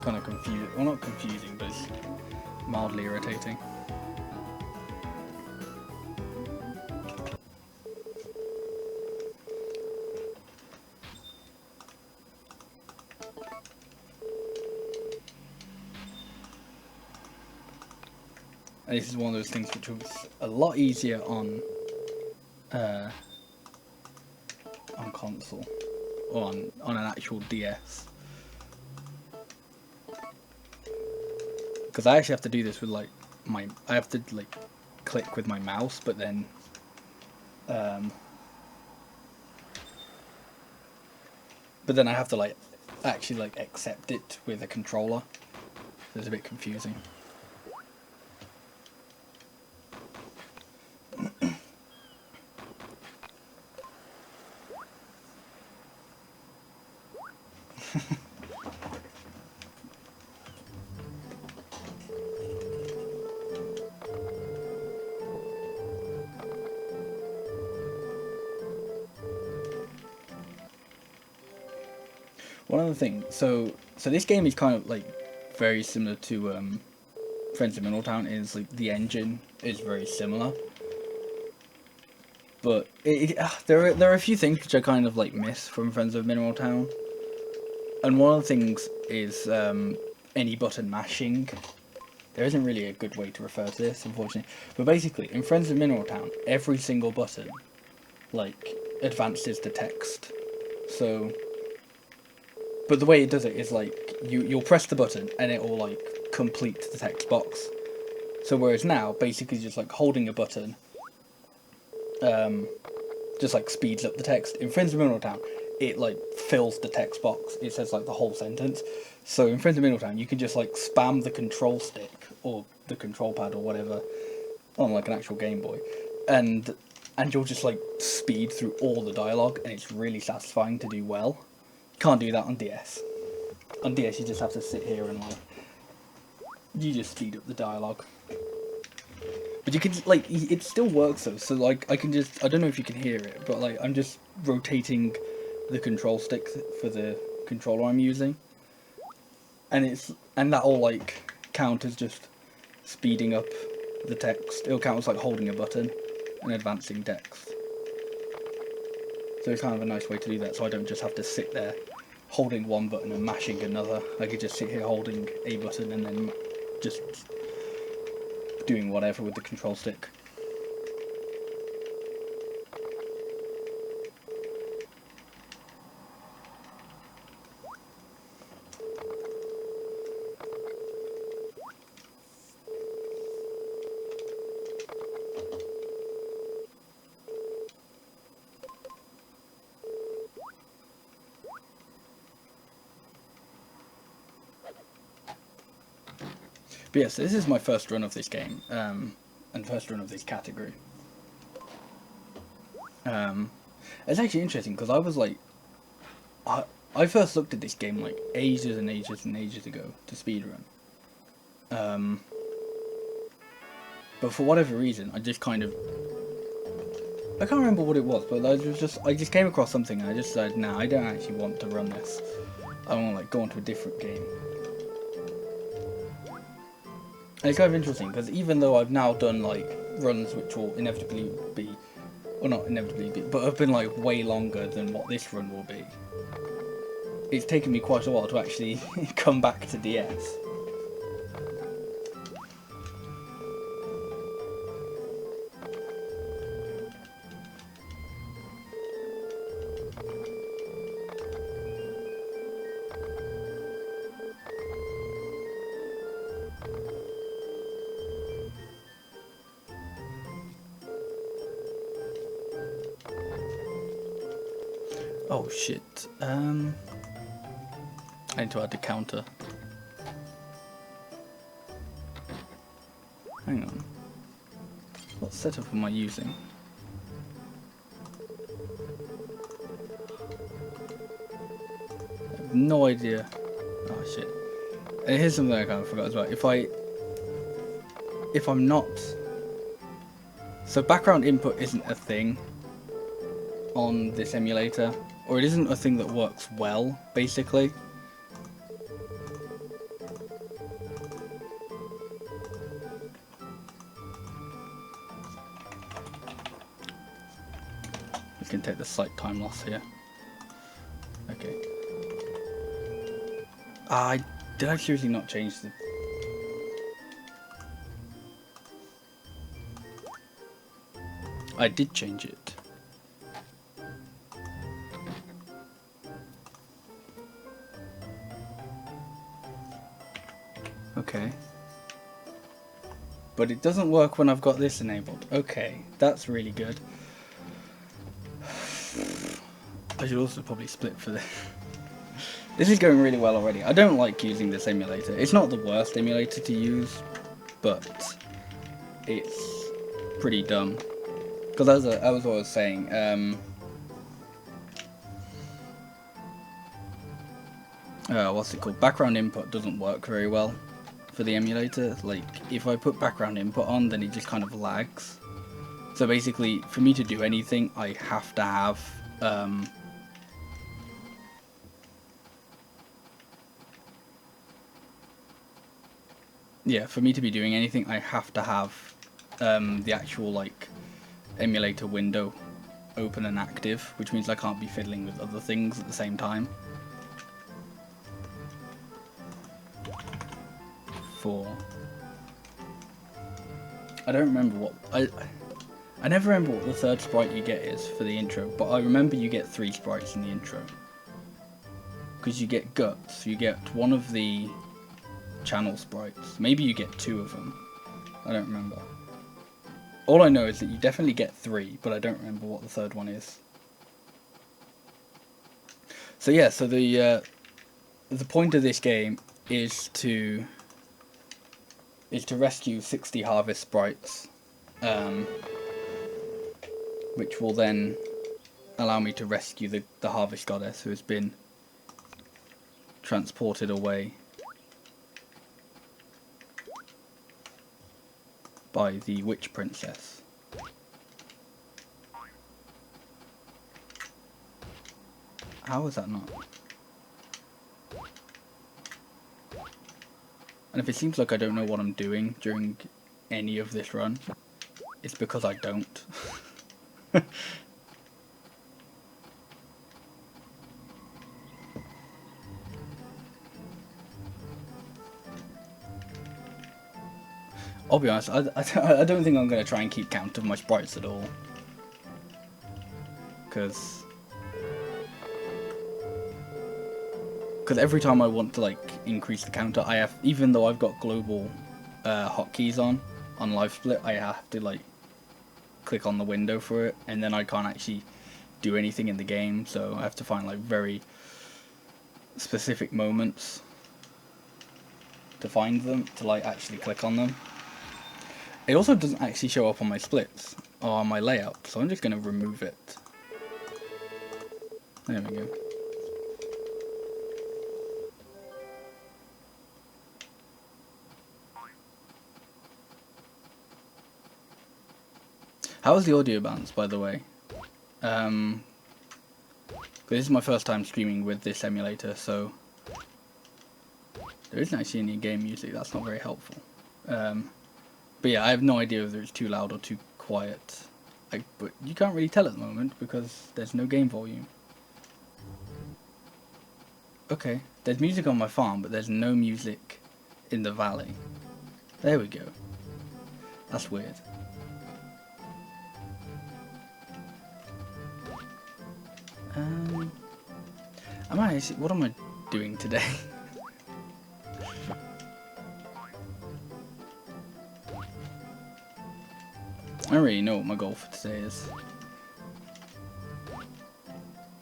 kind of confusing. Well, not confusing, but it's mildly irritating. And this is one of those things which was a lot easier on console, or on an actual DS. Because I actually have to do this with like I have to like click with my mouse, but then I have to like actually like accept it with a controller. So it's a bit confusing. One other thing, so this game is kind of like very similar to Friends of Middletown. Is like the engine is very similar, but there are a few things which I kind of like miss from Friends of Middletown, and one of the things is any button mashing. There isn't really a good way to refer to this, unfortunately, but basically in Friends of Middletown, every single button like advances the text, so. But the way it does it is like you'll press the button and it will like complete the text box. So whereas now, basically just like holding a button, just like speeds up the text. In Friends of Middletown, it like fills the text box. It says like the whole sentence. So in Friends of Middletown, you can just like spam the control stick or the control pad or whatever on like an actual Game Boy, and you'll just like speed through all the dialogue, and it's really satisfying to do well. Can't do that on DS. On DS, you just have to sit here and like you just speed up the dialogue. But you can like it still works though. So like I don't know if you can hear it, but like I'm just rotating the control stick for the controller I'm using, and that'll like count as just speeding up the text. It'll count as like holding a button and advancing text. So it's kind of a nice way to do that, so I don't just have to sit there holding one button and mashing another. I could just sit here holding a button and then just doing whatever with the control stick. But yes, this is my first run of this game, and first run of this category. It's actually interesting because I was like, I first looked at this game like ages and ages and ages ago to speedrun. But for whatever reason, I just kind of, I can't remember what it was, but I just came across something and I just said, nah, I don't actually want to run this. I want to like go on to a different game. And it's kind of interesting because even though I've now done like runs which will inevitably be, or not inevitably be, but have been like way longer than what this run will be, it's taken me quite a while to actually come back to DS. Oh shit, I need to add the counter. Hang on. What setup am I using? I have no idea. Oh shit. And here's something I kind of forgot as well. If I'm not... So background input isn't a thing on this emulator. Or it isn't a thing that works well, basically. can take the slight time loss here. Okay. Did I seriously not change the... I did change it. Okay. But it doesn't work when I've got this enabled. Okay, that's really good. I should also probably split for this. This is going really well already. I don't like using this emulator. It's not the worst emulator to use, but it's pretty dumb. Because as I was saying, what's it called? Background input doesn't work very well for the emulator. Like, if I put background input on, then it just kind of lags. So basically, for me to do anything, I have to have for me to be doing anything, I have to have the actual like emulator window open and active, which means I can't be fiddling with other things at the same time. 4. I don't remember what I never remember what the third sprite you get is for the intro, but I remember you get 3 sprites in the intro. Because you get guts, you get one of the channel sprites. Maybe you get 2 of them. I don't remember. All I know is that you definitely get 3, but I don't remember what the third one is. So yeah, so the point of this game is to rescue 60 harvest sprites, which will then allow me to rescue the harvest goddess who has been transported away by the witch princess. How is that not? And if it seems like I don't know what I'm doing during any of this run, it's because I don't. I'll be honest, I don't think I'm going to try and keep count of my sprites at all. Because every time I want to like increase the counter, I have, even though I've got global hotkeys on live split, I have to like click on the window for it, and then I can't actually do anything in the game, so I have to find like very specific moments to find them, to like actually click on them. It also doesn't actually show up on my splits or on my layout, so I'm just going to remove it. There we go. How was the audio balance, by the way? This is my first time streaming with this emulator, so there isn't actually any game music. That's not very helpful. But yeah, I have no idea whether it's too loud or too quiet. But you can't really tell at the moment because there's no game volume. Okay, there's music on my farm, but there's no music in the valley. There we go. That's weird. What am I doing today? I don't really know what my goal for today is.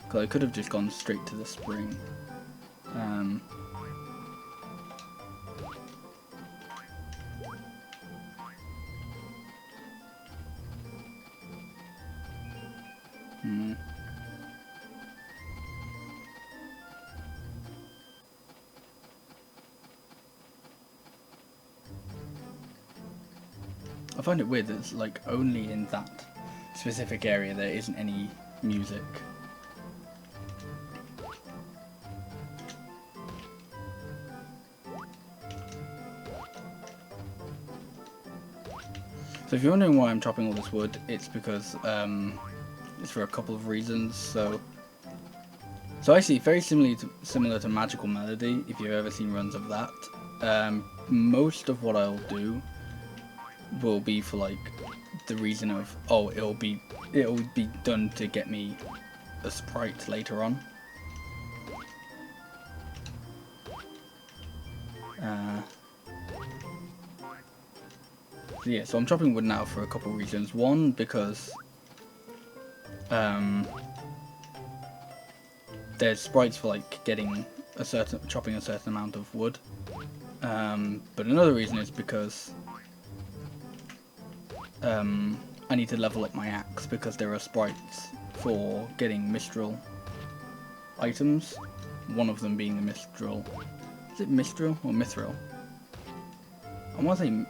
Because I could have just gone straight to the spring. I find it weird that it's like only in that specific area there isn't any music. So if you're wondering why I'm chopping all this wood, it's because It's for a couple of reasons. So actually, very similar to Magical Melody, if you've ever seen runs of that. Most of what I'll do will be for like the reason of, oh, it'll be done to get me a sprite later on. So yeah, so I'm chopping wood now for a couple of reasons. One, because there's sprites for like chopping a certain amount of wood. But another reason is because I need to level up my axe, because there are sprites for getting Mistral items. One of them being the Mistral. Is it Mistral or Mithril? I want to say,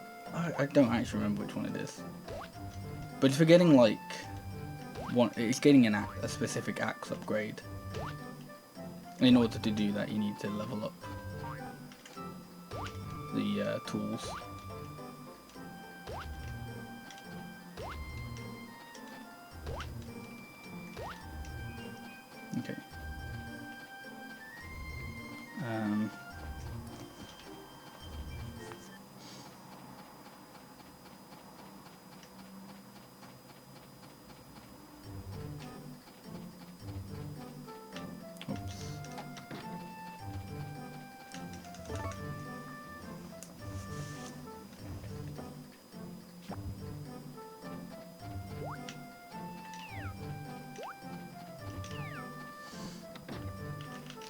I don't actually remember which one it is. But for getting like it's getting a specific axe upgrade. In order to do that, you need to level up the tools. Okay. Oops.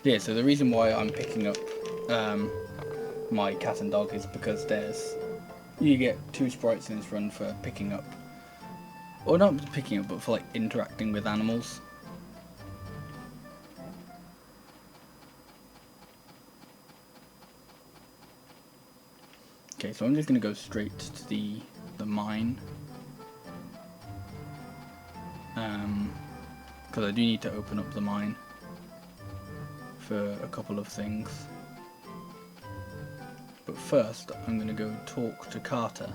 Yeah, so the reason why I'm picking up my cat and dog is because you get 2 sprites in this run for picking up, or not picking up, but for like interacting with animals. Okay, so I'm just gonna go straight to the mine, because I do need to open up the mine for a couple of things. But first, I'm going to go talk to Carter.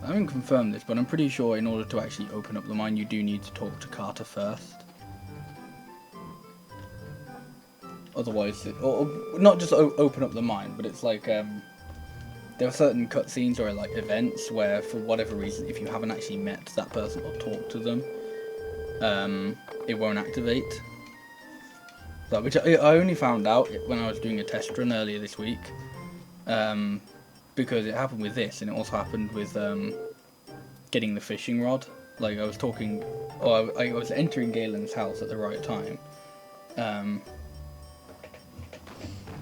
I haven't confirmed this, but I'm pretty sure in order to actually open up the mine, you do need to talk to Carter first. Otherwise, or not just open up the mine, but it's like there are certain cutscenes or like events where, for whatever reason, if you haven't actually met that person or talked to them, it won't activate. So, which I only found out when I was doing a test run earlier this week, because it happened with this, and it also happened with getting the fishing rod. Like I was talking, or I was entering Galen's house at the right time,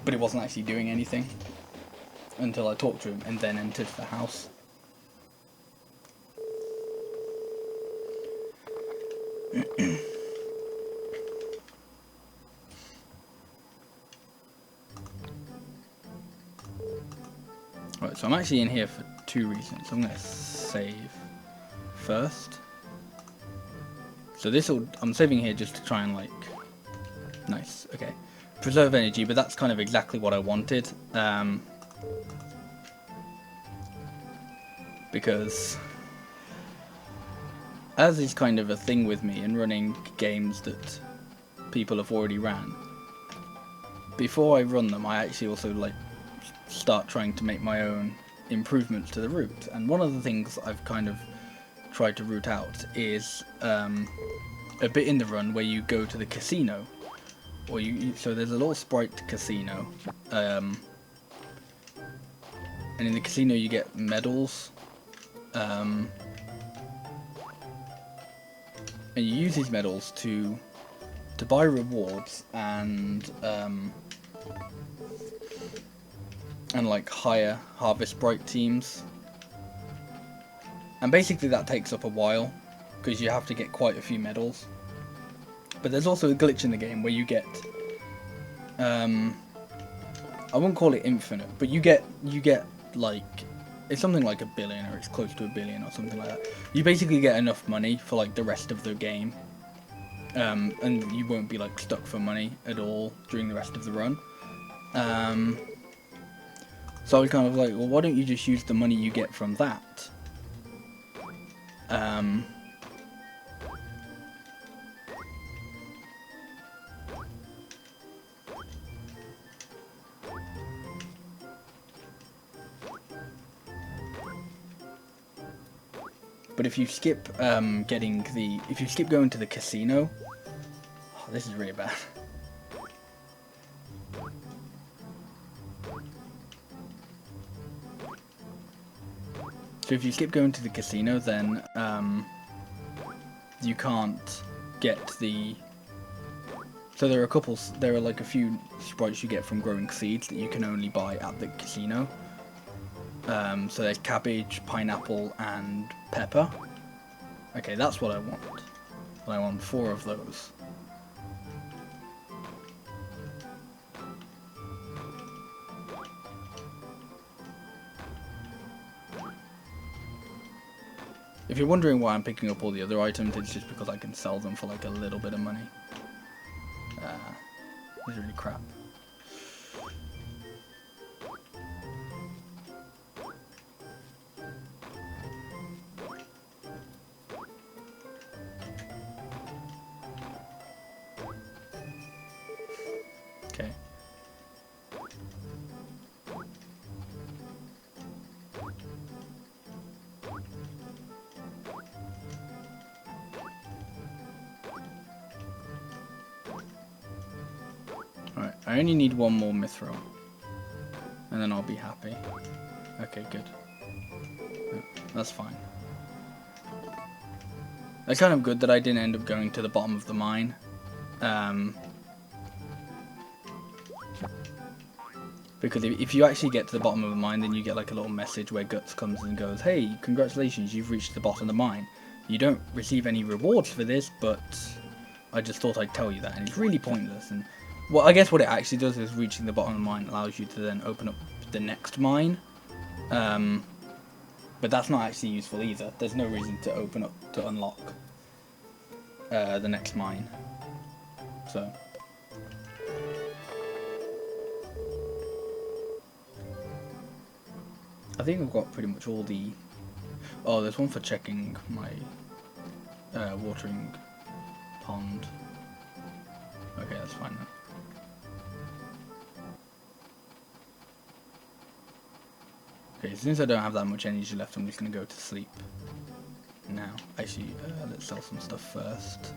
but it wasn't actually doing anything until I talked to him and then entered the house. Right, so I'm actually in here for 2 reasons. I'm going to save first. So I'm saving here just to try and like, nice, okay. Preserve energy, but that's kind of exactly what I wanted. Because as is kind of a thing with me in running games that people have already ran, before I run them, I actually also like start trying to make my own improvements to the route. And one of the things I've kind of tried to root out is a bit in the run where you go to the casino, or so there's a little sprite casino, and in the casino you get medals, and you use these medals to buy rewards and like hire harvest sprite teams. And basically that takes up a while, because you have to get quite a few medals. But there's also a glitch in the game where you get, I won't call it infinite, but you get like, it's something like 1 billion, or it's close to 1 billion or something like that. You basically get enough money for like the rest of the game, and you won't be like stuck for money at all during the rest of the run. So I was kind of like, well, why don't you just use the money you get from that Um, but if you skip if you skip going to the casino, oh, this is really bad. So if you skip going to the casino, then you can't get the. So there are like a few sprites you get from growing seeds that you can only buy at the casino. So there's cabbage, pineapple, and pepper. Okay, that's what I want. And I want 4 of those. If you're wondering why I'm picking up all the other items, it's just because I can sell them for like a little bit of money. This is really crap. Okay. Alright, I only need 1 more mithril. And then I'll be happy. Okay, good. That's fine. It's kind of good that I didn't end up going to the bottom of the mine. Because if you actually get to the bottom of the mine, then you get like a little message where Guts comes and goes, "Hey, congratulations, you've reached the bottom of the mine. You don't receive any rewards for this, but I just thought I'd tell you that." And it's really pointless. And well, I guess what it actually does is reaching the bottom of the mine allows you to then open up the next mine. But that's not actually useful either. There's no reason to open up to unlock the next mine. So. I think I've got pretty much all the... Oh, there's one for checking my watering pond. Okay, that's fine then. Okay, since I don't have that much energy left, I'm just going to go to sleep now. Actually, let's sell some stuff first.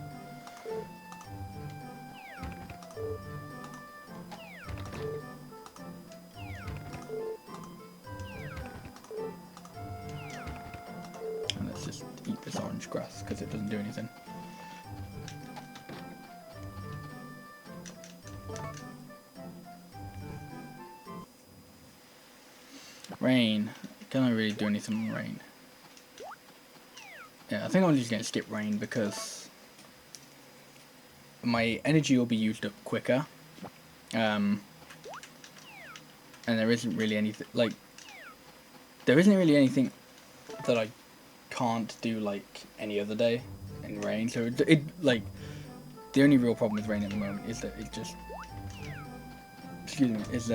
And let's just eat this orange grass, because it doesn't do anything. Rain. Can I really do anything with rain? Yeah, I think I'm just going to skip rain because my energy will be used up quicker. And there isn't really anything, like, there isn't really anything that I can't do like any other day in rain. So it like, the only real problem with rain at the moment is that it just, excuse me, is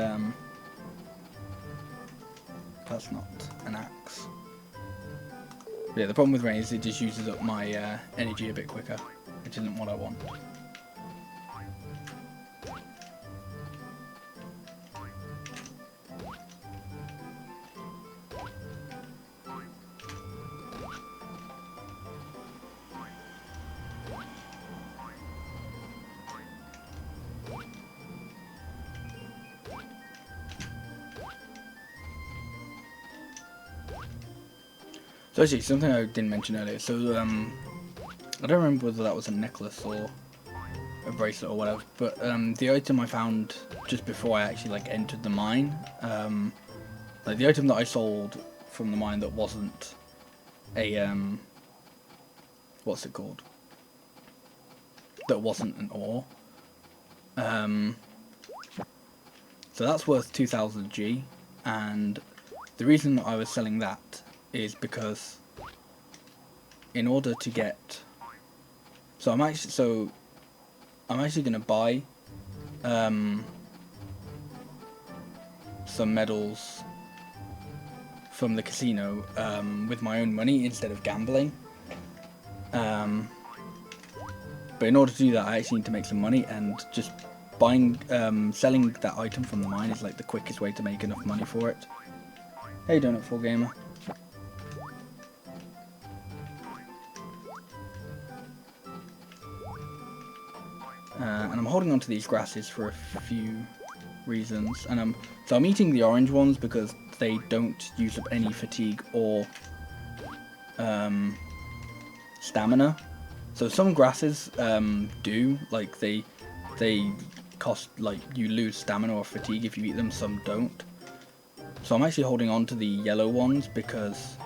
that's not an axe. But yeah, the problem with rain is it just uses up my energy a bit quicker, which isn't what I want. So actually, something I didn't mention earlier, so I don't remember whether that was a necklace or a bracelet or whatever, but the item I found just before I actually like entered the mine, like the item that I sold from the mine that wasn't a, what's it called? That wasn't an ore. So that's worth 2000 G, and the reason I was selling that is because in order to get, so I'm actually going to buy some medals from the casino with my own money instead of gambling, Um, but in order to do that, I actually need to make some money, and just selling that item from the mine is like the quickest way to make enough money for it. How you doing it, Full Gamer? And I'm holding on to these grasses for a few reasons, and I'm eating the orange ones because they don't use up any fatigue or stamina. So some grasses do, like they cost, like, you lose stamina or fatigue if you eat them. Some don't. So I'm actually holding on to the yellow ones because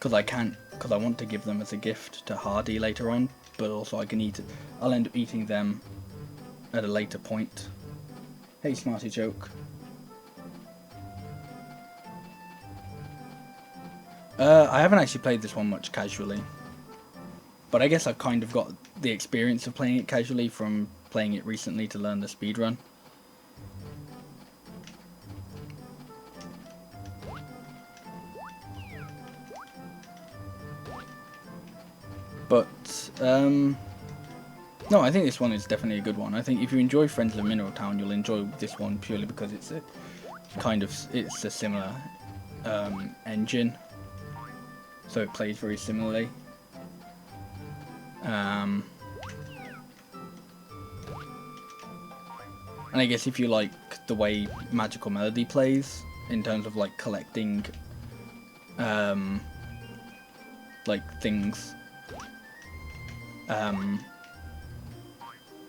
I want to give them as a gift to Hardy later on, but also I'll end up eating them at a later point. Hey, Smarty Joke. I haven't actually played this one much casually, but I guess I've kind of got the experience of playing it casually from playing it recently to learn the speedrun. But, no, I think this one is definitely a good one. I think if you enjoy Friends of Mineral Town, you'll enjoy this one purely because it's a similar engine, so it plays very similarly. And I guess if you like the way Magical Melody plays, in terms of like collecting like things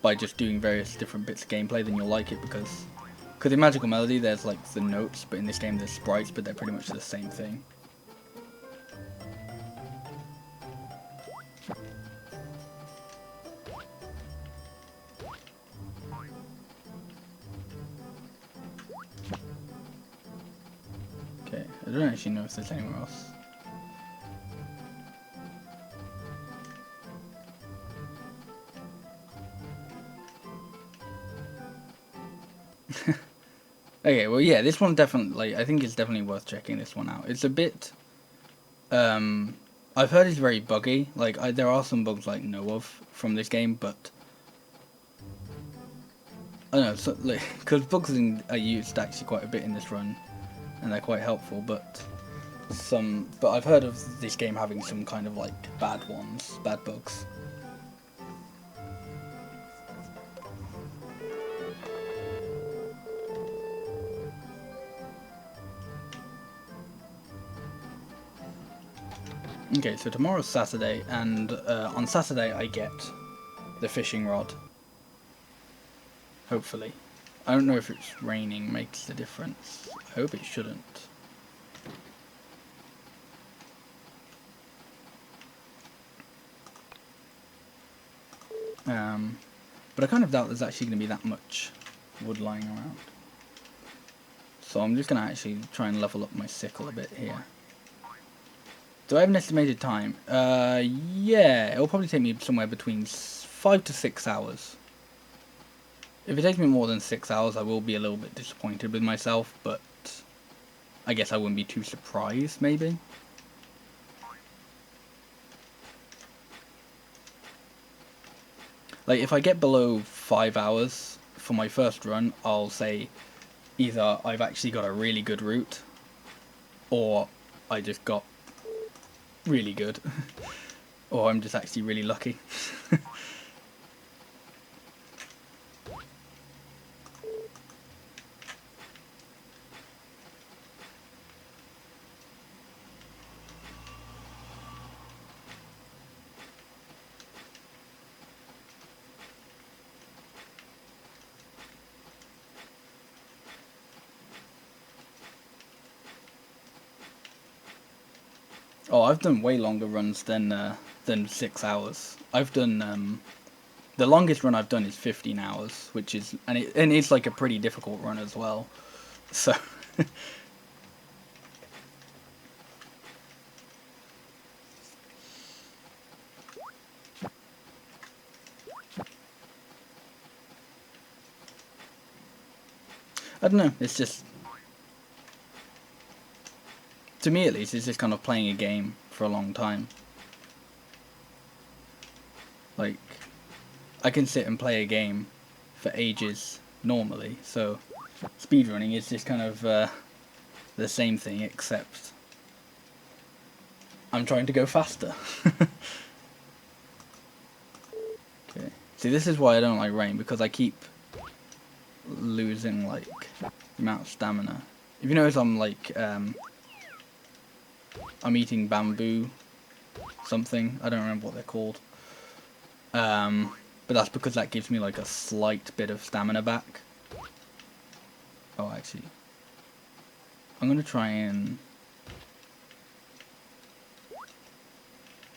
by just doing various different bits of gameplay, then you'll like it, because in Magical Melody there's like the notes, but in this game there's sprites, but they're pretty much the same thing. Okay, I don't actually know if there's anywhere else. Okay, well, yeah, this one definitely, I think it's definitely worth checking this one out. It's a bit, I've heard it's very buggy. Like, there are some bugs I know of from this game, but I don't know, so, like, because bugs are used actually quite a bit in this run, and they're quite helpful, but I've heard of this game having some kind of, like, bad bugs. Okay, so tomorrow's Saturday, and on Saturday I get the fishing rod. Hopefully. I don't know if it's raining makes the difference. I hope it shouldn't. But I kind of doubt there's actually going to be that much wood lying around. So I'm just going to actually try and level up my sickle a bit here. Do I have an estimated time? Yeah, it'll probably take me somewhere between 5 to 6 hours. If it takes me more than 6 hours, I will be a little bit disappointed with myself, but I guess I wouldn't be too surprised, maybe. Like, if I get below 5 hours for my first run, I'll say either I've actually got a really good route, or I just got really good, or I'm just actually really lucky. Oh, I've done way longer runs than 6 hours. I've done the longest run I've done is 15 hours, which is and it's like a pretty difficult run as well. So I don't know. It's just, to me at least, it's just kind of playing a game for a long time. Like, I can sit and play a game for ages normally, so speedrunning is just kind of the same thing, except I'm trying to go faster. Okay. See, this is why I don't like rain, because I keep losing, like, the amount of stamina. If you notice, I'm, like, I'm eating bamboo something. I don't remember what they're called. But that's because that gives me, like, a slight bit of stamina back. Oh, actually, I'm gonna try and...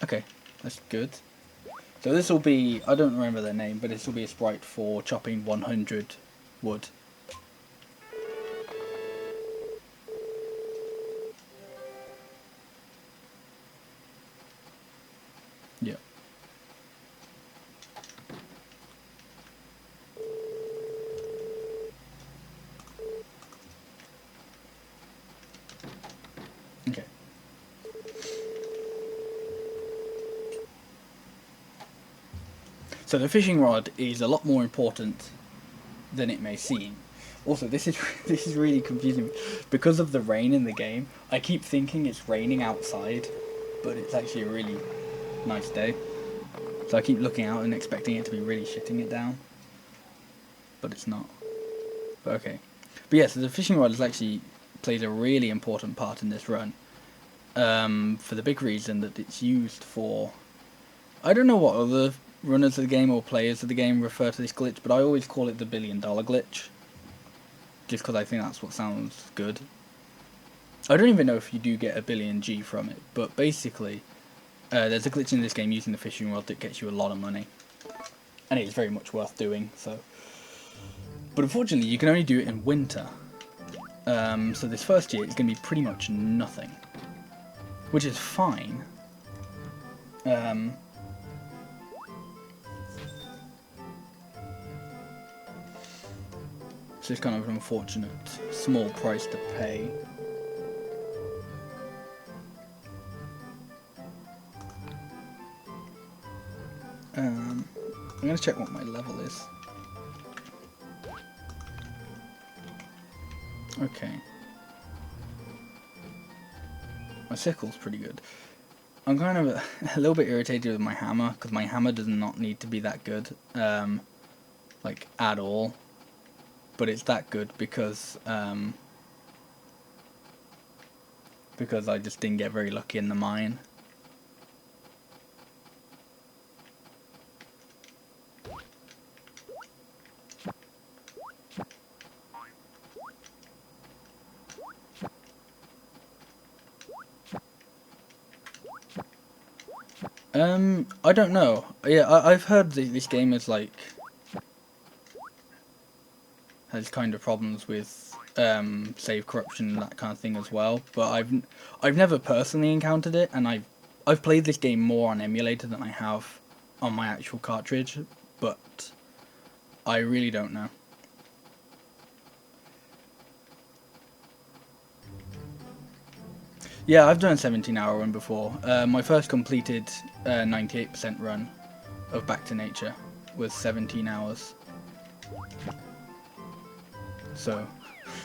Okay, that's good. So this will be, I don't remember their name, but this will be a sprite for chopping 100 wood. Yeah. Okay. So the fishing rod is a lot more important than it may seem. Also, this is this is really confusing because of the rain in the game. I keep thinking it's raining outside, but it's actually a really nice day. So I keep looking out and expecting it to be really shitting it down, but it's not. But okay. But yeah, so the fishing rod is actually plays a really important part in this run. For the big reason that it's used for... I don't know what other runners of the game or players of the game refer to this glitch, but I always call it the $1 billion glitch. Just because I think that's what sounds good. I don't even know if you do get a billion G from it, but basically, there's a glitch in this game using the fishing rod that gets you a lot of money. And it is very much worth doing, so... But unfortunately, you can only do it in winter. So this first year is going to be pretty much nothing. Which is fine. So it's kind of an unfortunate small price to pay. I'm going to check what my level is. Okay. My sickle's pretty good. I'm kind of a little bit irritated with my hammer, because my hammer does not need to be that good, like, at all. But it's that good because I just didn't get very lucky in the mine. I don't know. Yeah, I've heard this game is like has kind of problems with save corruption and that kind of thing as well. But I've never personally encountered it, and I've played this game more on emulator than I have on my actual cartridge. But I really don't know. Yeah, I've done a 17-hour run before. My first completed 98% run of Back to Nature was 17 hours. So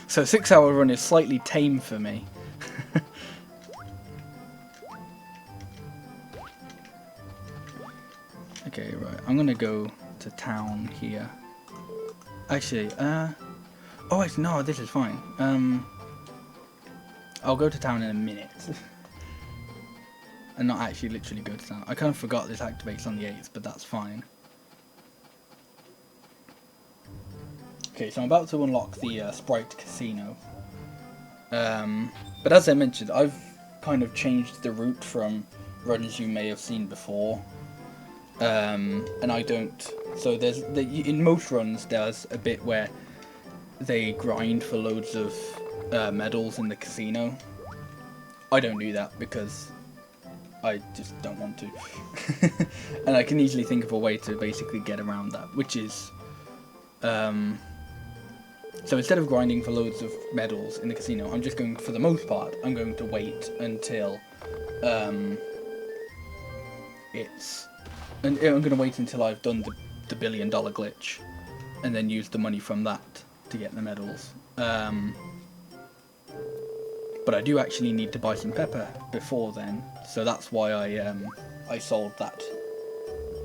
6-hour run is slightly tame for me. Okay, right. I'm gonna go to town here. Actually, oh wait, no, this is fine. I'll go to town in a minute. And not actually literally go to town. I kind of forgot this activates on the 8th, but that's fine. Okay, so I'm about to unlock the Sprite Casino. But as I mentioned, I've kind of changed the route from runs you may have seen before. And I don't... So in most runs, there's a bit where they grind for loads of medals in the casino. I don't do that because I just don't want to. And I can easily think of a way to basically get around that, which is... So instead of grinding for loads of medals in the casino, I'm just going, for the most part, I'm going to wait until it's And I'm going to wait until I've done the $1 billion glitch, and then use the money from that to get the medals. But I do actually need to buy some pepper before then, so that's why I sold that.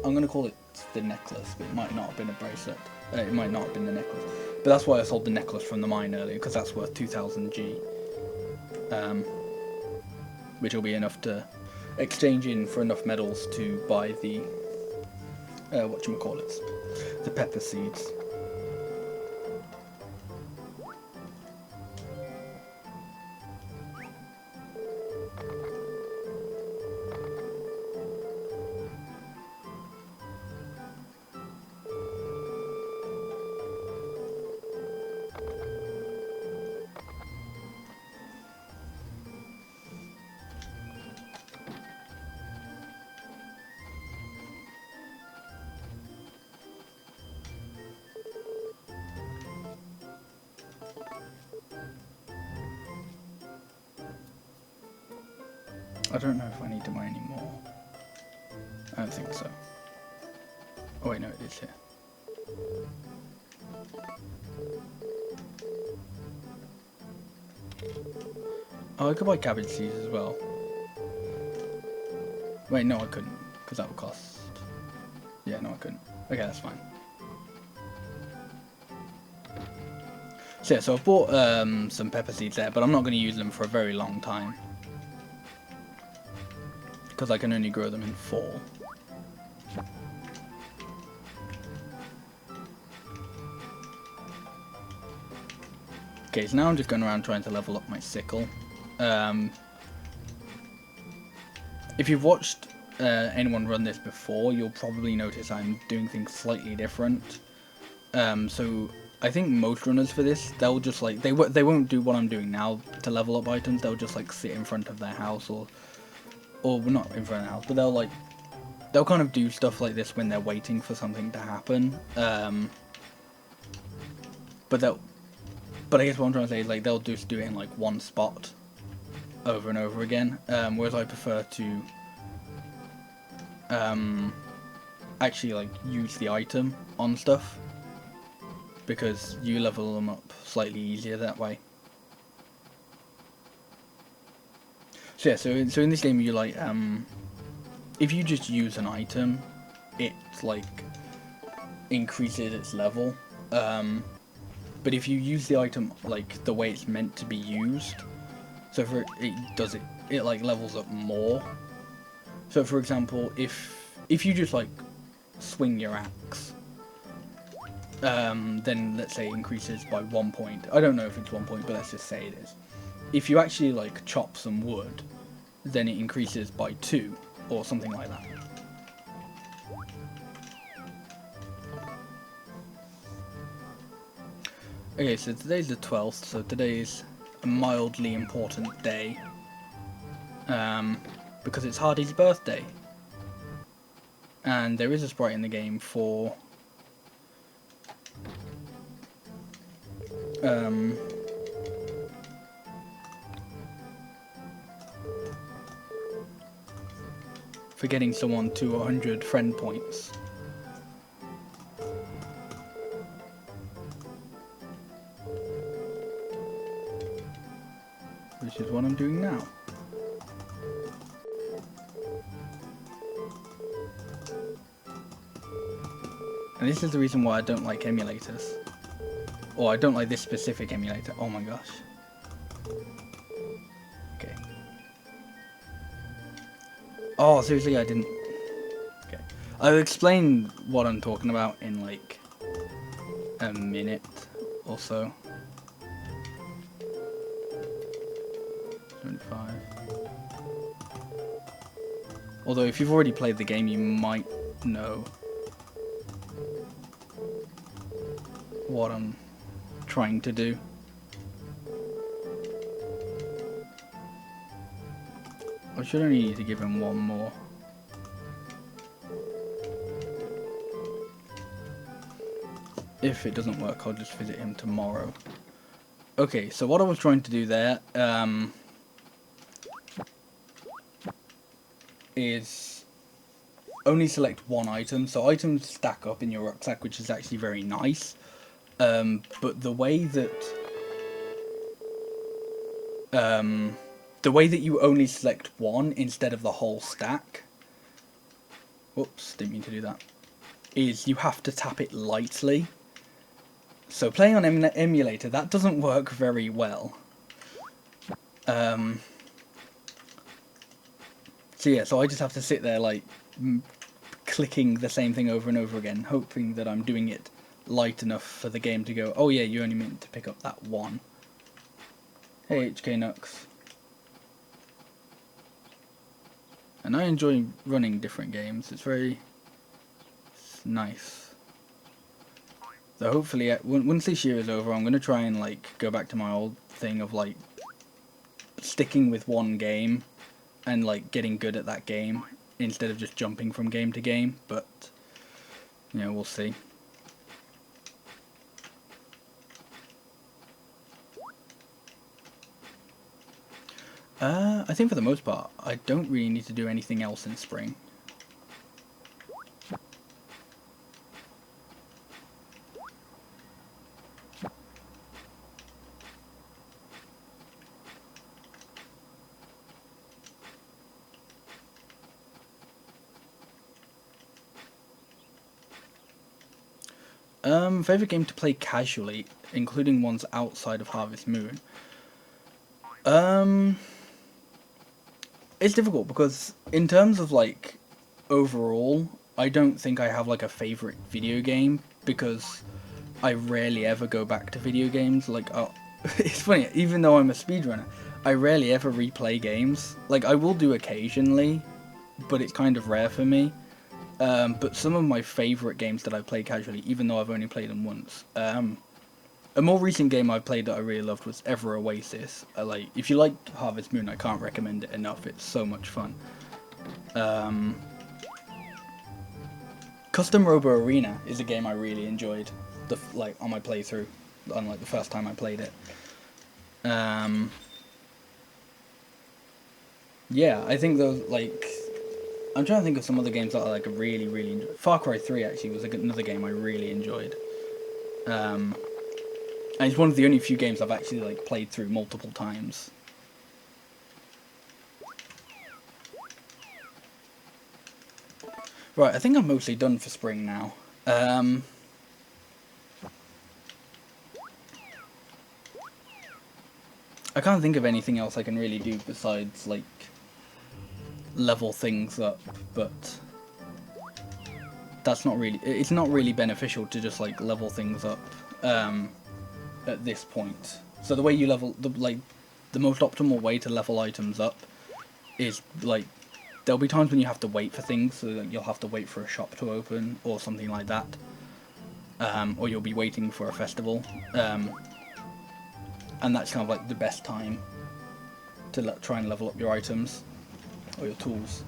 I'm going to call it the necklace, but it might not have been a bracelet. It might not have been the necklace. But that's why I sold the necklace from the mine earlier, because that's worth 2000 G. Which will be enough to exchange in for enough medals to buy the, whatchamacallits, the pepper seeds. I don't know if I need to buy any more. I don't think so. Oh wait, no, it is here. Oh, I could buy cabbage seeds as well. Wait, no, I couldn't, because that would cost... Yeah, no, I couldn't. Okay, that's fine. So yeah, so I've bought some pepper seeds there, but I'm not going to use them for a very long time, because I can only grow them in fall. Okay, so now I'm just going around trying to level up my sickle. If you've watched anyone run this before, you'll probably notice I'm doing things slightly different. So I think most runners for this, they'll just like, they won't do what I'm doing now to level up items. They'll just like sit in front of their house, or not in front of the house, but they'll kind of do stuff like this when they're waiting for something to happen. But I guess what I'm trying to say is, like, they'll just do it in like one spot over and over again, whereas I prefer to actually like use the item on stuff, because you level them up slightly easier that way. So yeah, so in this game, you like, if you just use an item, it like increases its level. But if you use the item like the way it's meant to be used, so for it like levels up more. So for example, if you just like swing your axe, then let's say it increases by 1 point. I don't know if it's 1 point, but let's just say it is. If you actually like chop some wood, then it increases by 2 or something like that. Okay, so today's the 12th, so today's a mildly important day, because it's Hardy's birthday, and there is a sprite in the game for getting someone to 100 friend points. Which is what I'm doing now. And this is the reason why I don't like emulators. Or I don't like this specific emulator. Oh my gosh. Okay. Oh, seriously, I didn't... Okay. I'll explain what I'm talking about in like a minute or so. 75. Although if you've already played the game, you might know what I'm trying to do. I should only need to give him one more. If it doesn't work, I'll just visit him tomorrow. Okay, so what I was trying to do there, is only select one item. So items stack up in your rucksack, which is actually very nice. But the way that you only select one instead of the whole stack, whoops, didn't mean to do that, is you have to tap it lightly. So playing on emulator, that doesn't work very well. So yeah, so I just have to sit there like clicking the same thing over and over again, hoping that I'm doing it light enough for the game to go, oh yeah, you only meant to pick up that one. Hey HK Nux. And I enjoy running different games, it's nice. So hopefully, once this year is over, I'm going to try and like go back to my old thing of like sticking with one game and like getting good at that game instead of just jumping from game to game, but you know, we'll see. I think for the most part, I don't really need to do anything else in spring. Favorite game to play casually, including ones outside of Harvest Moon. It's difficult because in terms of like overall, I don't think I have like a favorite video game because I rarely ever go back to video games. Like, oh, it's funny, even though I'm a speedrunner, I rarely ever replay games. Like, I will do occasionally, but it's kind of rare for me. But some of my favourite games that I've played casually, even though I've only played them once, a more recent game I played that I really loved was Ever Oasis. If you like Harvest Moon, I can't recommend it enough. It's so much fun. Custom Robo Arena is a game I really enjoyed. On my playthrough, on like the first time I played it. Yeah, I think those I'm trying to think of some other games that I like really enjoyed. Far Cry 3 actually was another game I really enjoyed. And it's one of the only few games I've actually like played through multiple times. Right, I think I'm mostly done for spring now. I can't think of anything else I can really do besides like level things up, but that's not really, it's not really beneficial to just like level things up at this point. So the way you level, the most optimal way to level items up is like, there'll be times when you have to wait for things, so like, you'll have to wait for a shop to open or something like that, or you'll be waiting for a festival, and that's kind of like the best time to try and level up your items or your tools.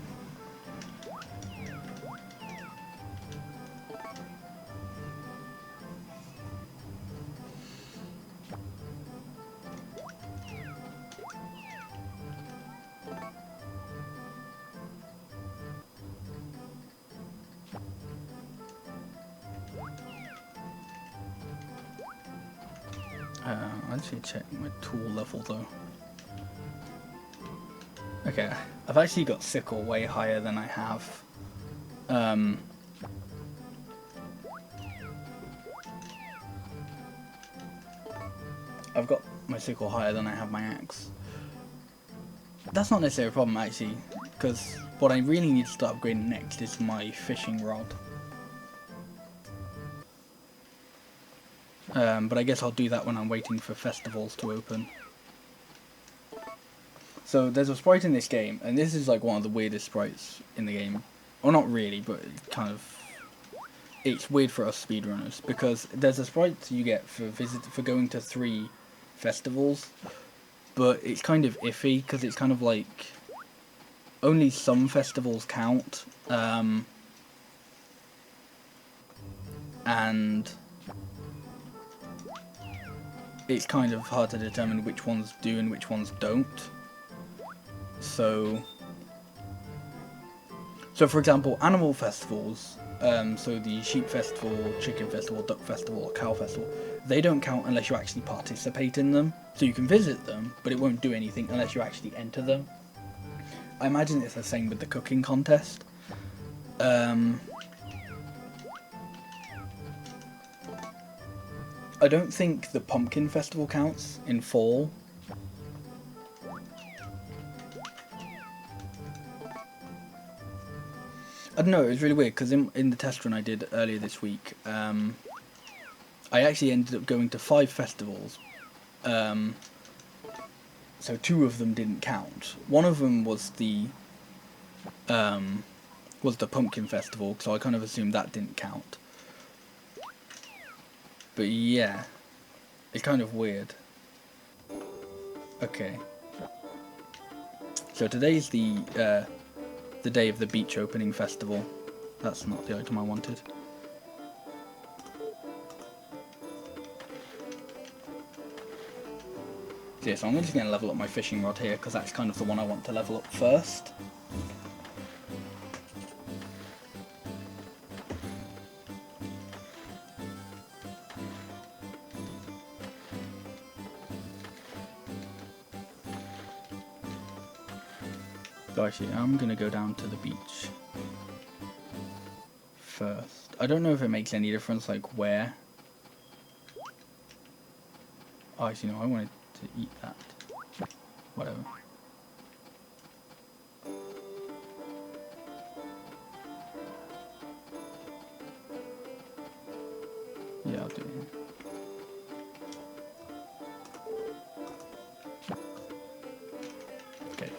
I actually check my tool level though. Okay, I've actually got sickle way higher than I have. I've got my sickle higher than I have my axe. That's not necessarily a problem actually, because what I really need to start upgrading next is my fishing rod. But I guess I'll do that when I'm waiting for festivals to open. So there's a sprite in this game, and this is like one of the weirdest sprites in the game. Well, not really, but it's weird for us speedrunners, because there's a sprite you get for going to 3 festivals, but it's kind of iffy, because it's kind of like only some festivals count, and it's kind of hard to determine which ones do and which ones don't. So So, for example, animal festivals, so the sheep festival, chicken festival, duck festival, or cow festival, they don't count unless you actually participate in them. So you can visit them, but it won't do anything unless you actually enter them. I imagine it's the same with the cooking contest. I don't think the pumpkin festival counts in fall. I don't know, it was really weird because in the test run I did earlier this week, I actually ended up going to 5 festivals. So 2 of them didn't count. One of them was the pumpkin festival, so I kind of assumed that didn't count. But yeah, it's kind of weird. Okay. So today's the day of the beach opening festival. That's not the item I wanted. So yeah, so I'm just going to level up my fishing rod here because that's kind of the one I want to level up first. So actually, I'm going to go down to the beach first. I don't know if it makes any difference, like where. Oh, actually, no, I wanted to eat that. Whatever. Yeah, I'll do it. Okay.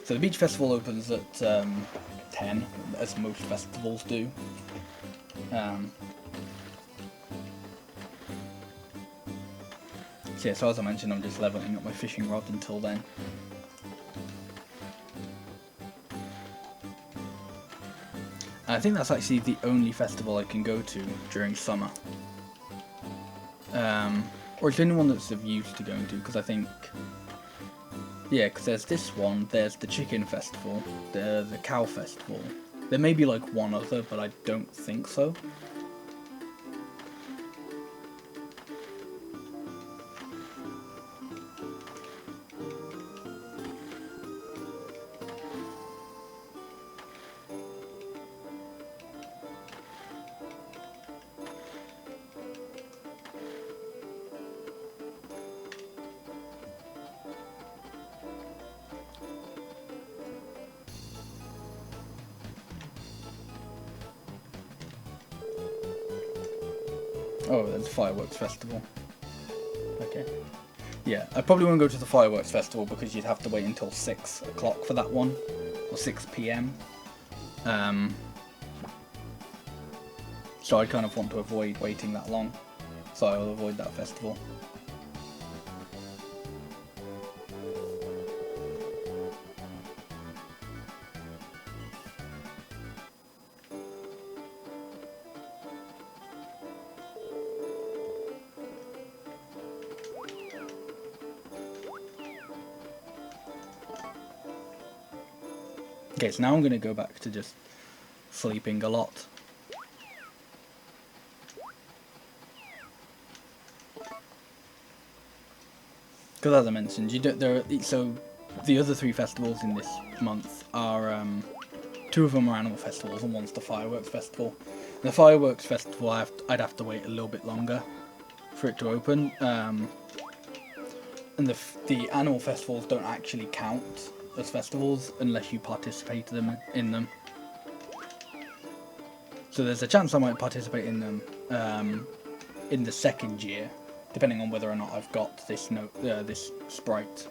So the beach festival opens at 10, as most festivals do. So yeah, so as I mentioned, I'm just leveling up my fishing rod until then. And I think that's actually the only festival I can go to during summer. Or it's the only one that's of use to going to, because I think... Yeah, because there's this one, there's the chicken festival, the cow festival. There may be like one other, but I don't think so. Oh, there's a fireworks festival. Okay. Yeah, I probably won't go to the fireworks festival because you'd have to wait until 6 o'clock for that one, or 6 PM. So I kind of want to avoid waiting that long, so I'll avoid that festival. Okay, so now I'm going to go back to just sleeping a lot. Because as I mentioned, so the other 3 festivals in this month are 2 of them are animal festivals and one's the fireworks festival. And the fireworks festival I'd have to wait a little bit longer for it to open. And the animal festivals don't actually count as festivals unless you participate in them. So there's a chance I might participate in them in the second year, depending on whether or not I've got this this sprite.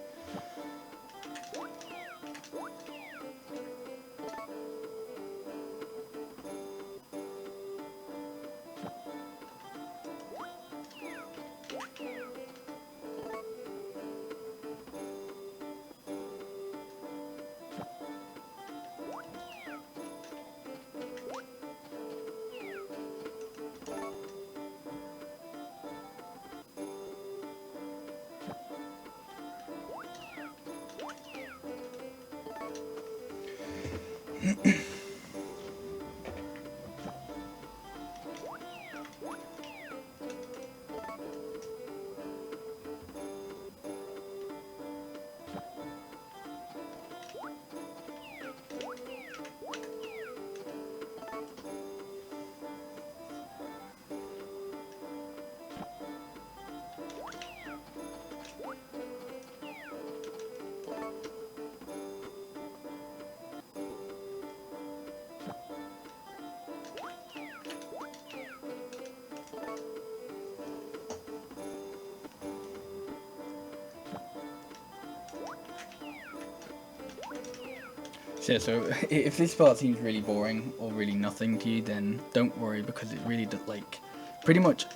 So, yeah, so if this part seems really boring or really nothing to you, then don't worry, because it really does, like, pretty much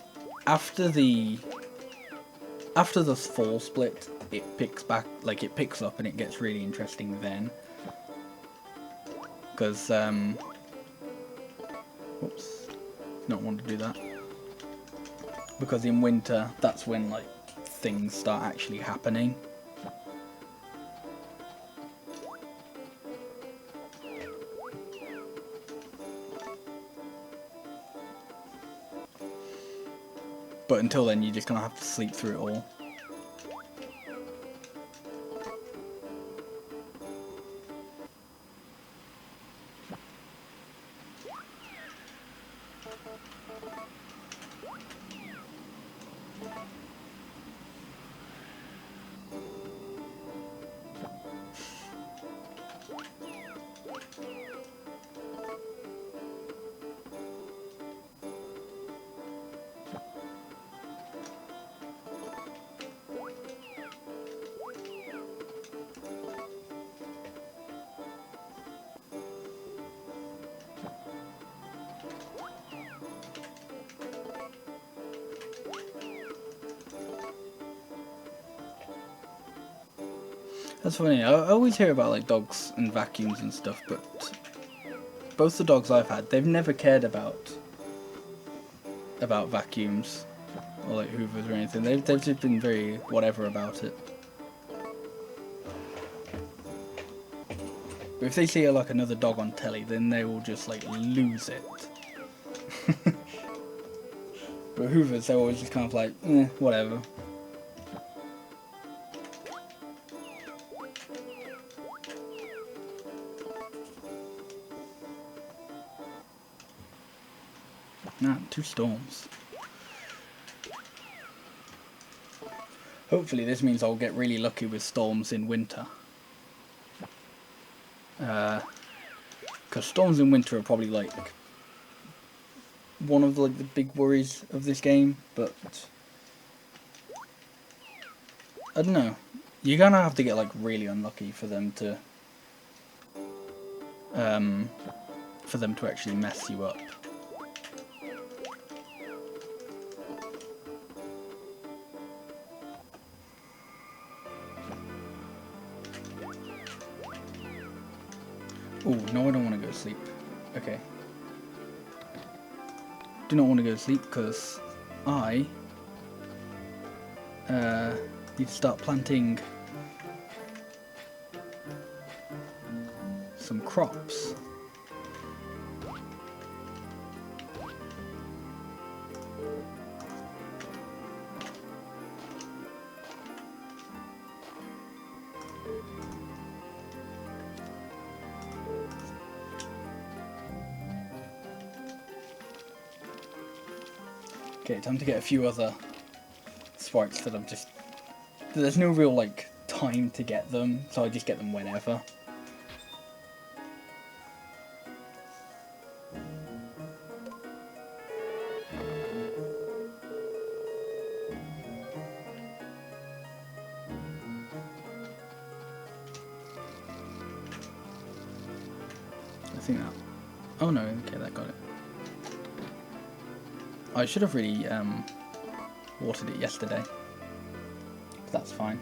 after the fall split, it picks back, like, it picks up and it gets really interesting then. Because, oops, not want to do that. Because in winter, that's when, like, things start actually happening. But until then, you're just gonna have to sleep through it all. That's funny. I always hear about like dogs and vacuums and stuff, but both the dogs I've had, they've never cared about vacuums or like hoovers or anything. They've just been very whatever about it. But if they see like another dog on telly, then they will just like lose it. But hoovers, they're always just kind of like, whatever. Nah, 2 storms. Hopefully this means I'll get really lucky with storms in winter. Because storms in winter are probably like one of the big worries of this game, but I don't know. You're gonna have to get like really unlucky for them to actually mess you up. Oh, no, I don't want to go to sleep. Okay. Do not want to go to sleep because I need to start planting some crops. Okay, time to get a few other sprites that I've just... There's no real, like, time to get them, so I just get them whenever. I think that... Oh no, okay, that got it. I should have really watered it yesterday, but that's fine.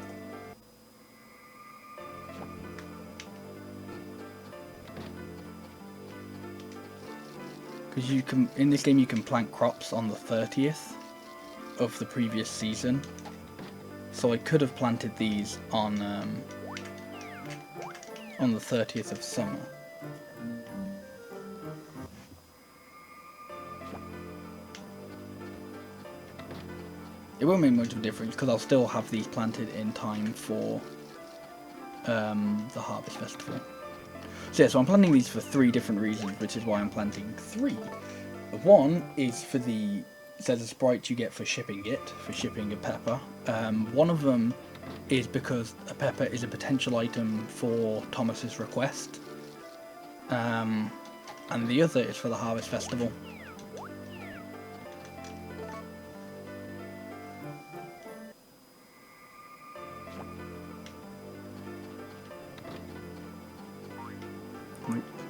Because you can, in this game, you can plant crops on the 30th of the previous season. So I could have planted these on the 30th of summer. it won't make much of a difference because I'll still have these planted in time for the Harvest Festival. So yeah, so I'm planting these for 3 different reasons, which is why I'm planting 3. One is for the, there's a sprite you get for shipping it, for shipping a pepper. One of them is because a pepper is a potential item for Thomas's request. And the other is for the Harvest Festival.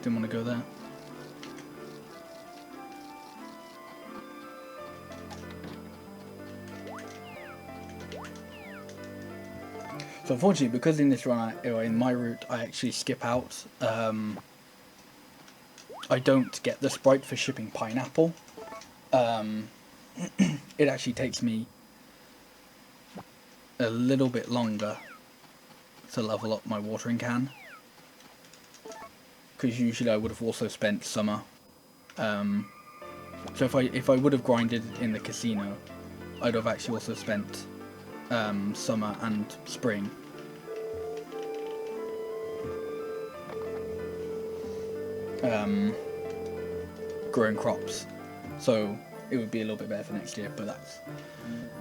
Didn't want to go there. So unfortunately, because in this run, or in my route, I actually skip out, I don't get the sprite for shipping pineapple. It actually takes me a little bit longer to level up my watering can, because usually I would have also spent summer. So if I would have grinded in the casino, I'd have actually also spent summer and spring. Growing crops, so it would be a little bit better for next year, but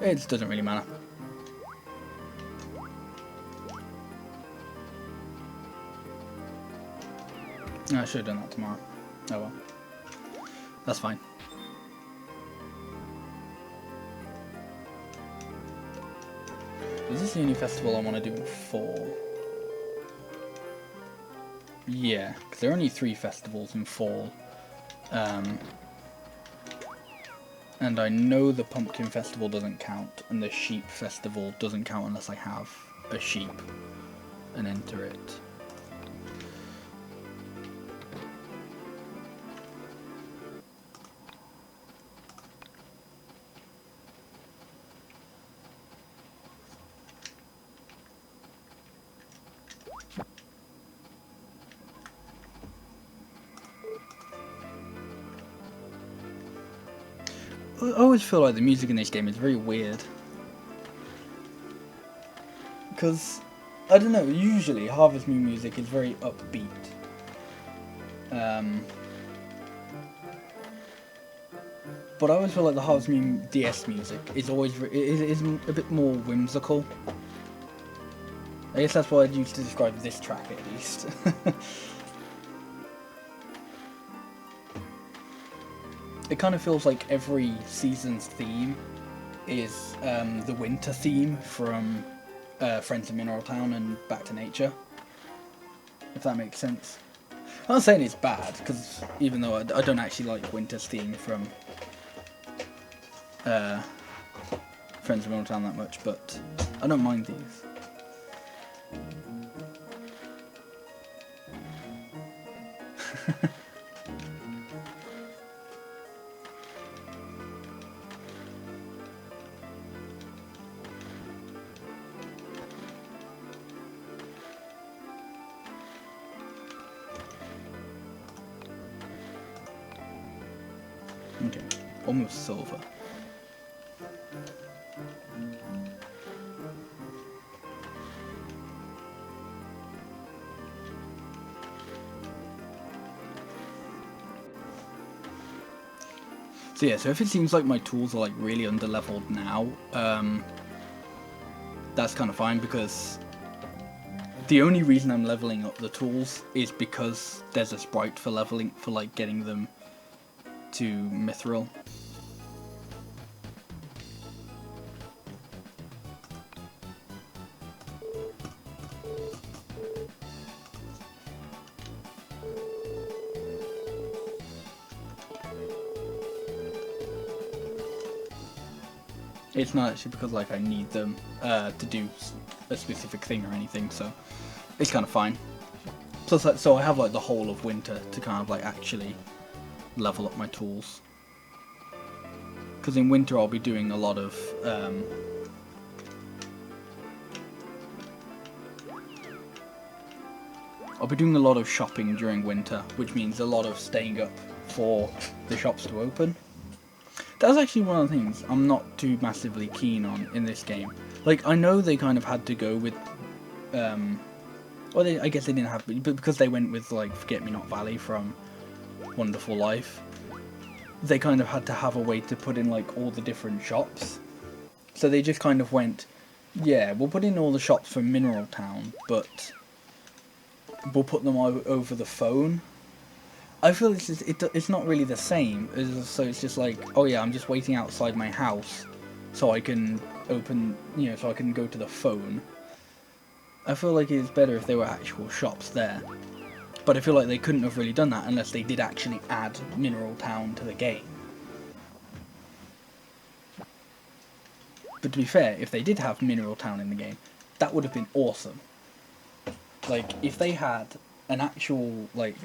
it doesn't really matter. I should have done that tomorrow. Oh well, that's fine. Is this the only festival I want to do in fall? Yeah, because there are only 3 festivals in fall. And I know the Pumpkin Festival doesn't count, and the Sheep Festival doesn't count unless I have a sheep and enter it. I always feel like the music in this game is very weird. Because, I don't know, usually Harvest Moon music is very upbeat. But I always feel like the Harvest Moon DS music is always is a bit more whimsical. I guess that's what I'd use to describe this track at least. It kind of feels like every season's theme is the winter theme from Friends of Mineral Town and Back to Nature, if that makes sense. I'm not saying it's bad, because even though I don't actually like winter's theme from Friends of Mineral Town that much, but I don't mind these. Okay, almost silver. So yeah, so if it seems like my tools are like really underleveled now, that's kind of fine, because the only reason I'm leveling up the tools is because there's a sprite for leveling, for like getting them to mithril. It's not actually because like I need them to do a specific thing or anything, so it's kind of fine. Plus, like, so I have like the whole of winter to kind of like actually level up my tools. Because in winter I'll be doing a lot of shopping during winter, which means a lot of staying up for the shops to open. That's actually one of the things I'm not too massively keen on in this game. Like, I know they kind of had to go with, well, I guess they didn't have, but because they went with, like, Forget-Me-Not Valley from Wonderful Life, they kind of had to have a way to put in, like, all the different shops. So they just kind of went, yeah, we'll put in all the shops from Mineral Town, but we'll put them over the phone. I feel it's not really the same, so it's just like, oh yeah, I'm just waiting outside my house so I can open, so I can go to the phone. I feel like it's better if there were actual shops there. But I feel like they couldn't have really done that unless they did actually add Mineral Town to the game. But to be fair, if they did have Mineral Town in the game, that would have been awesome. Like, if they had an actual, like,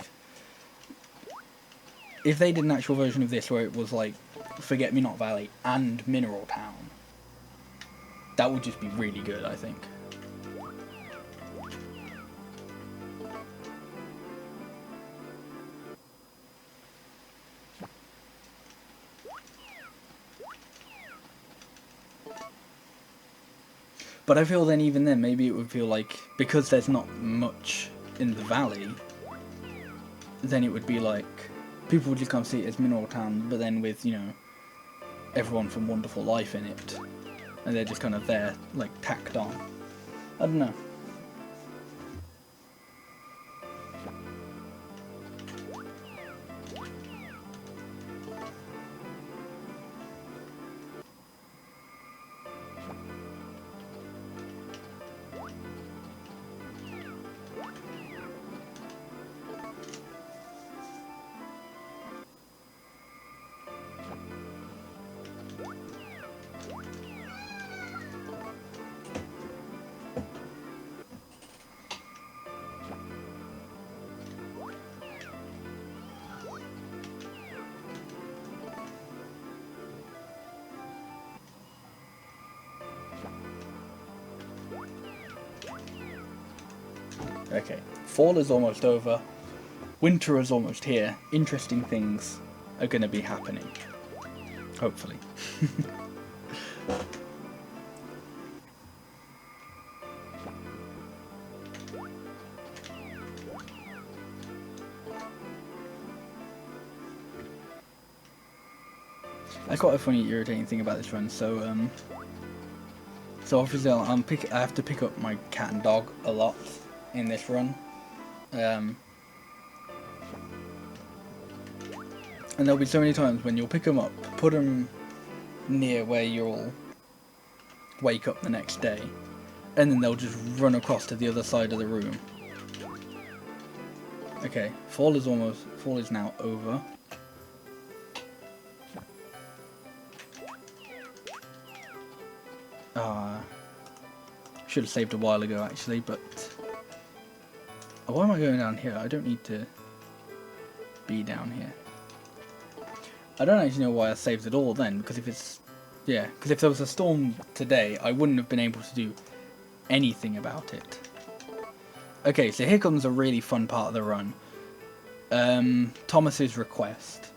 if they did an actual version of this where it was like Forget-Me-Not Valley and Mineral Town, that would just be really good, I think. But I feel then, even then, maybe it would feel like, because there's not much in the valley, then it would be like, people would just come see it as Mineral Town, but then with, everyone from Wonderful Life in it. And they're just kind of there, like, tacked on. I don't know. Okay, fall is almost over, winter is almost here, interesting things are going to be happening, hopefully. That's quite a funny, irritating thing about this run, so obviously I have to pick up my cat and dog a lot in this run, and there'll be so many times when you'll pick them up, put them near where you'll wake up the next day, and then they'll just run across to the other side of the room. Okay, fall is now over. Should have saved a while ago actually, but why am I going down here? I don't need to be down here. I don't actually know why I saved it all then, because if there was a storm today, I wouldn't have been able to do anything about it. Okay, so here comes a really fun part of the run. Thomas's request.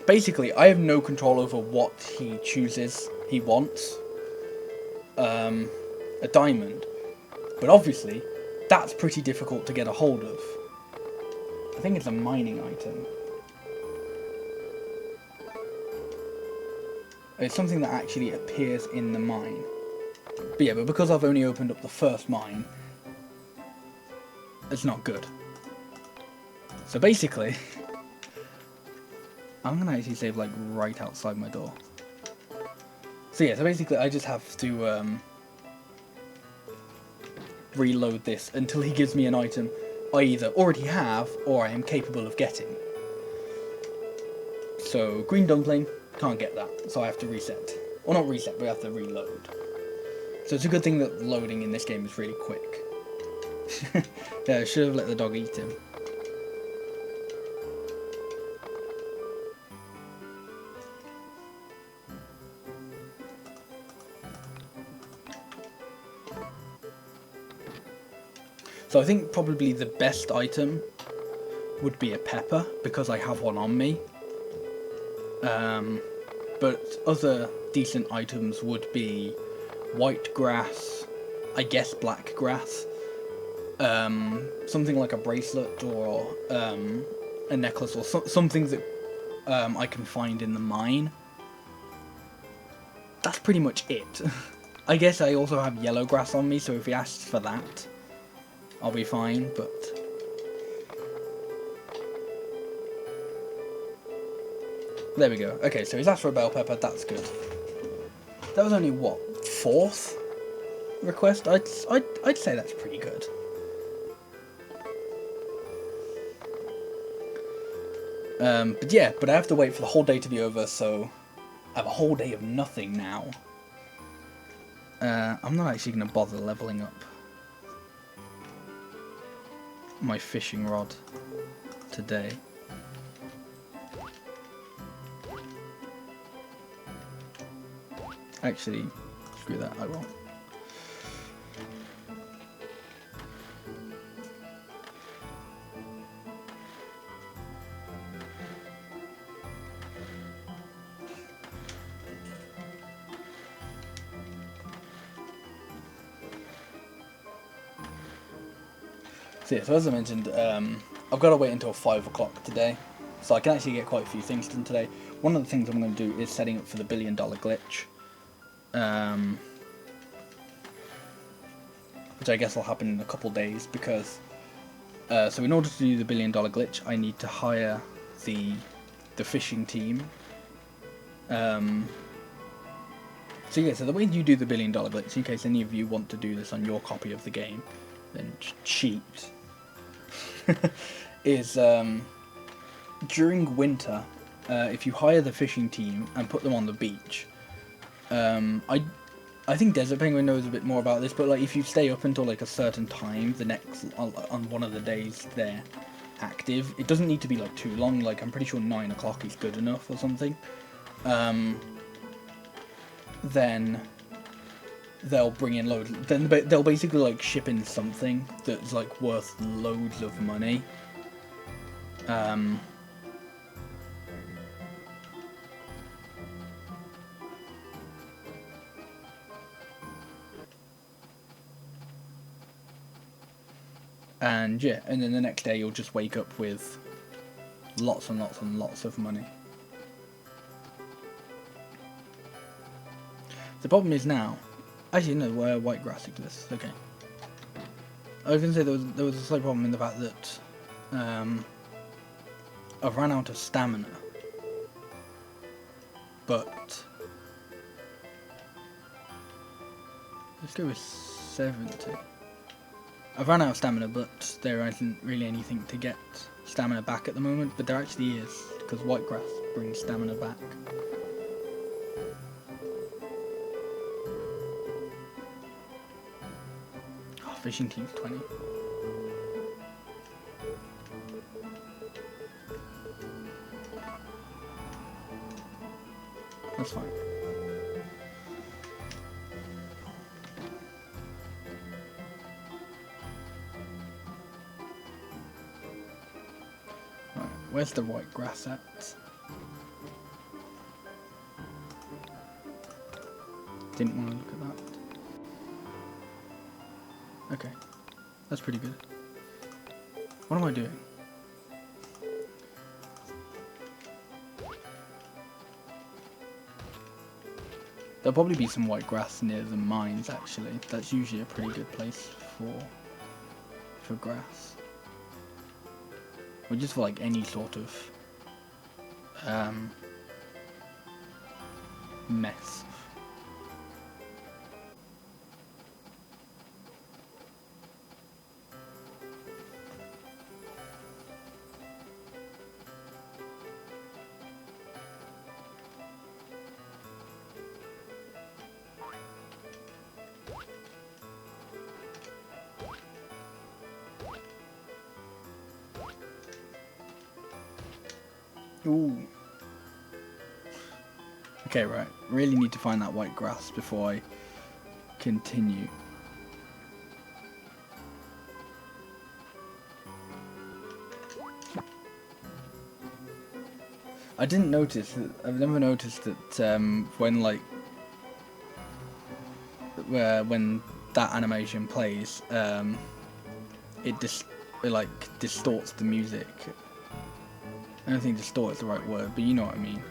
Basically, I have no control over what he chooses he wants. A diamond. But obviously, that's pretty difficult to get a hold of. I think it's a mining item. It's something that actually appears in the mine. But yeah, but because I've only opened up the first mine, it's not good. So basically, I'm gonna actually save like right outside my door. So yeah, so basically I just have to reload this until he gives me an item I either already have or I am capable of getting. So green dumpling, can't get that, so I have to reset. Or not reset, but I have to reload. So it's a good thing that loading in this game is really quick. Yeah, I should have let the dog eat him. So I think probably the best item would be a pepper, because I have one on me. But other decent items would be white grass, I guess black grass, something like a bracelet or a necklace or something that I can find in the mine. That's pretty much it. I guess I also have yellow grass on me, so if he asks for that, I'll be fine, but... There we go. Okay, so he's asked for a bell pepper, that's good. That was only, what, 4th request? I'd say that's pretty good. But yeah, but I have to wait for the whole day to be over, so I have a whole day of nothing now. I'm not actually going to bother leveling up my fishing rod today. Actually, screw that, I won't. So yeah, so as I mentioned, I've got to wait until 5 o'clock today, so I can actually get quite a few things done today. One of the things I'm going to do is setting up for the $1 billion glitch, which I guess will happen in a couple days, because so in order to do the $1 billion glitch, I need to hire the fishing team. So yeah, so the way you do the $1 billion glitch, in case any of you want to do this on your copy of the game, then cheat. Is during winter, if you hire the fishing team and put them on the beach, I think Desert Penguin knows a bit more about this, but like if you stay up until like a certain time, the next on one of the days they're active, it doesn't need to be like too long. Like I'm pretty sure 9 o'clock is good enough or something. Then they'll bring in loads. Then they'll basically like ship in something that's like worth loads of money. And yeah, and then the next day you'll just wake up with lots and lots and lots of money. The problem is now, actually no, where white grass exists. Okay, I was gonna say there was a slight problem in the fact that I've ran out of stamina, but let's go with 70. I've run out of stamina, but there isn't really anything to get stamina back at the moment, but there actually is, because white grass brings stamina back. Oh, fishing team's 20. That's fine. Right, where's the white grass at? Didn't want to look at that. Okay, that's pretty good. What am I doing? There'll probably be some white grass near the mines, actually. That's usually a pretty good place for grass. Or just for like any sort of mess. Ooh. Okay, right. Really need to find that white grass before I continue. I didn't notice that. I've never noticed that when like when that animation plays, it like distorts the music. I don't think distort is the right word, but you know what I mean.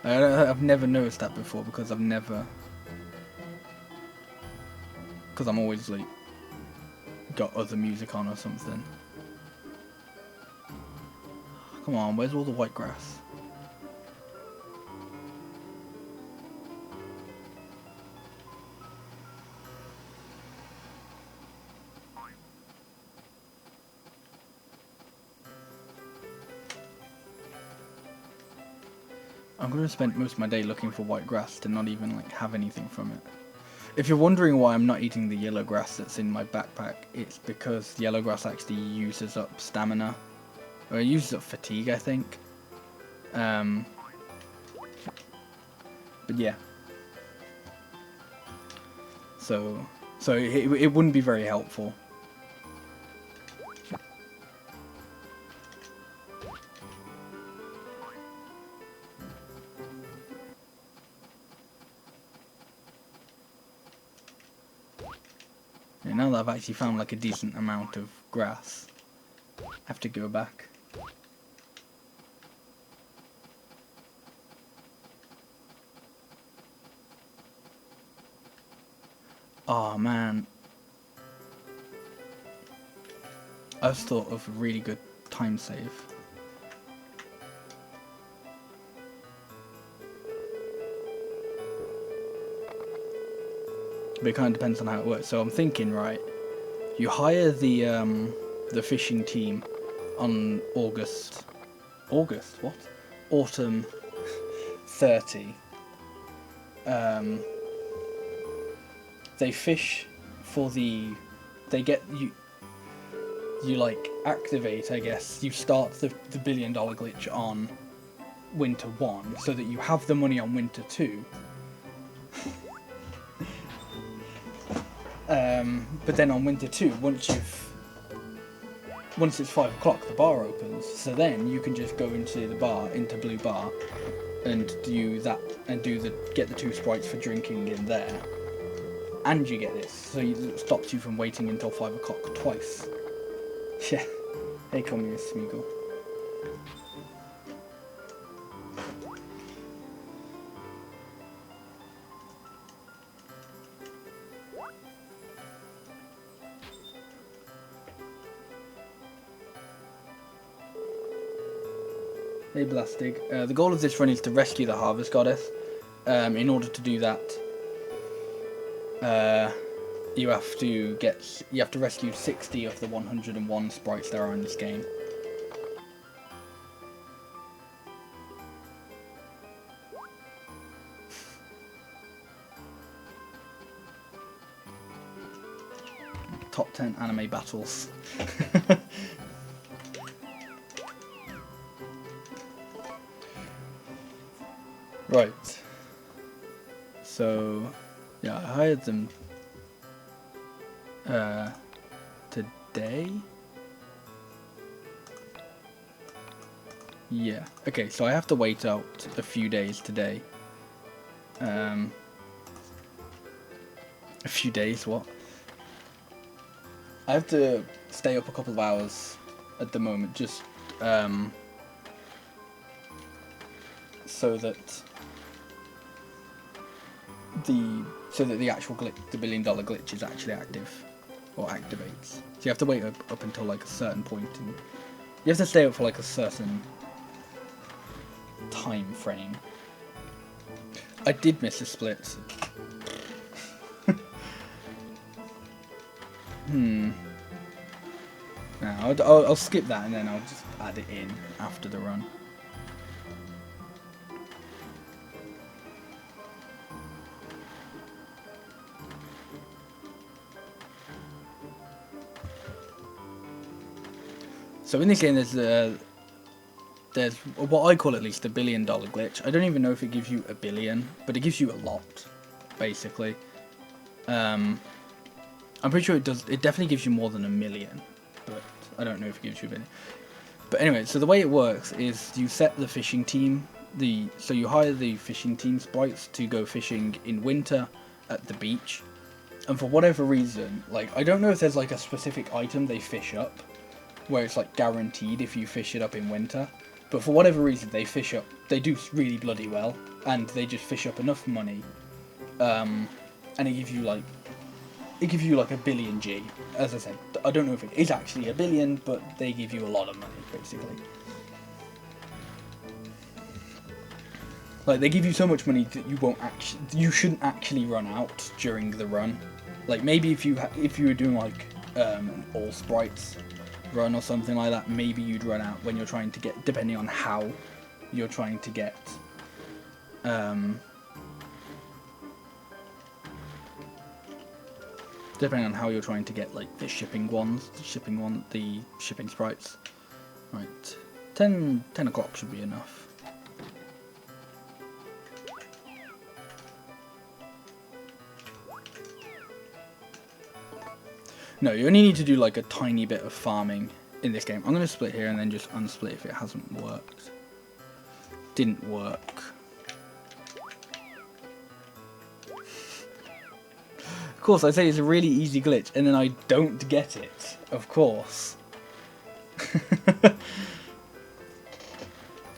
I've never noticed that before because I'm always like got other music on or something. Come on, where's all the white grass? I'm going to spend most of my day looking for white grass to not even like have anything from it. If you're wondering why I'm not eating the yellow grass that's in my backpack, it's because the yellow grass actually uses up stamina. Or it uses up fatigue, I think. But yeah. So it wouldn't be very helpful. And now that I've actually found like a decent amount of grass, I have to go back. Oh man, I've thought of a really good time save. But it kind of depends on how it works. So I'm thinking, right, you hire the fishing team on Autumn 30. They fish for they get you like activate, I guess, you start the $1 billion glitch on Winter 1 so that you have the money on Winter 2. But then on Winter 2, once it's 5 o'clock, the bar opens. So then you can just go into the bar, into Blue Bar, and do that, and get the 2 sprites for drinking in there. And you get this, so it stops you from waiting until 5 o'clock twice. Yeah. Hey, Communist Smeagol. Hey Blastig. The goal of this run is to rescue the Harvest Goddess. In order to do that, you have to rescue 60 of the 101 sprites there are in this game. Top 10 anime battles. Right. So, yeah, I hired them today. Yeah. Okay, so I have to wait out a few days today. A few days, what? I have to stay up a couple of hours at the moment, just so that the actual glitch, the $1 billion glitch, is actually active or activates. So you have to wait up until like a certain point, and you have to stay up for like a certain time frame. I did miss a split. Now I'll skip that and then I'll just add it in after the run. So in this game, there's what I call at least a $1 billion glitch. I don't even know if it gives you a billion, but it gives you a lot, basically. I'm pretty sure it does. It definitely gives you more than 1 million, but I don't know if it gives you a billion. But anyway, so the way it works is you set the fishing team, so you hire the fishing team sprites to go fishing in winter at the beach, and for whatever reason, like, I don't know if there's like a specific item they fish up, where it's like guaranteed if you fish it up in winter, but for whatever reason they do really bloody well, and they just fish up enough money, and it gives you like a billion G. As I said, I don't know if it is actually a billion, but they give you a lot of money, basically. Like, they give you so much money that you shouldn't actually run out during the run. Like, maybe if you were doing like an all sprites run or something like that, maybe you'd run out when you're trying to get, depending on how you're trying to get depending on how you're trying to get like the shipping sprites. Right, 10 o'clock should be enough. No, you only need to do like a tiny bit of farming in this game. I'm going to split here and then just unsplit if it hasn't worked. Didn't work. Of course, I say it's a really easy glitch, and then I don't get it. Of course.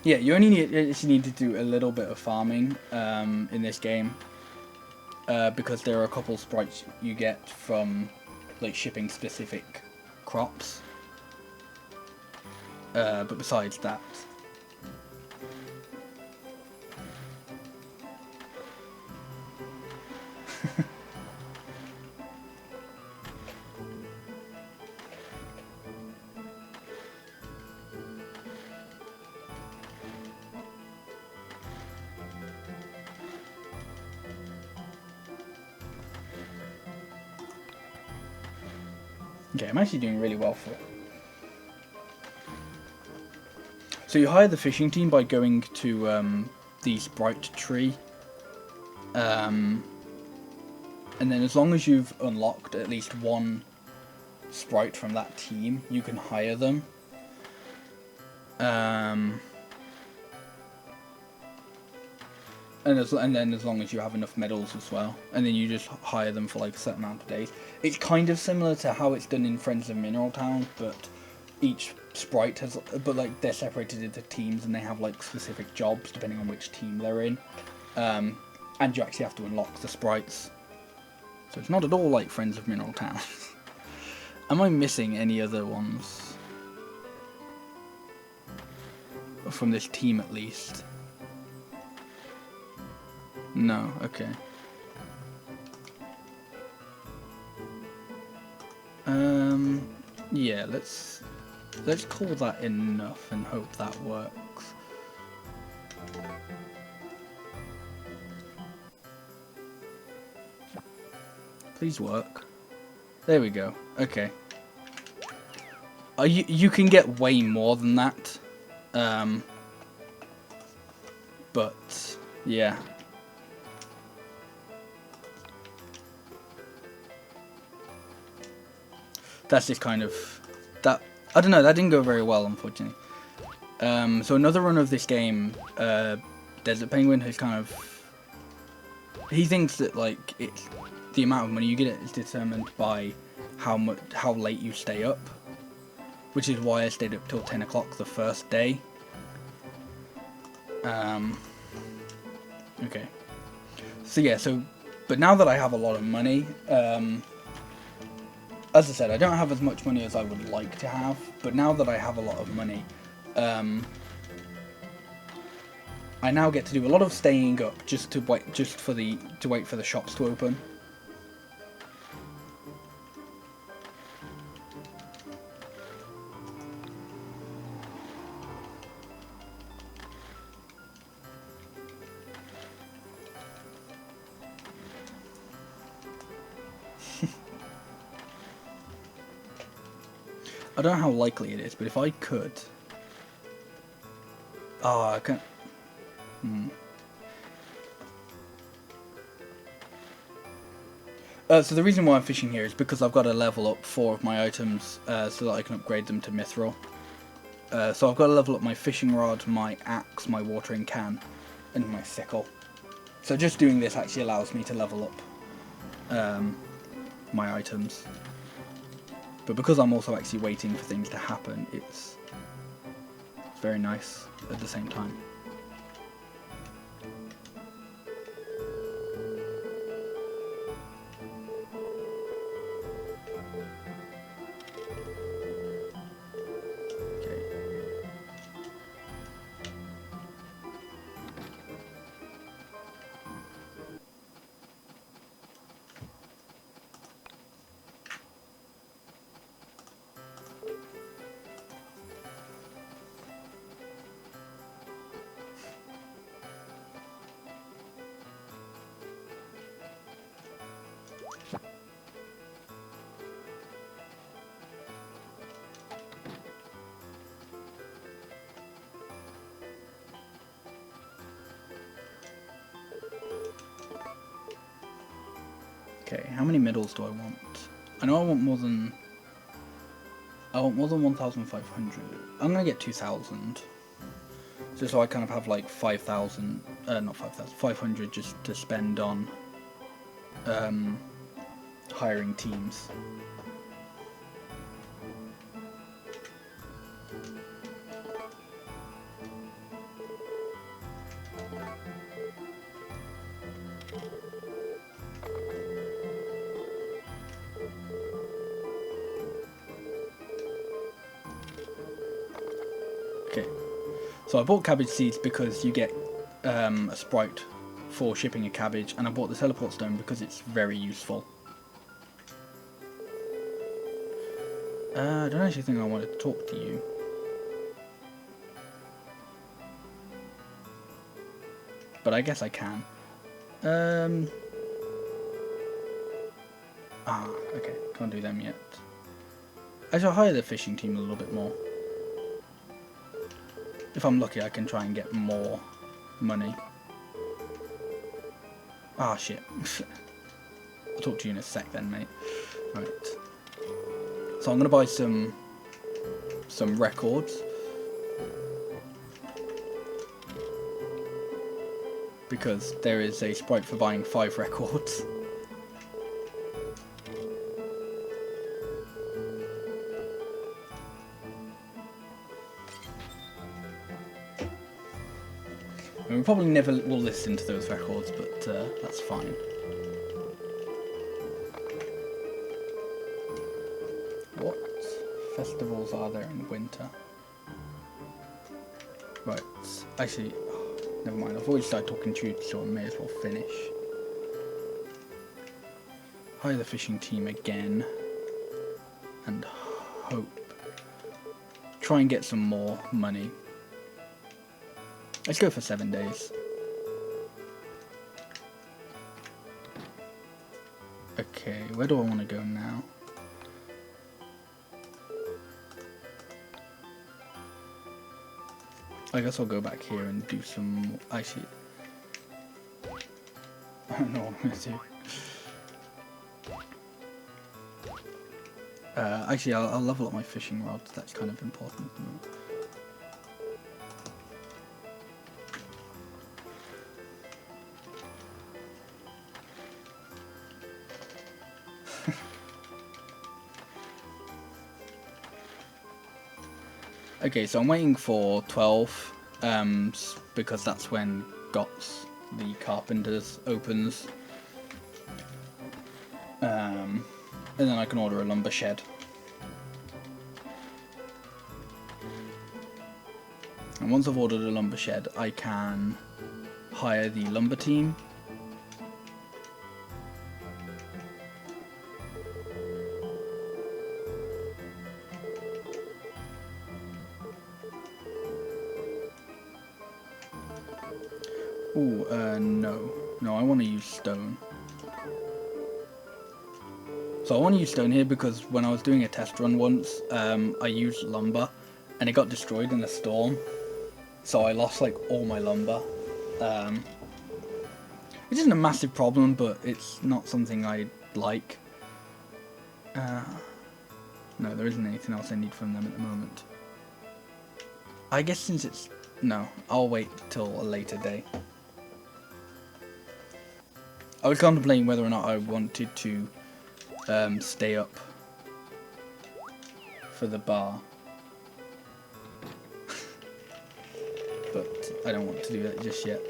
Yeah, you only need to do a little bit of farming in this game, because there are a couple sprites you get from like shipping specific crops. But besides that. Okay, I'm actually doing really well for it. So you hire the fishing team by going to the sprite tree. And then as long as you've unlocked at least one sprite from that team, you can hire them. And then as long as you have enough medals as well, and then you just hire them for like a certain amount of days. It's kind of similar to how it's done in Friends of Mineral Town, but each sprite has, but like they're separated into teams and they have like specific jobs depending on which team they're in, and you actually have to unlock the sprites. So it's not at all like Friends of Mineral Town. Am I missing any other ones from this team at least? No, okay. Yeah, let's call that enough and hope that works. Please work. There we go. Okay. You can get way more than that. But yeah. That's just kind of that. I don't know. That didn't go very well, unfortunately. So another run of this game, Desert Penguin has kind of. He thinks that like it's the amount of money you get is determined by how late you stay up, which is why I stayed up till 10 o'clock the first day. Okay. So yeah. But now that I have a lot of money, as I said, I don't have as much money as I would like to have, but now that I have a lot of money, I now get to do a lot of staying up to wait for the shops to open. I don't know how likely it is, but if I could... Oh, I can't... So the reason why I'm fishing here is because I've got to level up 4 of my items so that I can upgrade them to Mithril. So I've got to level up my fishing rod, my axe, my watering can, and my sickle. So just doing this actually allows me to level up my items. But because I'm also actually waiting for things to happen, it's very nice at the same time. Okay, how many medals do I want? I know I want more than... I want more than 1,500. I'm gonna get 2,000. Just so I kind of have like 5,000, not 5,000, 500 just to spend on hiring teams. Okay, so I bought cabbage seeds because you get a sprite for shipping a cabbage, and I bought the teleport stone because it's very useful. I don't actually think I wanted to talk to you. But I guess I can. Okay, can't do them yet. I shall hire the fishing team a little bit more. If I'm lucky, I can try and get more money. Ah, shit. I'll talk to you in a sec then, mate. Right. So I'm going to buy some records. Because there is a sprite for buying 5 records. And we probably never will listen to those records, but that's fine. What festivals are there in winter? Right, actually, never mind. I've already started talking to you, so I may as well finish. Hire the fishing team again, and hope. Try and get some more money. Let's go for 7 days. Okay, where do I want to go now? I guess I'll go back here and do some... Actually... I don't know what I'm going to do. Actually, I'll level up my fishing rods. That's kind of important. Okay, so I'm waiting for 12, because that's when GOTS, the Carpenters, opens. And then I can order a lumber shed. And once I've ordered a lumber shed, I can hire the lumber team. Ooh, no, I want to use stone. So I want to use stone here because when I was doing a test run once, I used lumber and it got destroyed in a storm. So I lost like all my lumber. Which isn't a massive problem, but it's not something I like. No, there isn't anything else I need from them at the moment. I guess since it's... No, I'll wait till a later day. I was contemplating whether or not I wanted to stay up for the bar. But I don't want to do that just yet.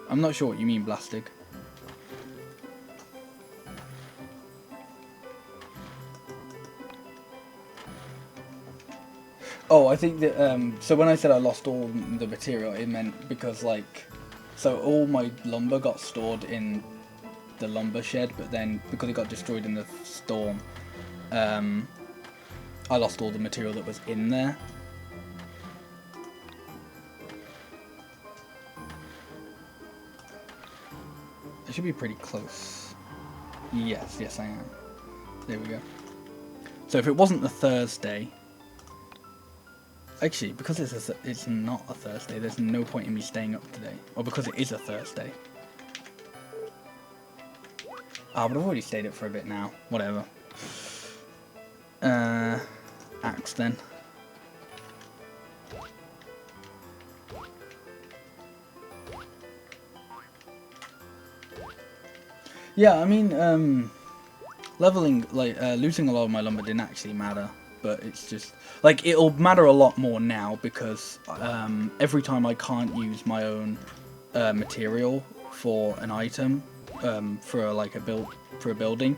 I'm not sure what you mean, Blastig. Oh, I think that, so when I said I lost all the material, it meant because, like, so all my lumber got stored in the lumber shed, but then, because it got destroyed in the storm, I lost all the material that was in there. I should be pretty close. Yes, yes I am. There we go. So if it wasn't the Thursday... Actually, because it's not a Thursday, there's no point in me staying up today. Or because it is a Thursday. Ah, but I've already stayed up for a bit now. Whatever. Axe then. Yeah, I mean, leveling, like, losing a lot of my lumber didn't actually matter, but it's just, like, it'll matter a lot more now, because, every time I can't use my own, material for an item, for, like, for a building,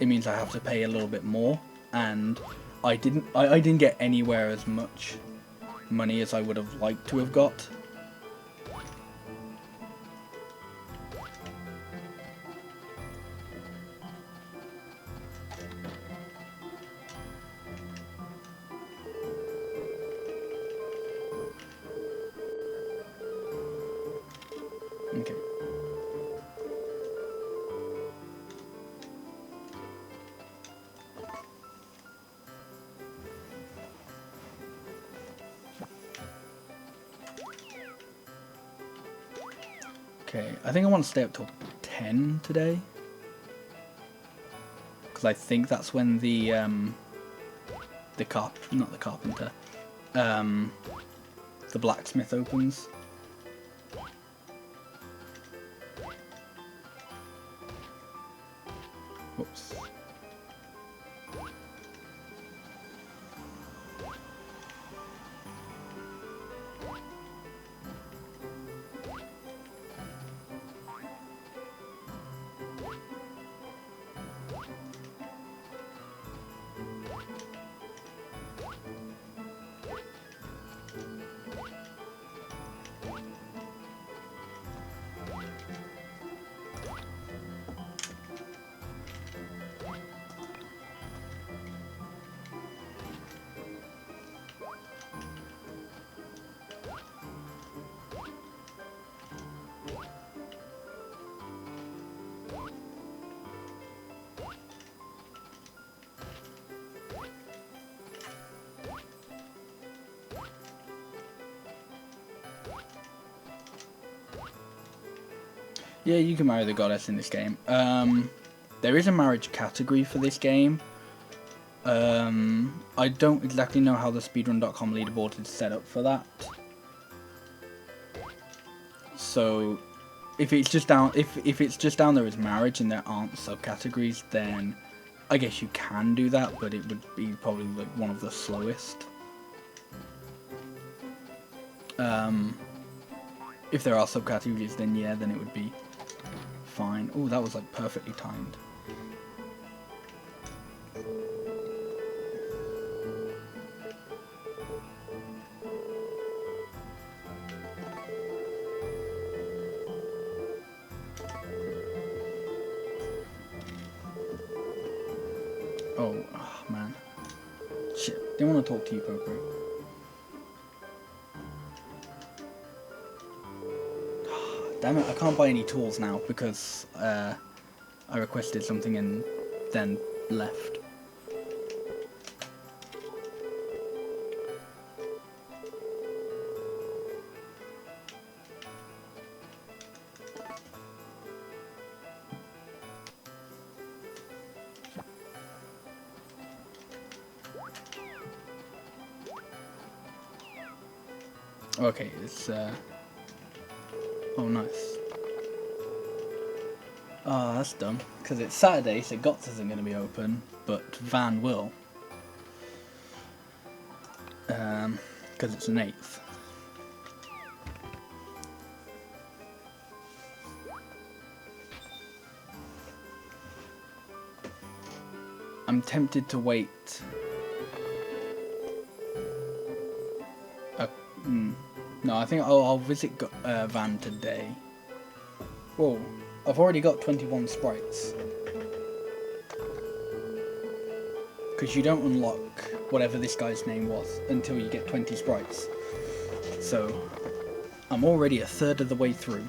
it means I have to pay a little bit more, and I didn't get anywhere as much money as I would have liked to have got. Okay. Okay, I think I want to stay up till 10 today. Because I think that's when not the carpenter, the blacksmith opens. Whoops. Yeah, you can marry the goddess in this game. There is a marriage category for this game. I don't exactly know how the speedrun.com leaderboard is set up for that. So, if it's just down, if it's just down there as marriage and there aren't subcategories, then I guess you can do that, but it would be probably like one of the slowest. If there are subcategories, then yeah, then it would be fine. Oh, that was like perfectly timed. Oh, man. Shit, didn't want to talk to you, Popo. Damn it, I can't buy any tools now because I requested something and then left. Okay, it's oh nice. Oh, that's dumb. Because it's Saturday, so GOTS isn't going to be open, but Van will. Because it's an 8th. I'm tempted to wait. No, I think I'll visit Van today. Whoa, I've already got 21 sprites. Because you don't unlock whatever this guy's name was until you get 20 sprites. So, I'm already a third of the way through.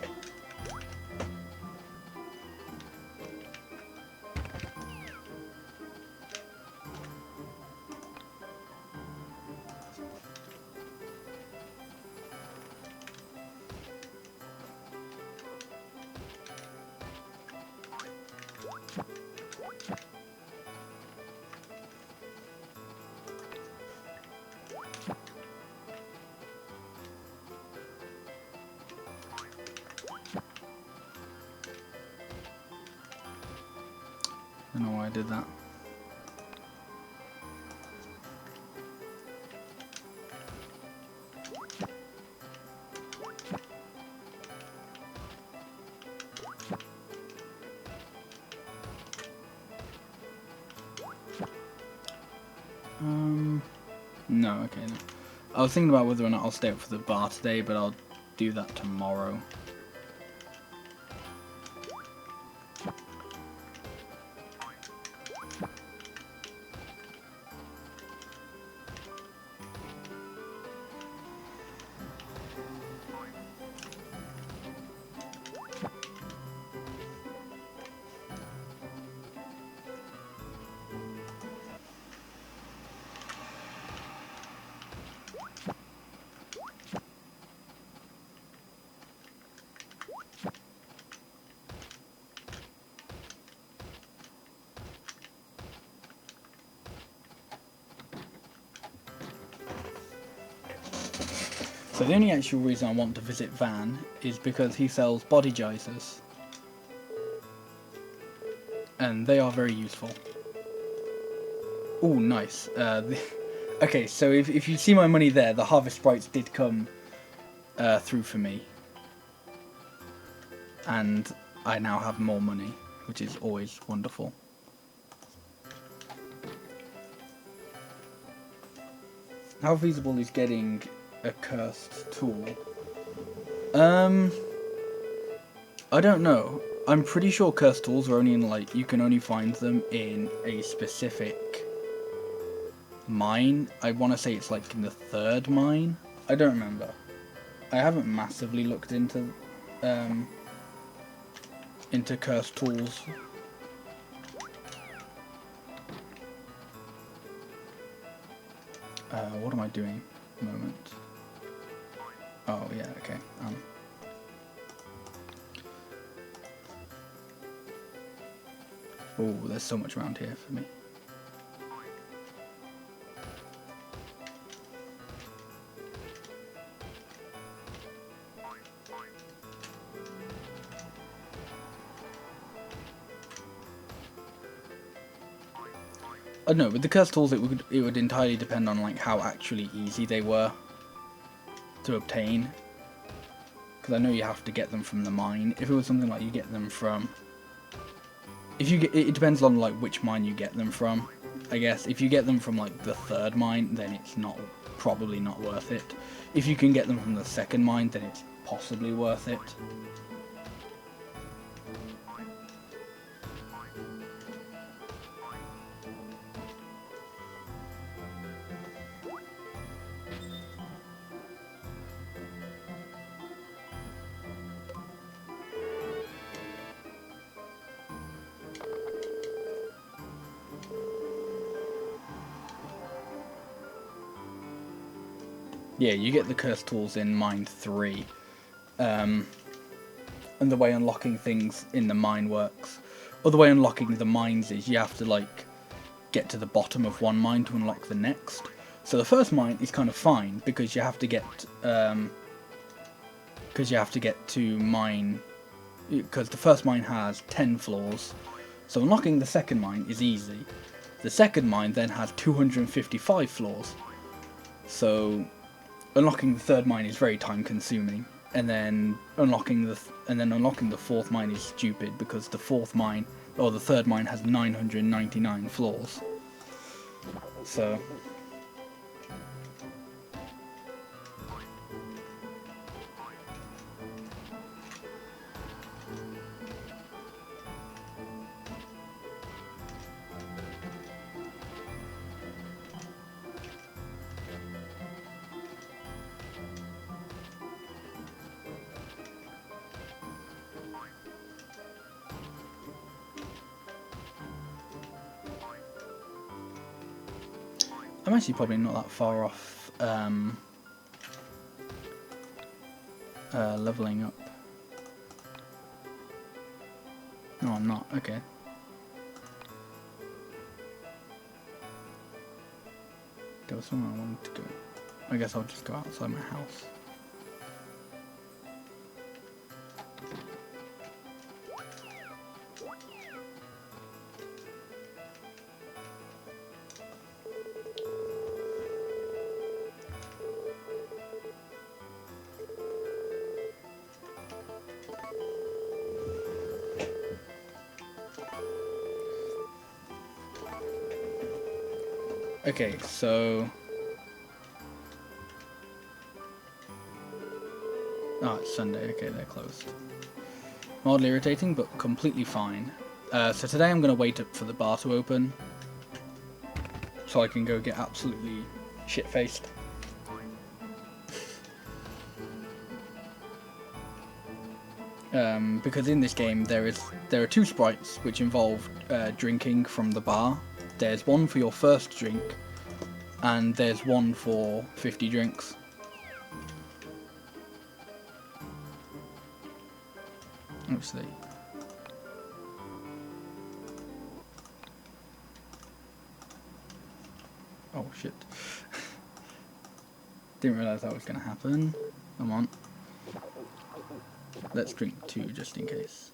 I don't know why I did that. No, okay, no. I was thinking about whether or not I'll stay up for the bar today, but I'll do that tomorrow. So the only actual reason I want to visit Van is because he sells body geysers. And they are very useful. Oh, nice. Okay, so if you see my money there, the harvest sprites did come through for me. And I now have more money, which is always wonderful. How feasible is getting a cursed tool? I don't know. I'm pretty sure cursed tools are only in, like, you can only find them in a specific mine. I want to say it's like in the 3rd mine. I don't remember. I haven't massively looked into cursed tools. What am I doing? Moment. Oh yeah, okay. Oh, there's so much around here for me. I don't know, with the cursed tools it would entirely depend on like how actually easy they were to obtain. Because I know you have to get them from the mine. If it was something like you get them from... it depends on like which mine you get them from, I guess. If you get them from like the 3rd mine, then it's probably not worth it. If you can get them from the 2nd mine, then it's possibly worth it. Yeah, you get the cursed tools in mine 3. And the way unlocking things in the mine works, or the way unlocking the mines is you have to like get to the bottom of one mine to unlock the next. So the first mine is kind of fine because you have to get because you have to get to mine, because the first mine has 10 floors, so unlocking the second mine is easy. The second mine then has 255 floors, so unlocking the third mine is very time consuming, and then unlocking the fourth mine is stupid because the fourth mine, or the third mine, has 999 floors. So I'm actually probably not that far off leveling up. No, I'm not. Okay. There was somewhere I wanted to go. I guess I'll just go outside my house. Okay, so it's Sunday. Okay, they're closed. Mildly irritating, but completely fine. So today I'm going to wait up for the bar to open, so I can go get absolutely shit-faced. Because in this game there are two sprites which involve drinking from the bar. There's one for your first drink, and there's one for 50 drinks. Let's see. Oh shit. Didn't realise that was going to happen. Come on. Let's drink two just in case.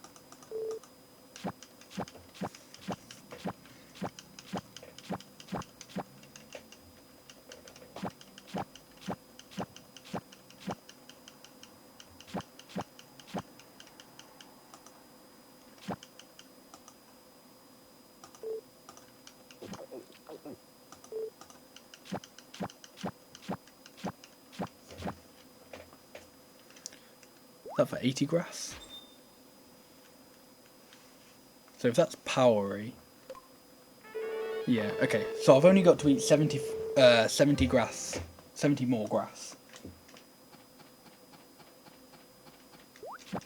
Is that for 80 grass? So if that's powery... Yeah, okay. So I've only got to eat 70 grass. 70 more grass.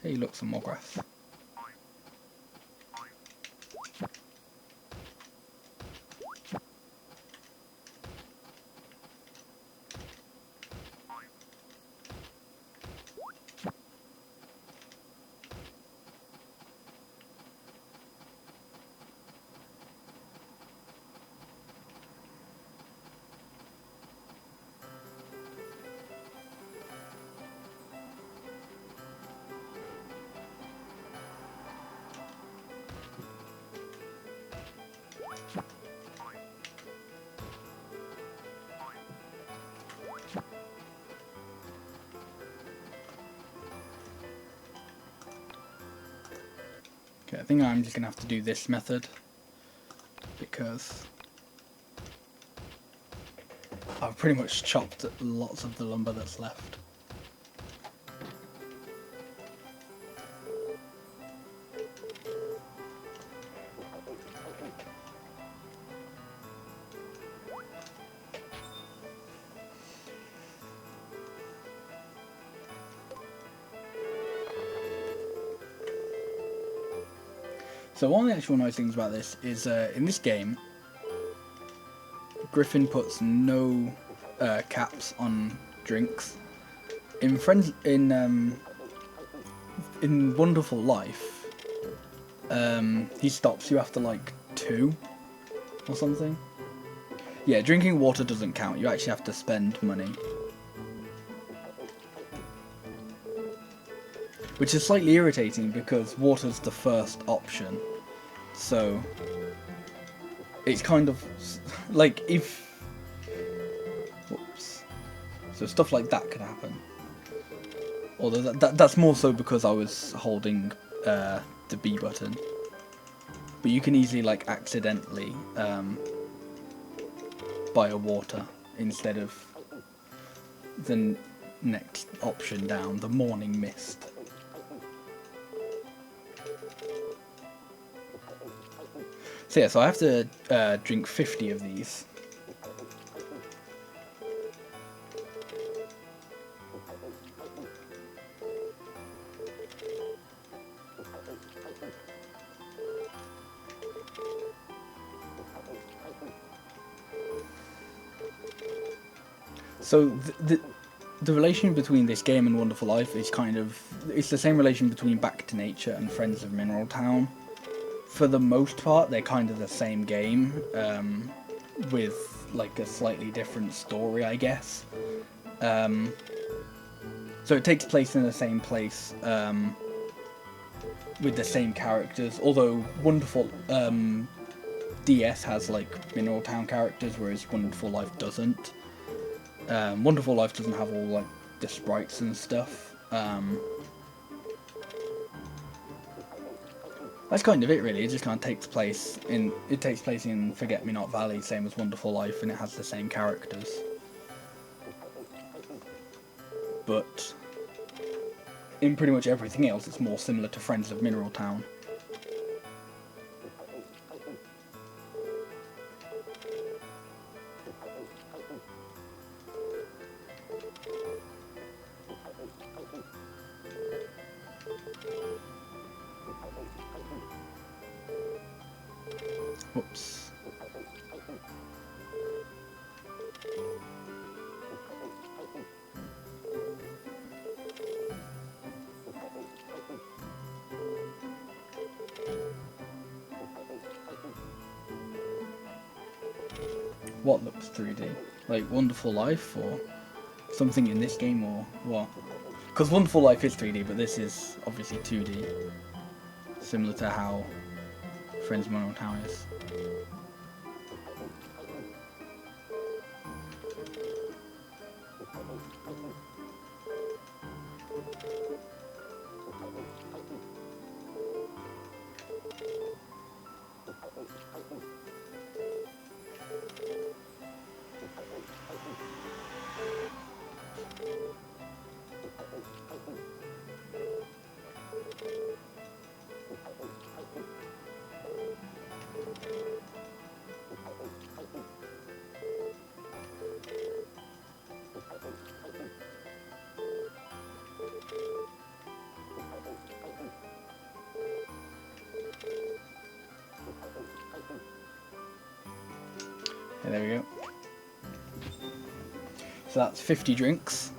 Hey, look, some more grass. Okay, I think I'm just going to have to do this method, because I've pretty much chopped lots of the lumber that's left. So one of the actual nice things about this is in this game, Griffin puts no caps on drinks. In Wonderful Life, he stops you after like 2 or something. Yeah, drinking water doesn't count. You actually have to spend money. which is slightly irritating because water's the first option. So it's kind of like if, whoops, so stuff like that could happen. Although that's more so because I was holding the B button. But you can easily like accidentally buy a water instead of the next option down, the morning mist. So yeah, so I have to drink 50 of these. So the relation between this game and Wonderful Life is kind of, it's the same relation between Back to Nature and Friends of Mineral Town. For the most part, they're kind of the same game, with like a slightly different story, I guess. So it takes place in the same place, with the same characters, although Wonderful DS has like Mineral Town characters, whereas Wonderful Life doesn't. Wonderful Life doesn't have all like the sprites and stuff. That's kind of it, really. It just kind of takes place in Forget-Me-Not Valley, same as Wonderful Life, and it has the same characters. But in pretty much everything else, it's more similar to Friends of Mineral Town. Whoops. What looks 3D? Like Wonderful Life, or something in this game, or what? Because Wonderful Life is 3D, but this is obviously 2D. Similar to how Friends of Mineral Town is. Okay, there we go. So that's 50 drinks.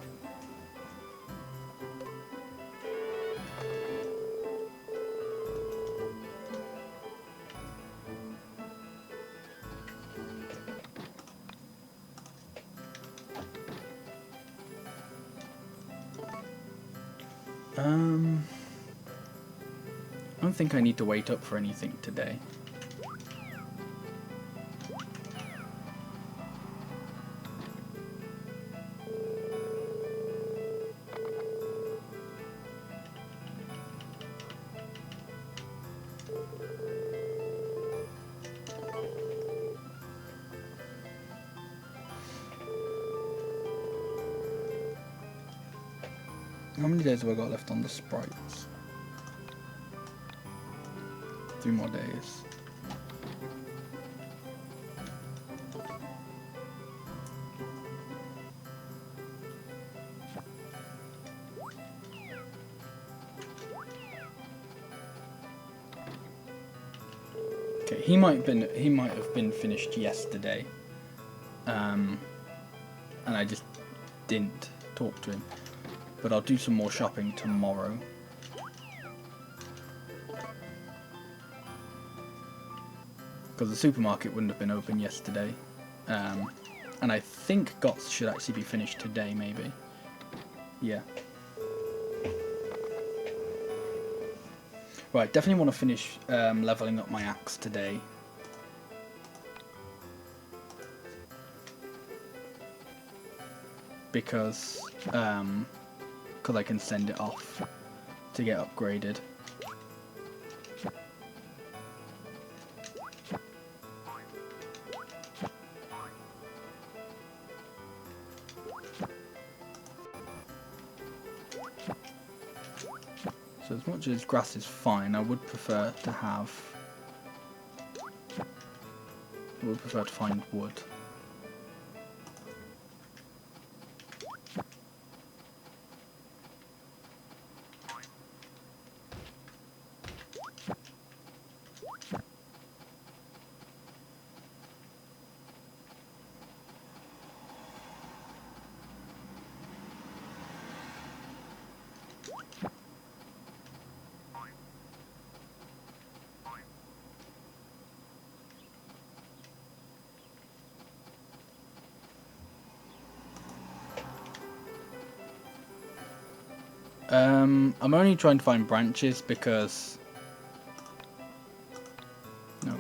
I don't think I need to wait up for anything today. How many days have I got left on the sprites? 3 more days. Okay, he might have been finished yesterday, and I just didn't talk to him. But I'll do some more shopping tomorrow. Because the supermarket wouldn't have been open yesterday. And I think GOTS should actually be finished today, maybe. Yeah. Right, definitely want to finish leveling up my axe today. Because I can send it off to get upgraded. So as much as grass is fine, I would prefer to have... I would prefer to find wood. I'm only trying to find branches because... No.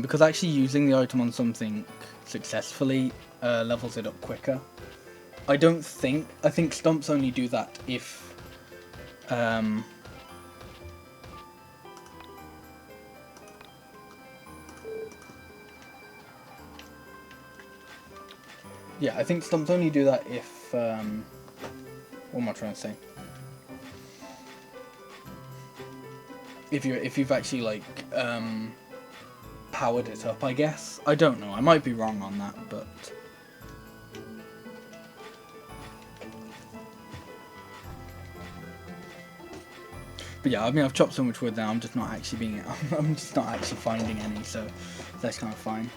Because actually using the item on something successfully levels it up quicker. I think stumps only do that if... yeah, I think stumps only do that if... what am I trying to say? If you've actually like powered it up, I guess. I don't know. I might be wrong on that, but yeah. I mean, I've chopped so much wood now. I'm just not actually I'm just not actually finding any, so that's kind of fine.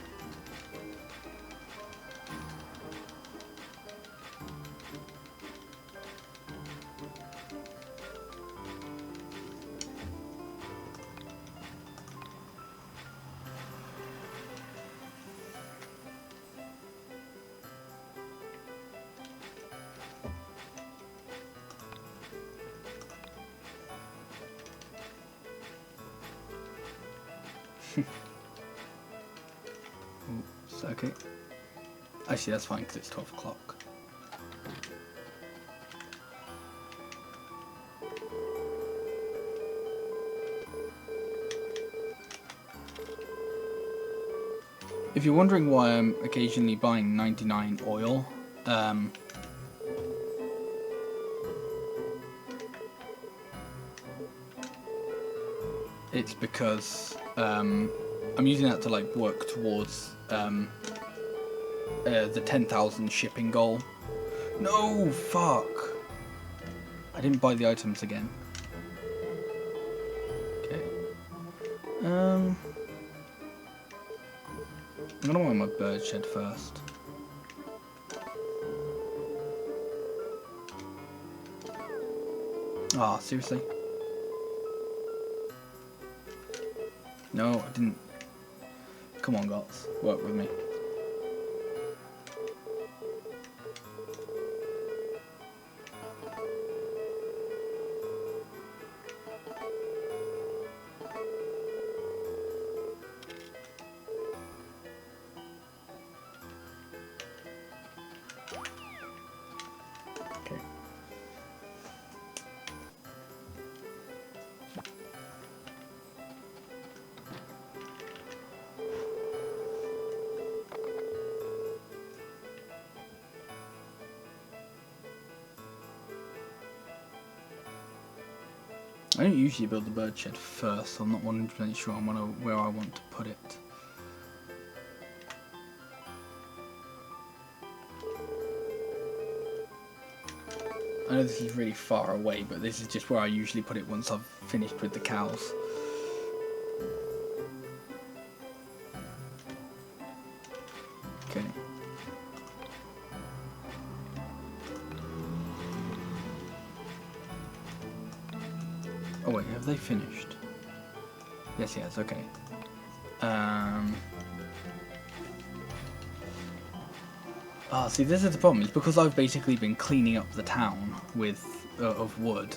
Oops, okay. Actually, that's fine because it's 12 o'clock. If you're wondering why I'm occasionally buying 99 oil, it's because I'm using that to like work towards the 10,000 shipping goal. No, fuck! I didn't buy the items again. Okay. I'm gonna want my bird shed first. Ah, seriously? No, I didn't. Come on, Gots. Work with me. Okay. I don't usually build the bird shed first, so I'm not 100% sure on where I want to put it. I know this is really far away, but this is just where I usually put it once I've finished with the cows. Okay. Oh wait, have they finished? Yes, yes, okay. See, this is the problem. It's because I've basically been cleaning up the town with of wood.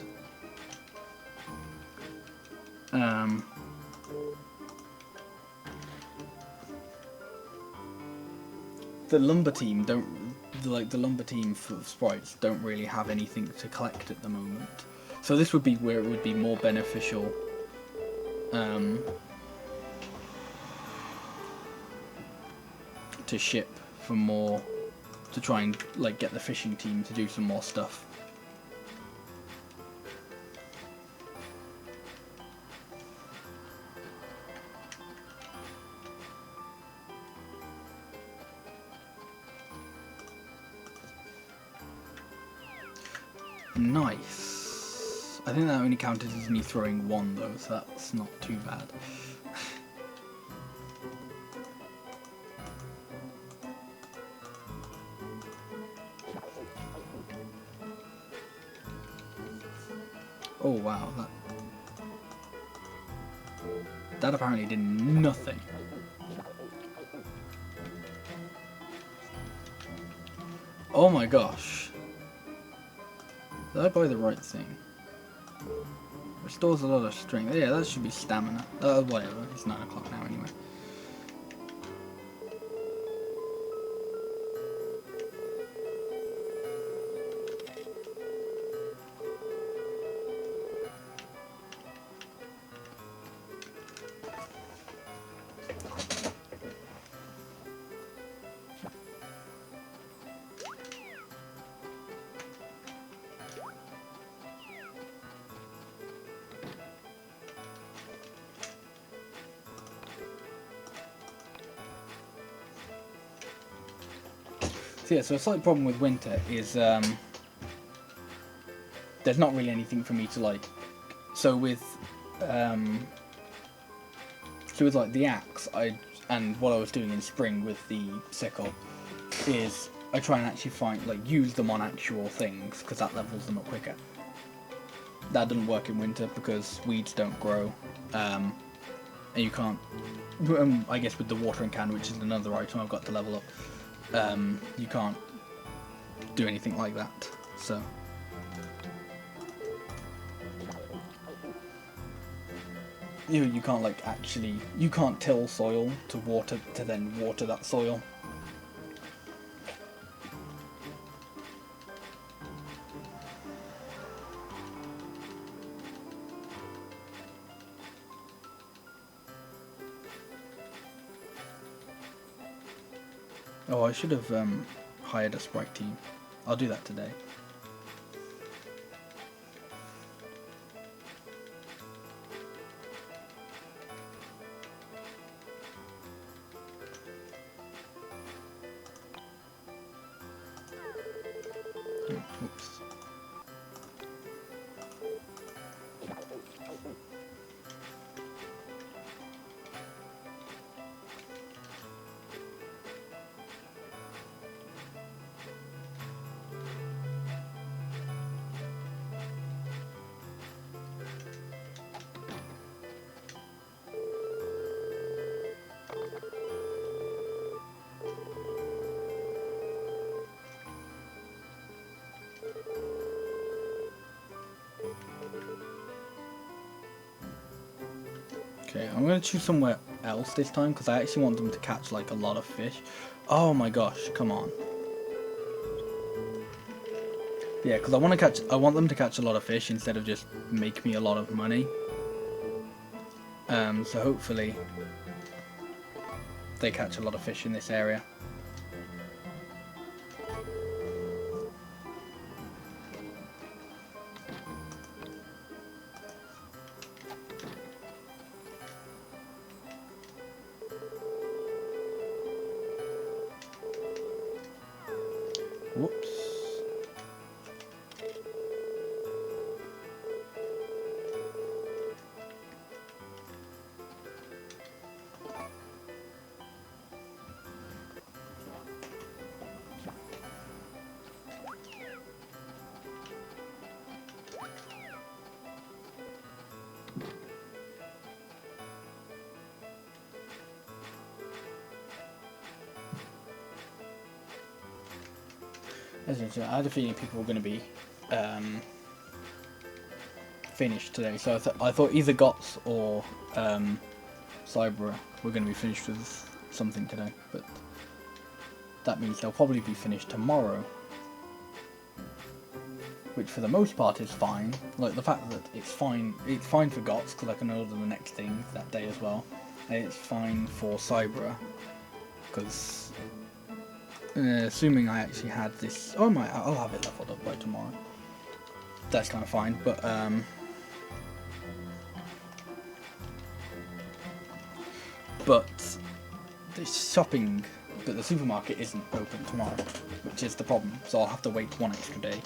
The lumber team the lumber team for sprites don't really have anything to collect at the moment. So this would be where it would be more beneficial to ship for more, to try and like get the fishing team to do some more stuff. Nice. I think that only counted as me throwing one though, so that's not too bad. Oh wow, that apparently did nothing. Oh my gosh. Did I buy the right thing? Restores a lot of strength. Yeah, that should be stamina. Whatever, it's 9 o'clock now anyway. So yeah, so a slight problem with winter is there's not really anything for me to like. So with like the axe, and what I was doing in spring with the sickle is I try and actually use them on actual things because that levels them up quicker. That doesn't work in winter because weeds don't grow, and you can't. I guess with the watering can, which is another item I've got to level up. You can't do anything like that, so you can't you can't till soil to then water that soil. Oh, I should have hired a sprite team. I'll do that today. Oops. Okay, I'm going to choose somewhere else this time because I actually want them to catch like a lot of fish. Oh my gosh, come on. Yeah, because I want them to catch a lot of fish instead of just make me a lot of money. So hopefully they catch a lot of fish in this area. Whoops. I had a feeling people were going to be finished today. So I thought either GOTS or Cybera were going to be finished with something today, but that means they'll probably be finished tomorrow. Which for the most part is fine. Like the fact that it's fine for GOTS because I can order the next thing that day as well. And it's fine for Cybera because assuming I actually had this, I'll have it leveled up by tomorrow. That's kind of fine, but the shopping, but the supermarket isn't open tomorrow, which is the problem. So I'll have to wait one extra day.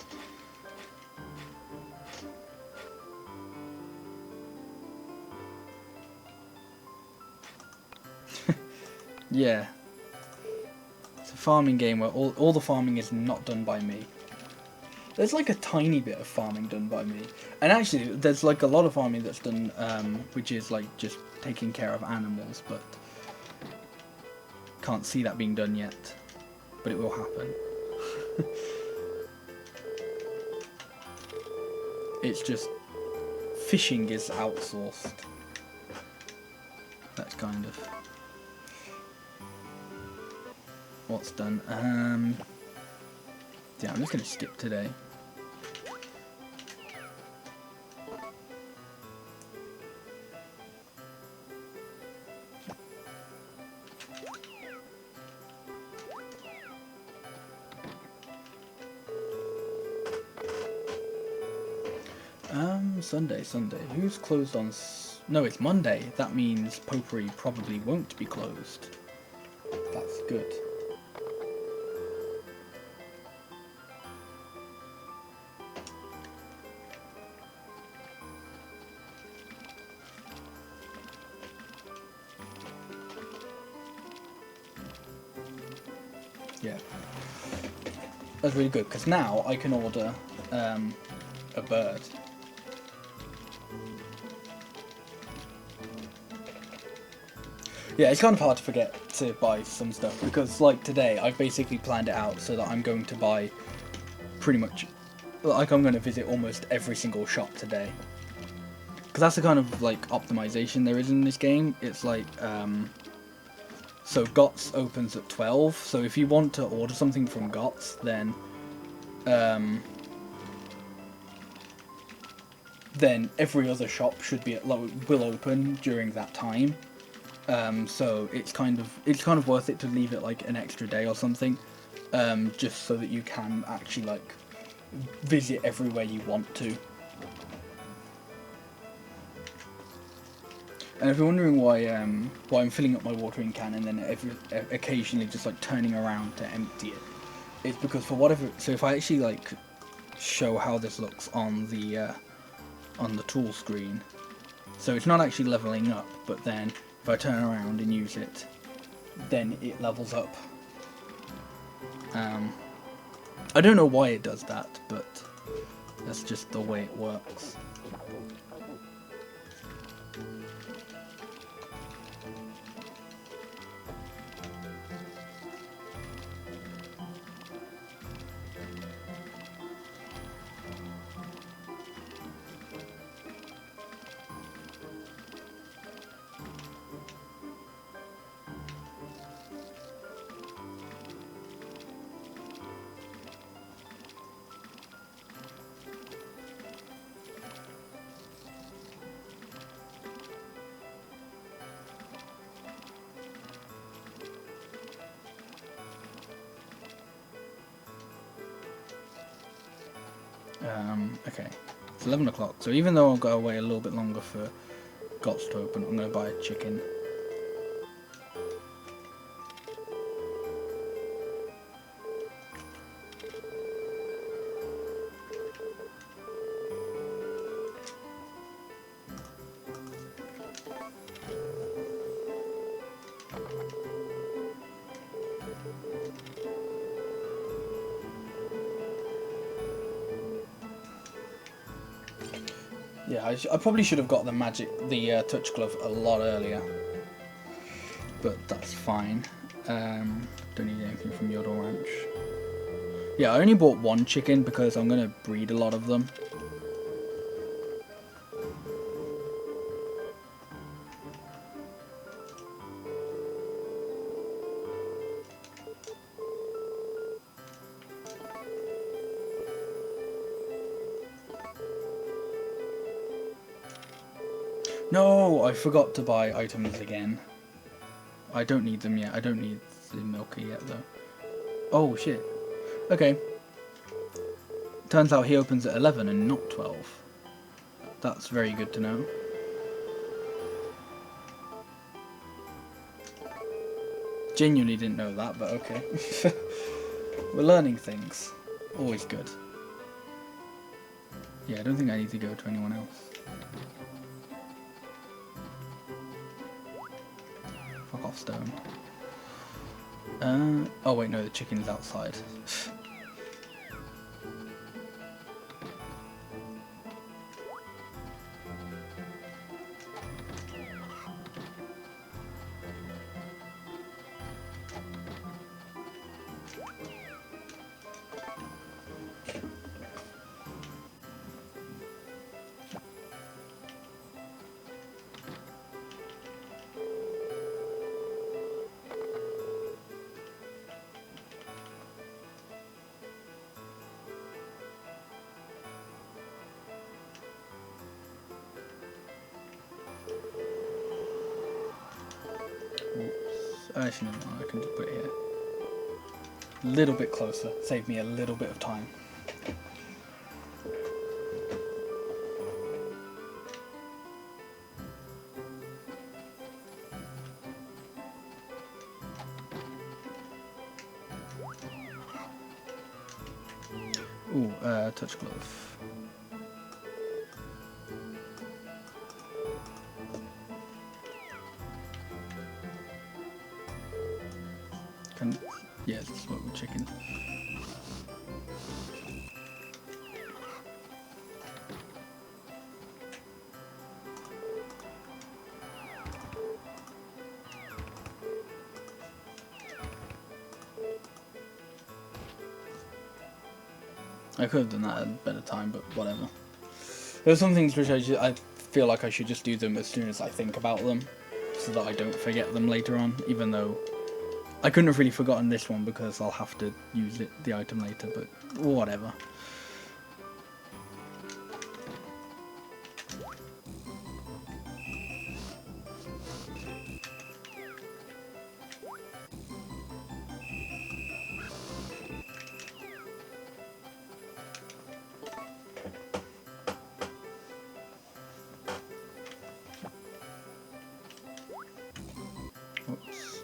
Yeah, it's a farming game where all the farming is not done by me. There's like a tiny bit of farming done by me, and actually there's like a lot of farming that's done, which is like just taking care of animals, but can't see that being done yet, but it will happen. It's just fishing is outsourced. That's kind of what's done. Yeah, I'm just gonna skip today. Sunday. Who's closed on? No, it's Monday. That means Potpourri probably won't be closed. That's good. Yeah, that's really good because now I can order a bird. Yeah, it's kind of hard to forget to buy some stuff because, like today, I've basically planned it out so that I'm going to buy pretty much, like I'm going to visit almost every single shop today. Because that's the kind of like optimization there is in this game. It's like, so GOTS opens at 12, so if you want to order something from GOTS, then every other shop should be will open during that time. So it's kind of worth it to leave it like an extra day or something, just so that you can actually like visit everywhere you want to. And if you're wondering why I'm filling up my watering can and then occasionally just like turning around to empty it, it's because for whatever. So if I actually like show how this looks on the tool screen, so it's not actually leveling up, but then if I turn around and use it, then it levels up. I don't know why it does that, but that's just the way it works. Okay, it's 11 o'clock, so even though I'll go away a little bit longer for GOTS to open, I'm going to buy a chicken. Yeah, I probably should have got the touch glove a lot earlier, but that's fine. Don't need anything from Yodel Ranch. Yeah, I only bought one chicken because I'm gonna breed a lot of them. No, I forgot to buy items again. I don't need them yet. I don't need the milker yet, though. Oh, shit. Okay. Turns out he opens at 11 and not 12. That's very good to know. Genuinely didn't know that, but okay. We're learning things. Always good. Yeah, I don't think I need to go to anyone else. Fuck off, stone. Oh wait, no, the chicken's outside. Actually, no, I can just put it here. A little bit closer, save me a little bit of time. Ooh, touch glove. Yeah, this is what we're chicken. I could have done that at a better time, but whatever. There are some things which I feel like I should just do them as soon as I think about them, so that I don't forget them later on, even though I couldn't have really forgotten this one because I'll have to use the item later, but whatever. Oops.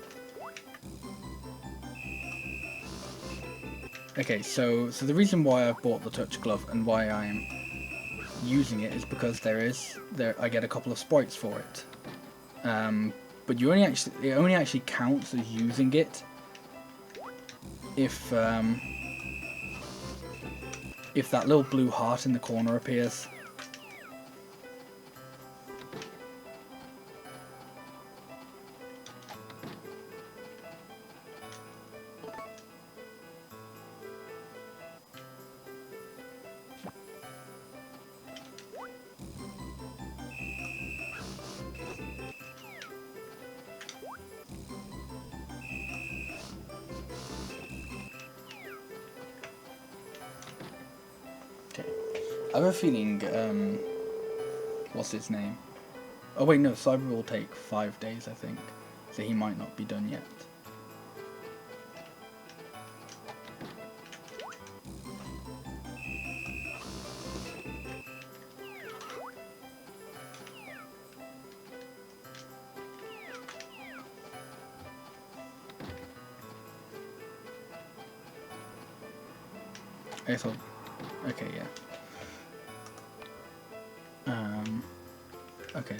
Okay, so the reason why I've bought the touch glove and why I'm using it is because I get a couple of sprites for it. But it only actually counts as using it if that little blue heart in the corner appears. I have a feeling, what's his name? Oh wait, no, Cyber will take 5 days, I think, so he might not be done yet. I guess okay, yeah. Okay.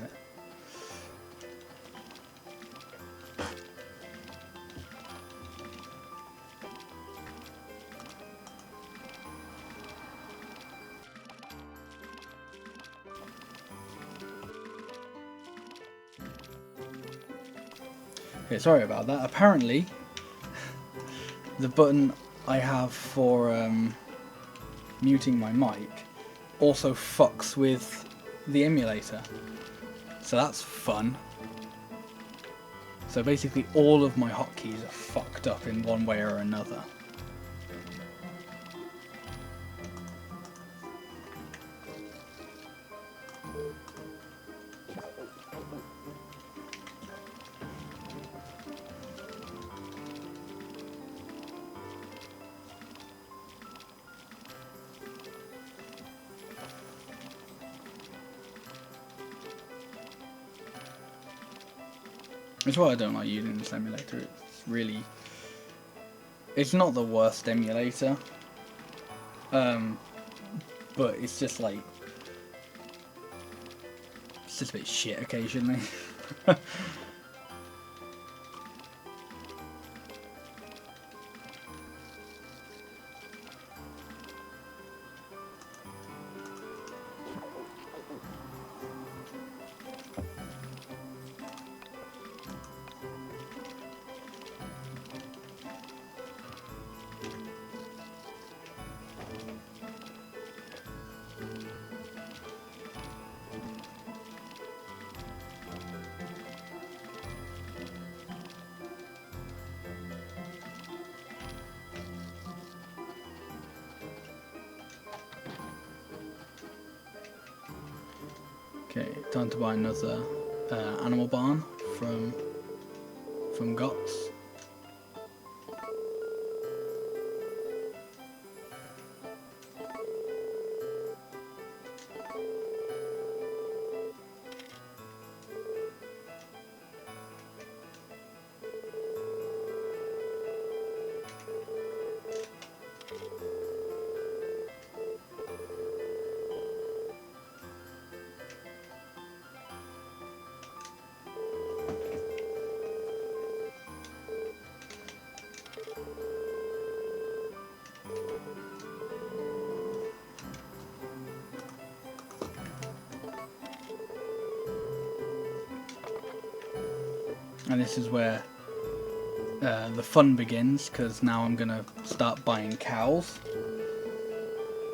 Okay, sorry about that. Apparently, the button I have for muting my mic also fucks with the emulator. So that's fun. So basically all of my hotkeys are fucked up in one way or another. That's why I don't like using this emulator. It's really... It's not the worst emulator. But it's just like... It's just a bit shit occasionally. Okay, time to buy another animal barn from GOTS. And this is where the fun begins, because now I'm going to start buying cows.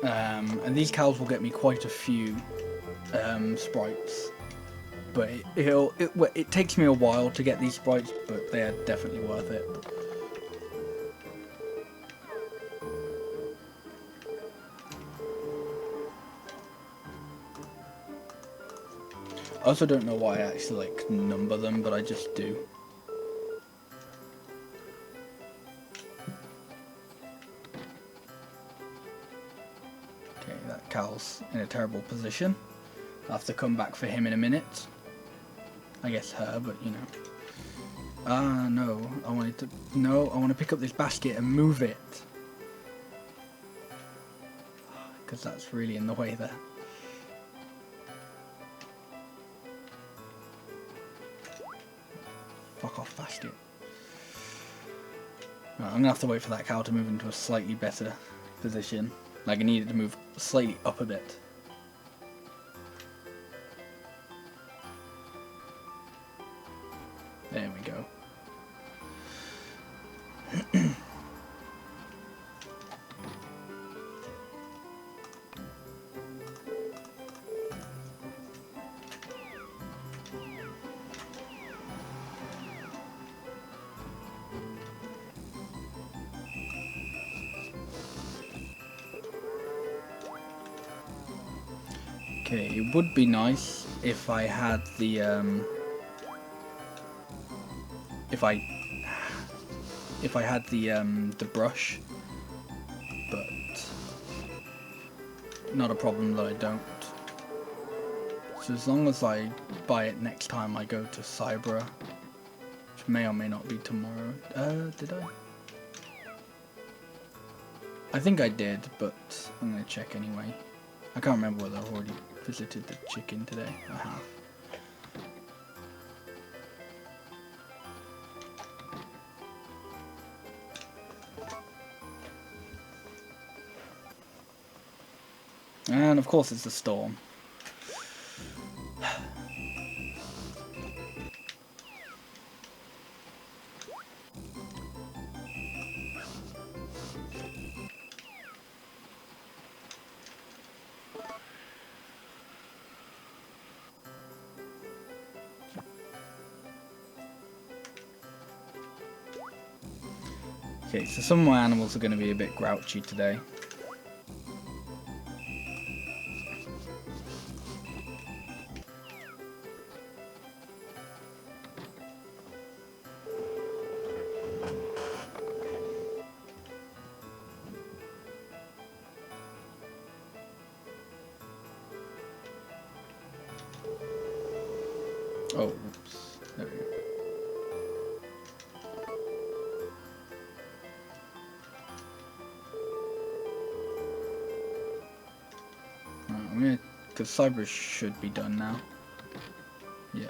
And these cows will get me quite a few sprites. But it takes me a while to get these sprites, but they are definitely worth it. I also don't know why I actually like number them, but I just do. Okay, that cow's in a terrible position. I'll have to come back for him in a minute. I guess her, but you know. Ah, no. I want to pick up this basket and move it. Because that's really in the way there. Fuck off, basket. Right, I'm going to have to wait for that cow to move into a slightly better position. Like, I need it to move slightly up a bit. There we go. Okay, it would be nice if I had the if I had the brush, but not a problem that I don't. So as long as I buy it next time I go to Cybra, which may or may not be tomorrow. Did I? I think I did, but I'm gonna check anyway. I can't remember whether I've already visited the chicken today. I have. And of course it's a storm. Okay, so some of my animals are going to be a bit grouchy today. Oh, oops. There we go. Because Cyber should be done now. Yeah.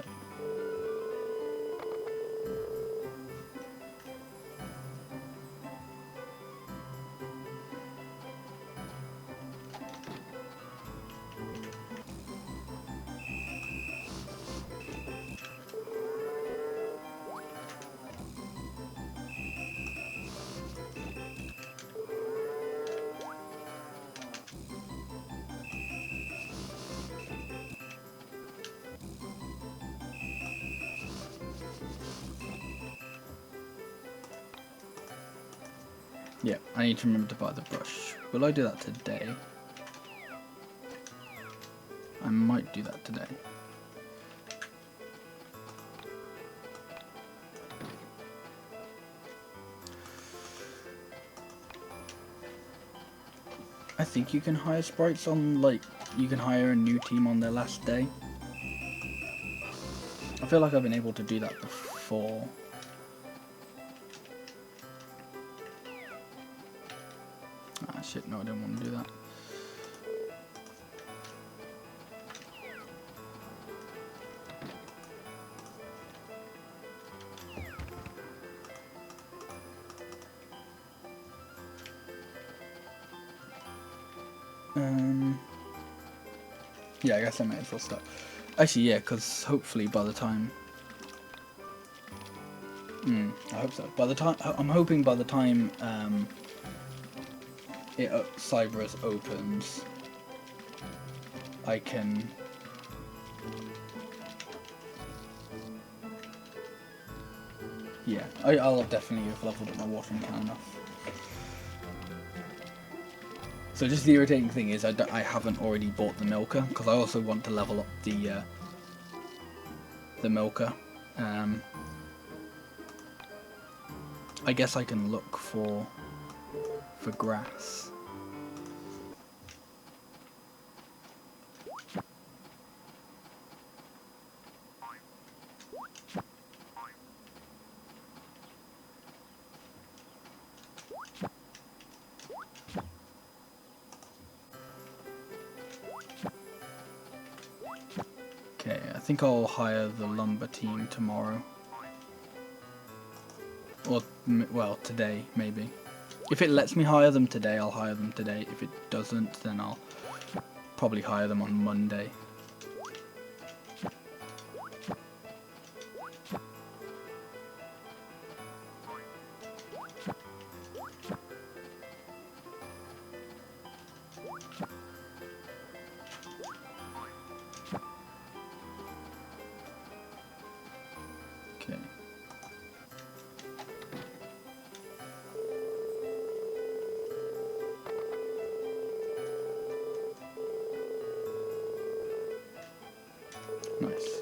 Yeah, I need to remember to buy the brush. Will I do that today? I might do that today. I think you can hire sprites on, like, you can hire a new team on their last day. I feel like I've been able to do that before. Ah shit, no, I don't want to do that. Yeah, I guess I might as well start. Actually, yeah, because hopefully by the time... I hope so. By the time... I'm hoping by the time Cyberus opens, I can... Yeah, I'll definitely have leveled up my watering can enough. So just the irritating thing is I haven't already bought the milker, because I also want to level up the milker. I guess I can look for grass. Okay, I think I'll hire the lumber team tomorrow. Or, well, today, maybe. If it lets me hire them today, I'll hire them today. If it doesn't, then I'll probably hire them on Monday. Okay. Nice.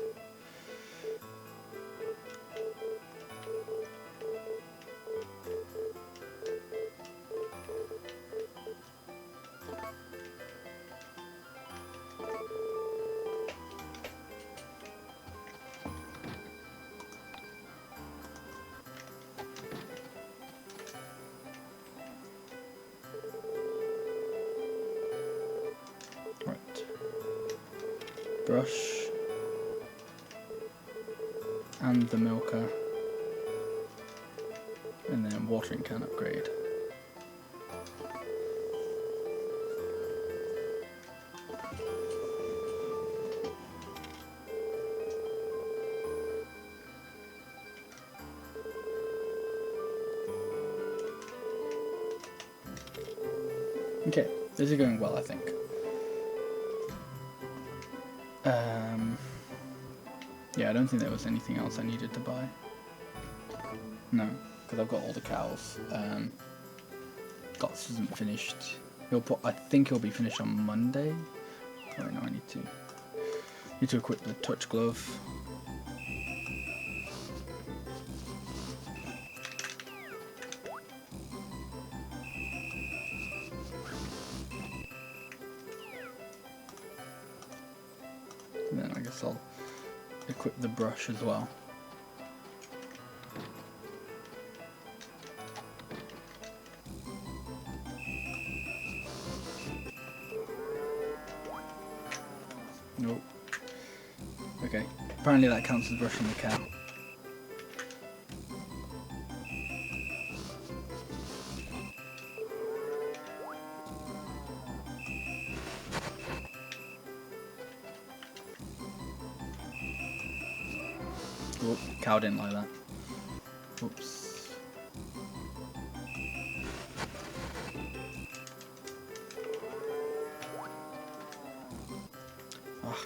Right. Brush. And the milker. And then watering can upgrade. Okay, this is going well, I think. Yeah, I don't think there was anything else I needed to buy. No, because I've got all the cows. Dots isn't finished. I think he'll be finished on Monday. Oh no, I need to equip the touch glove. And then I guess I'll equip the brush as well. Okay. Apparently that counts as brushing the cow. Oh, cow didn't like that. Oops. Ah.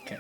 Okay.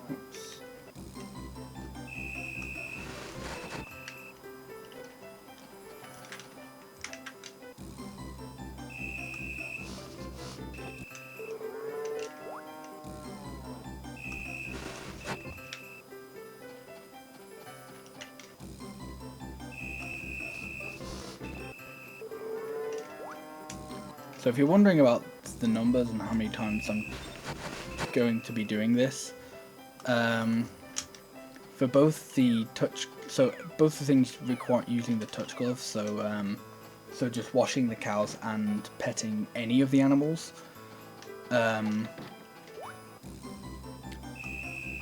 Oops. So if you're wondering about the numbers and how many times I'm going to be doing this, for both the touch, so both the things require using the touch glove, so just washing the cows and petting any of the animals, I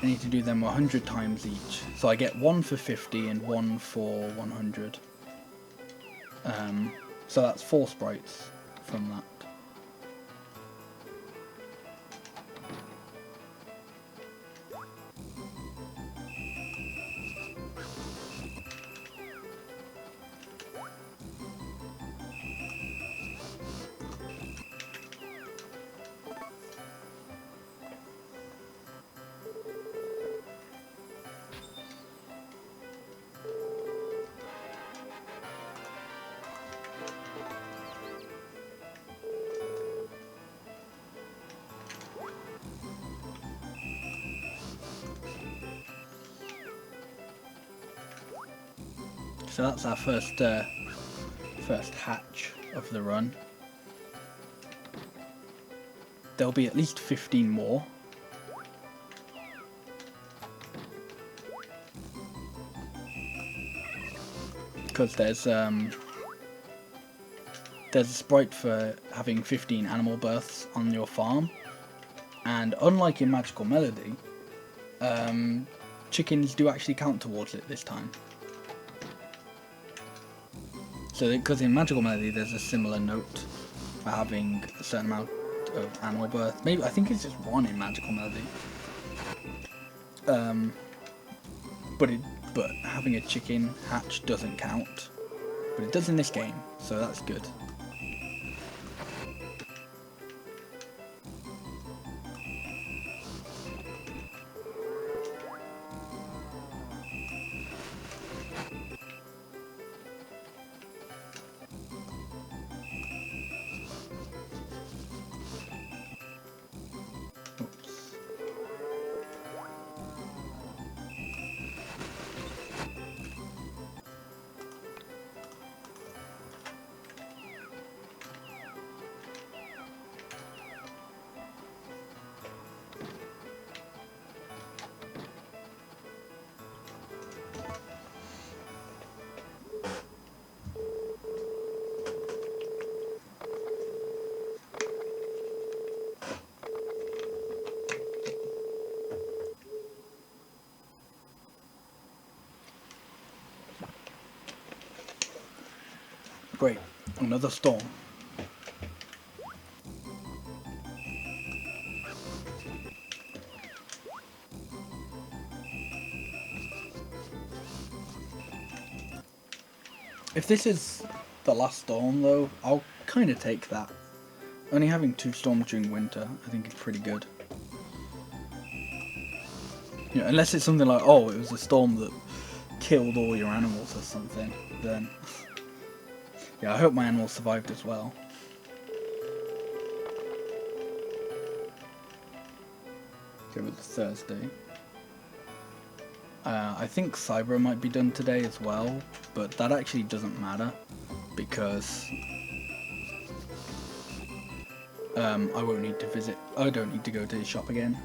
need to do them 100 times each. So I get one for 50 and one for 100. So that's 4 sprites from that. So that's our first hatch of the run. There'll be at least 15 more. Because there's a sprite for having 15 animal births on your farm, and unlike in Magical Melody, chickens do actually count towards it this time. So because in Magical Melody there's a similar note for having a certain amount of animal birth. Maybe I think it's just 1 in Magical Melody. But having a chicken hatch doesn't count. But it does in this game, so that's good. Oops. Great, another storm. If this is the last storm, though, I'll kind of take that. Only having 2 storms during winter, I think is pretty good. You know, unless it's something like, oh, it was a storm that killed all your animals or something, then... yeah, I hope my animals survived as well. Okay, with Thursday. I think Cyber might be done today as well, but that actually doesn't matter because I won't need to visit. I don't need to go to his shop again.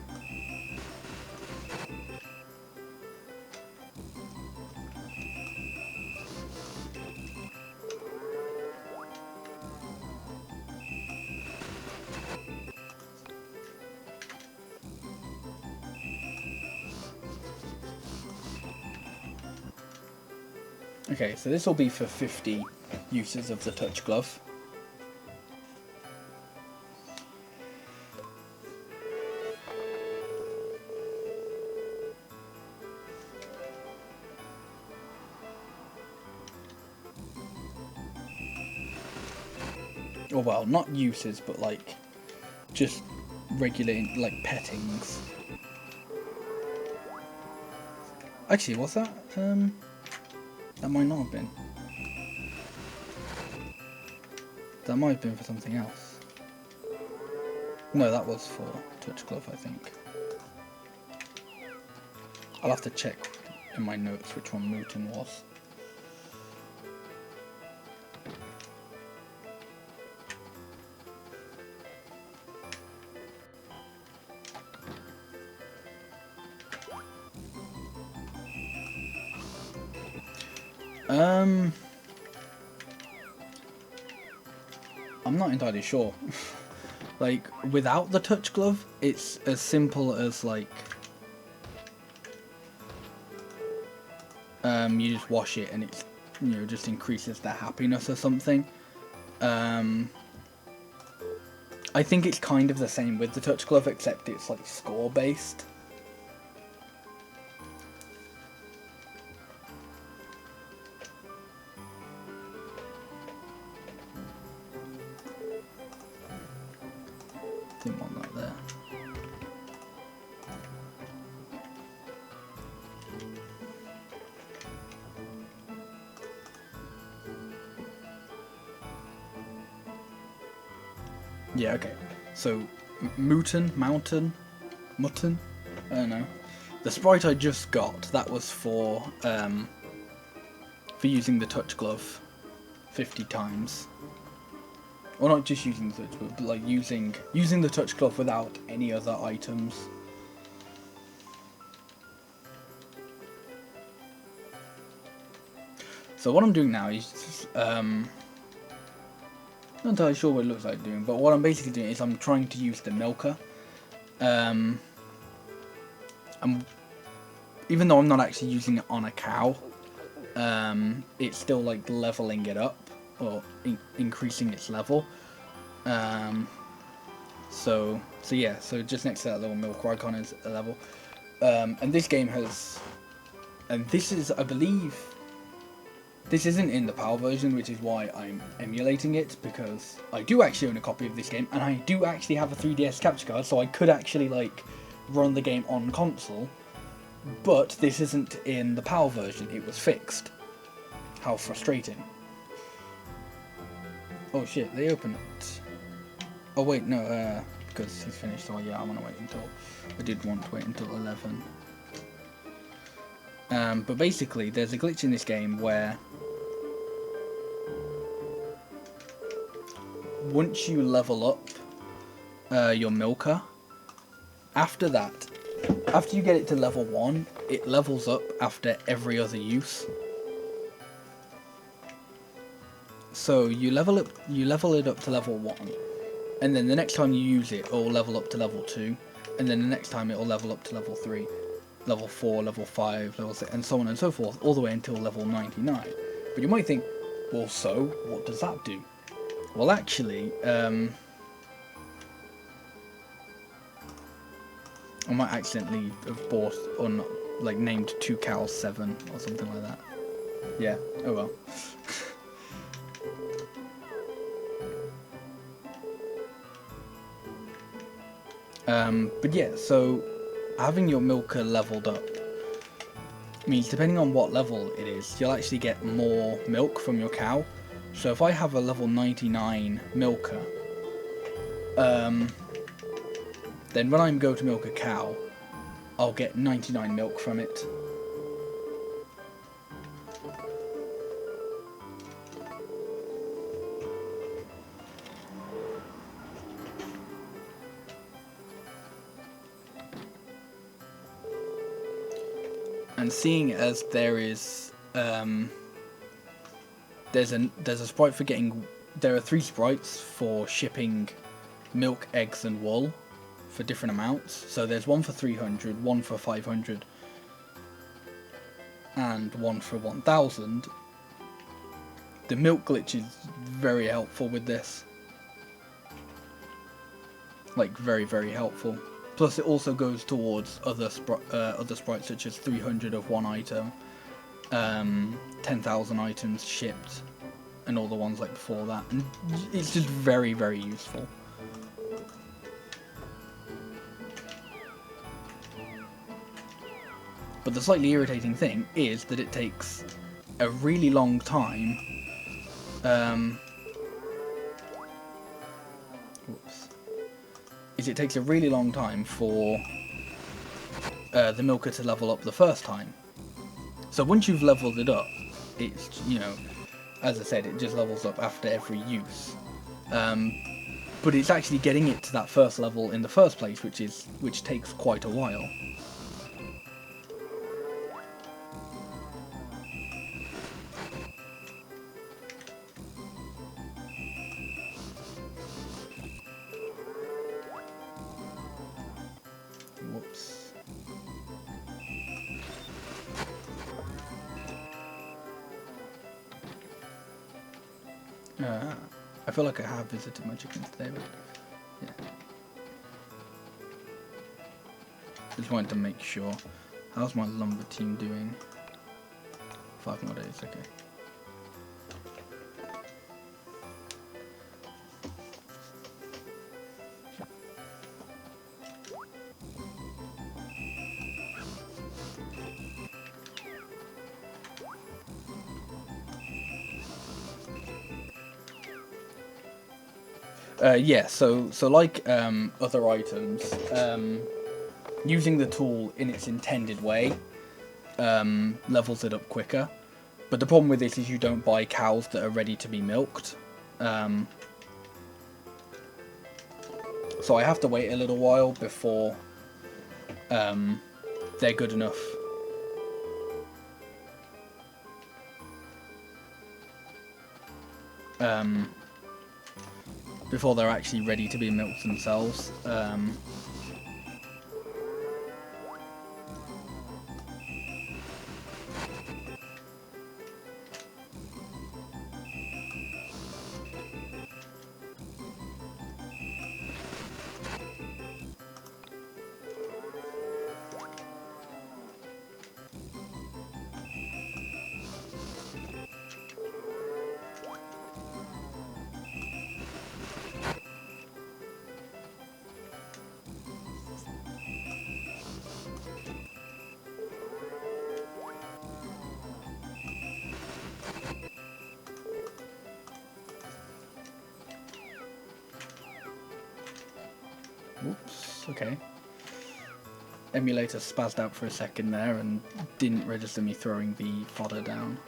Okay, so this will be for 50 uses of the touch glove. Or well, not uses, but like just regulating, like pettings. Actually, what's that? That might not have been. That might have been for something else. No, that was for touch glove, I think. I'll have to check in my notes which one Mutin was. I'm not entirely sure. Like, without the touch glove, it's as simple as, like, you just wash it and it's, you know, just increases the happiness or something. I think it's kind of the same with the touch glove, except it's, like, score-based. Didn't want that there. Yeah, okay. So, Mutton, Mutton? I don't know. The sprite I just got, that was for using the touch glove 50 times. Or not just using the touch glove, but like using the touch glove without any other items. So what I'm doing now is not entirely sure what it looks like doing, but what I'm basically doing is I'm trying to use the milker. Even though I'm not actually using it on a cow, it's still like leveling it up or increasing its level. So yeah, so just next to that little milker icon is a level. And this game has, and this is, I believe, this isn't in the PAL version, which is why I'm emulating it, because I do actually own a copy of this game, and I do actually have a 3DS capture card, so I could actually, like, run the game on console, but this isn't in the PAL version, it was fixed. How frustrating. Oh shit, they opened it. Oh wait, no, because he's finished, so yeah, I'm gonna wait until, I did want to wait until 11. But basically, there's a glitch in this game where once you level up your milker, after that, after you get it to level 1, it levels up after every other use. So you level it up to level 1, and then the next time you use it, it'll level up to level 2, and then the next time it'll level up to level 3. Level 4, level 5, level 6, and so on and so forth, all the way until level 99. But you might think, well, so, what does that do? Well, actually, I might accidentally have bought, or not, like, named 2 cows 7, or something like that. Yeah, oh well. But yeah, so having your milker leveled up means depending on what level it is, you'll actually get more milk from your cow. So if I have a level 99 milker, then when I go to milk a cow, I'll get 99 milk from it. And seeing as there is there's a sprite for getting, there are 3 sprites for shipping milk, eggs and wool for different amounts. So there's one for 300, one for 500 and one for 1000. The milk glitch is very helpful with this, like very helpful. Plus it also goes towards other sprites such as 300 of one item, 10,000 items shipped, and all the ones like before that. And it's just very useful. But the slightly irritating thing is that it takes a really long time. It takes a really long time for the milker to level up the first time. So once you've leveled it up, it's, you know, as I said, it just levels up after every use. But it's actually getting it to that first level in the first place, which takes quite a while. Whoops. I feel like I have visited my chickens today, but yeah. Just wanted to make sure. How's my lumber team doing? 5 more days, okay. Yeah, so like other items, using the tool in its intended way levels it up quicker. But the problem with this is you don't buy cows that are ready to be milked. So I have to wait a little while before they're good enough. Before they're actually ready to be milked themselves. Oops, okay. Emulator spazzed out for a second there and didn't register me throwing the fodder down.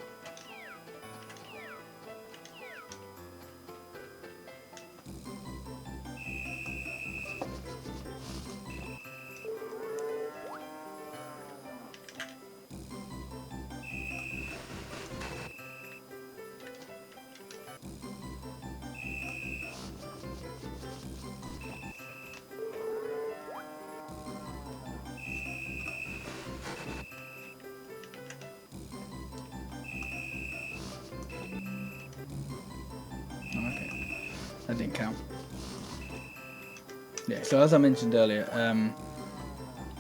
That didn't count. Yeah, so as I mentioned earlier,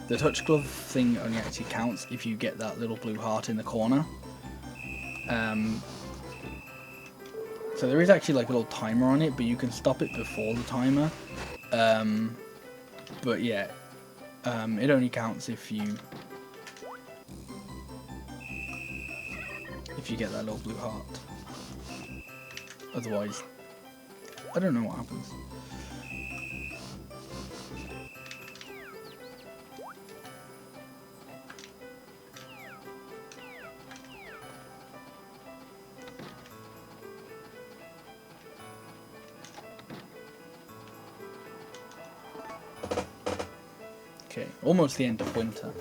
the touch glove thing only actually counts if you get that little blue heart in the corner. So there is actually like a little timer on it, but you can stop it before the timer. But yeah, it only counts if you get that little blue heart. Otherwise, I don't know what happens. Okay, almost the end of winter.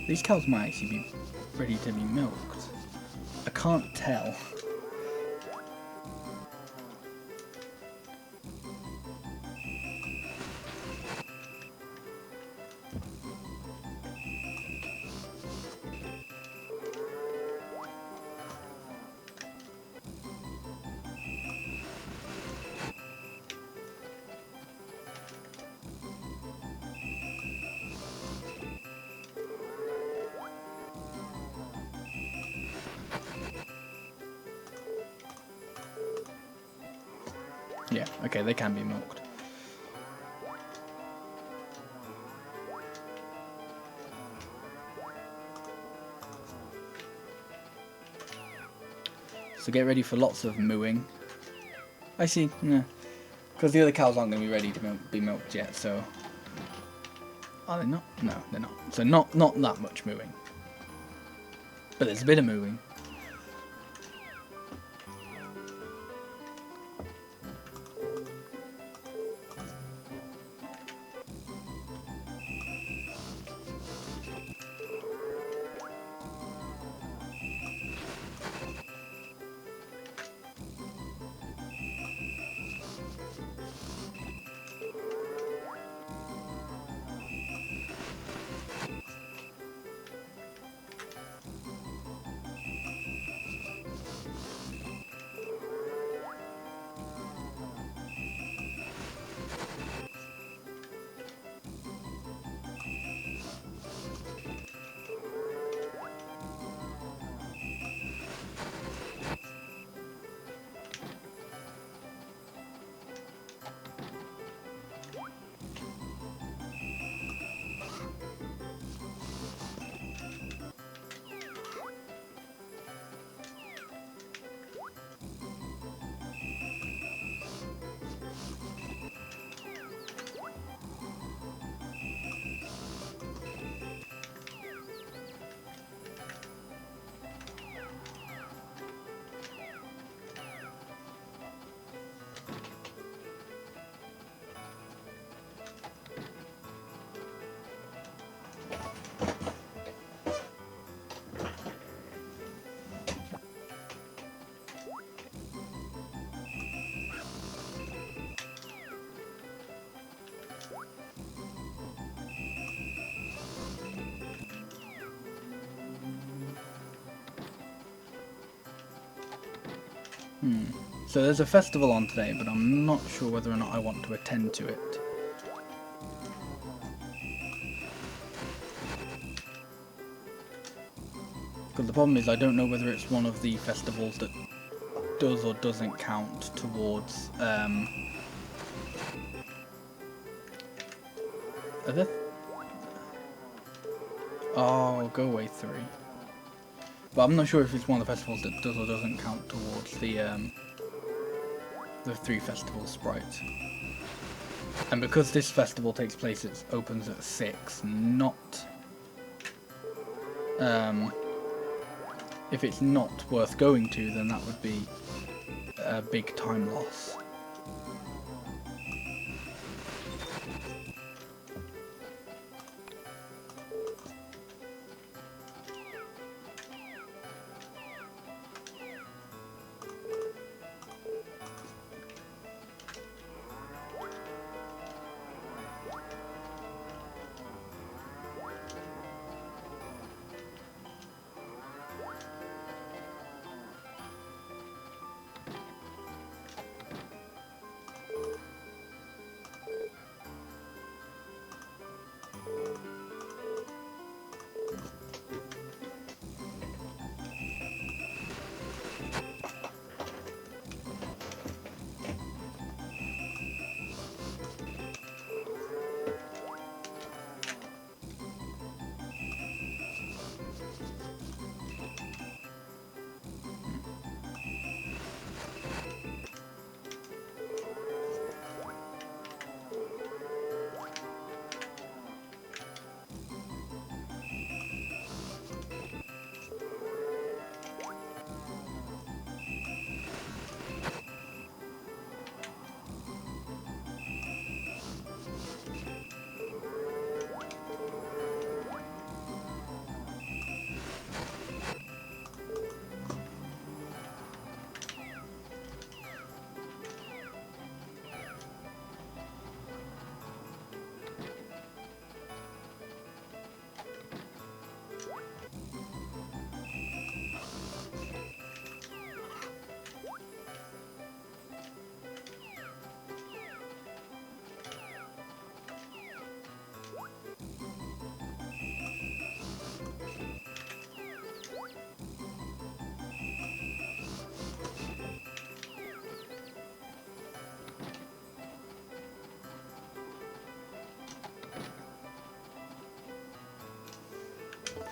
These cows might actually be ready to be milked. I can't tell. Yeah, okay, they can be milked. So get ready for lots of mooing. I see, yeah. Because the other cows aren't going to be ready to be milked yet, so... Are they not? No, they're not. So not that much mooing. But there's a bit of mooing. So there's a festival on today, but I'm not sure whether or not I want to attend to it. Because the problem is I don't know whether it's one of the festivals that does or doesn't count towards... Are there... Oh, go away 3. But I'm not sure if it's one of the festivals that does or doesn't count towards the 3 festival sprites. And because this festival takes place, it opens at 6, not... if it's not worth going to, then that would be a big time loss.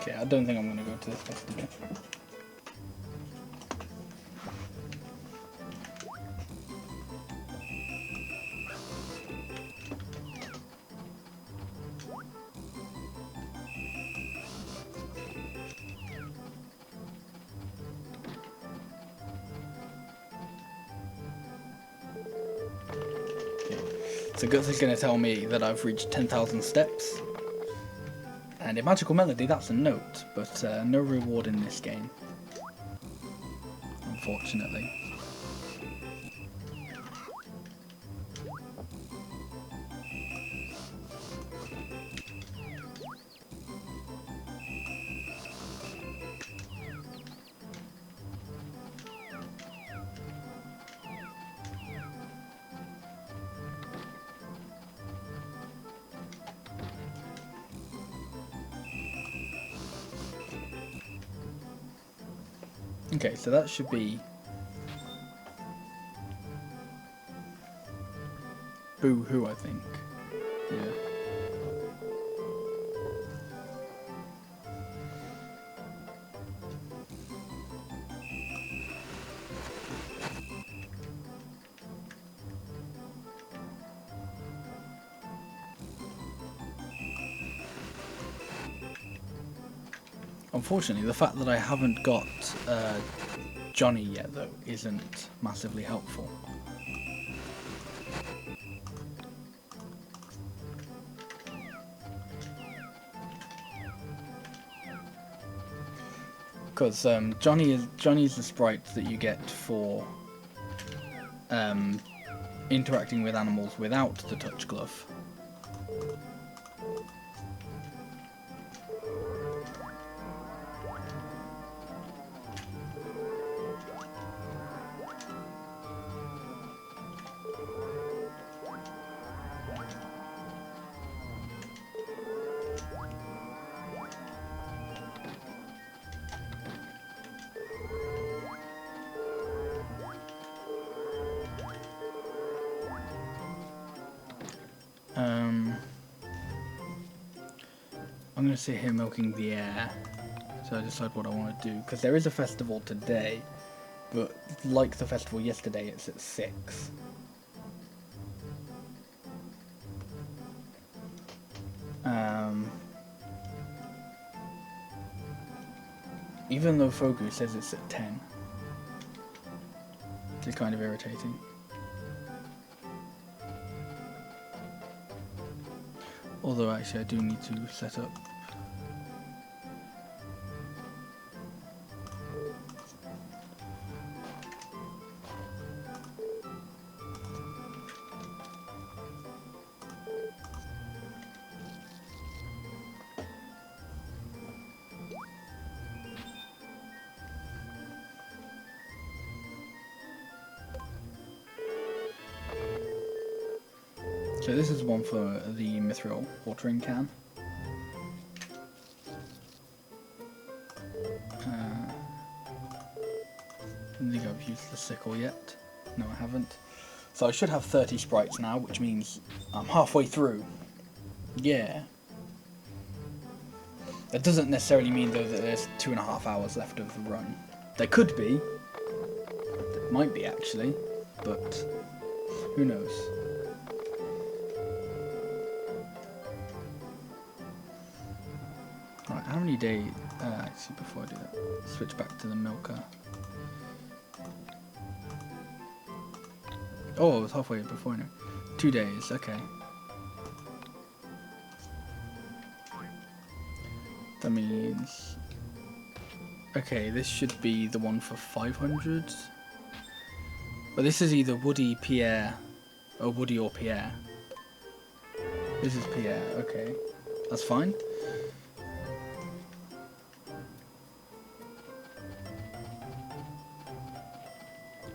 Okay, I don't think I'm going to go to this festival. So Guts is going to tell me that I've reached 10,000 steps. And in Magical Melody, that's a note, but no reward in this game. Unfortunately. Okay, so that should be Boo-hoo, I think. Yeah. Unfortunately, the fact that I haven't got Johnny yet, though, isn't massively helpful. Because Johnny's the sprite that you get for interacting with animals without the touch glove. I'm going to sit here milking the air, so I decide what I want to do, because there is a festival today, but like the festival yesterday, it's at 6. Even though Fogu says it's at 10, it's kind of irritating. Although actually I do need to set up. So this is one for the mithril watering can. I don't think I've used the sickle yet. No, I haven't. So I should have 30 sprites now, which means I'm halfway through. Yeah. That doesn't necessarily mean, though, that there's 2.5 hours left of the run. There could be. There might be, actually. But who knows? Right, how many days... actually, before I do that, switch back to the milker. Oh, I was halfway before I know. 2 days, okay. That means... Okay, this should be the one for 500. But this is either Woody, Pierre, or Woody or Pierre. This is Pierre, okay. That's fine.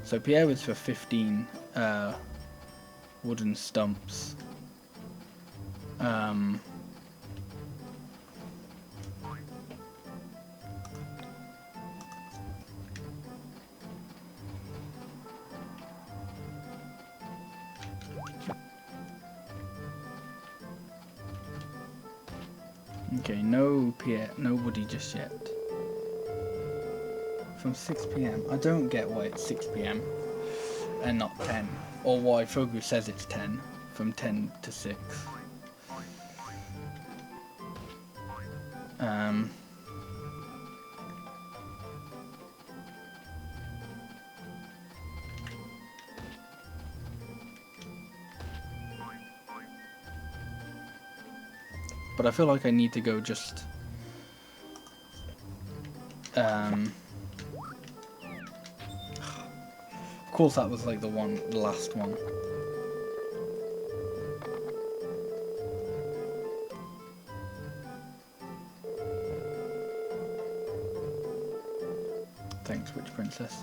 So Pierre was for 15 wooden stumps. Okay, no nobody just yet. From 6 p.m. I don't get why it's 6 p.m. and not 10, or why Fogu says it's 10 from 10 to 6. But I feel like I need to go just of course that was like the last one. Thanks, Witch Princess.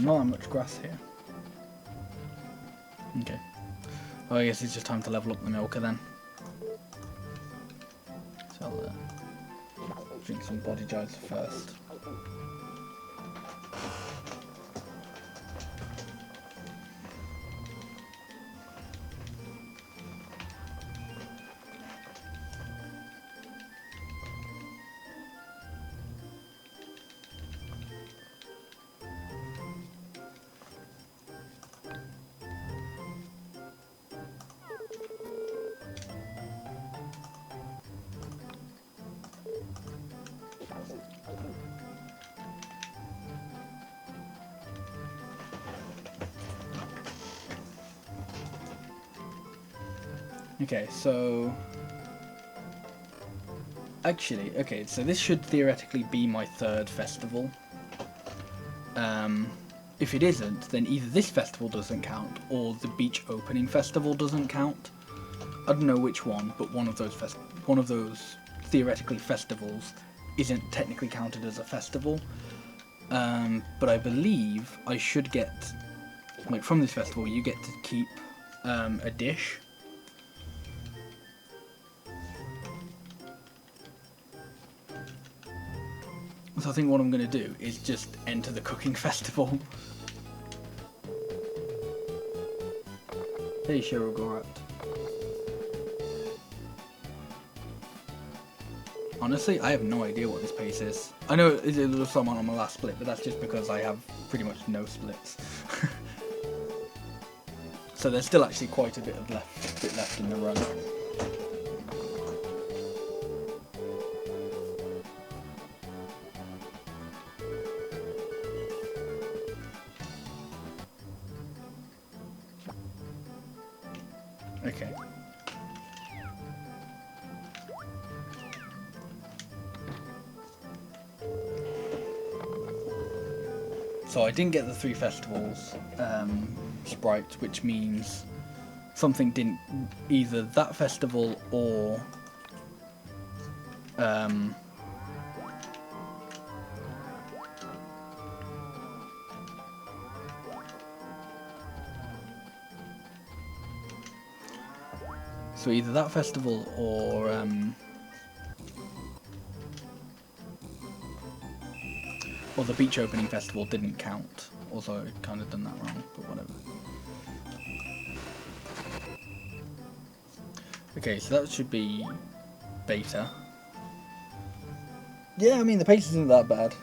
Not that much grass here. Okay. Well, I guess it's just time to level up the milker then. So I'll drink some body jars first. Okay, so actually, okay, so this should theoretically be my third festival. If it isn't, then either this festival doesn't count or the beach opening festival doesn't count. I don't know which one, but one of those theoretically festivals isn't technically counted as a festival. But I believe I should get, like, from this festival, you get to keep a dish. So I think what I'm going to do is just enter the cooking festival. Hey, Shirogorat. Honestly, I have no idea what this pace is. I know it was someone on my last split, but that's just because I have pretty much no splits. So there's still actually quite a bit left in the run. Okay. So I didn't get the 3 festivals sprite, which means something didn't, either that festival or so either that festival or or the beach opening festival didn't count. Also, I kind of done that wrong, but whatever. Okay, so that should be beta. Yeah, I mean the pace isn't that bad.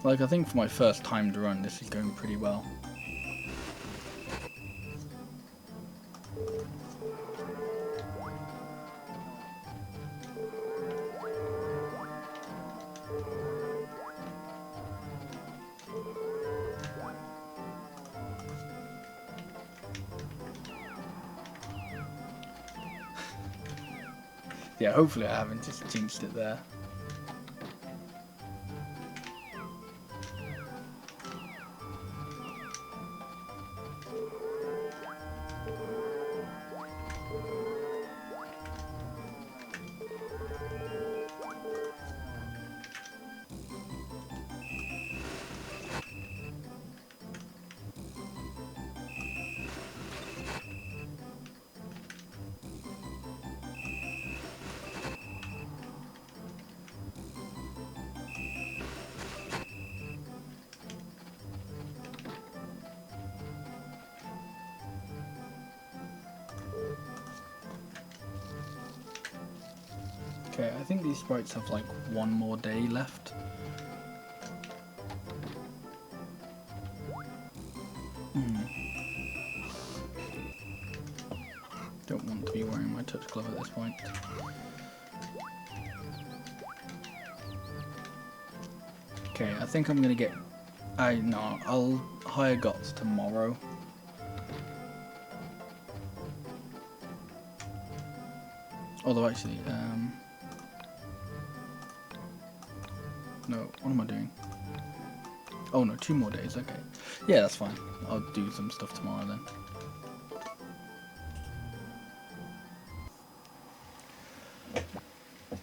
Like, I think for my first timed run, this is going pretty well. Yeah, hopefully I haven't just jinxed it there. Okay, I think these sprites have like one more day left. Don't want to be wearing my touch glove at this point. Okay, I think I'm gonna get... no, I'll hire GOTS tomorrow. Although actually, no, what am I doing? Oh no, 2 more days, okay. Yeah, that's fine. I'll do some stuff tomorrow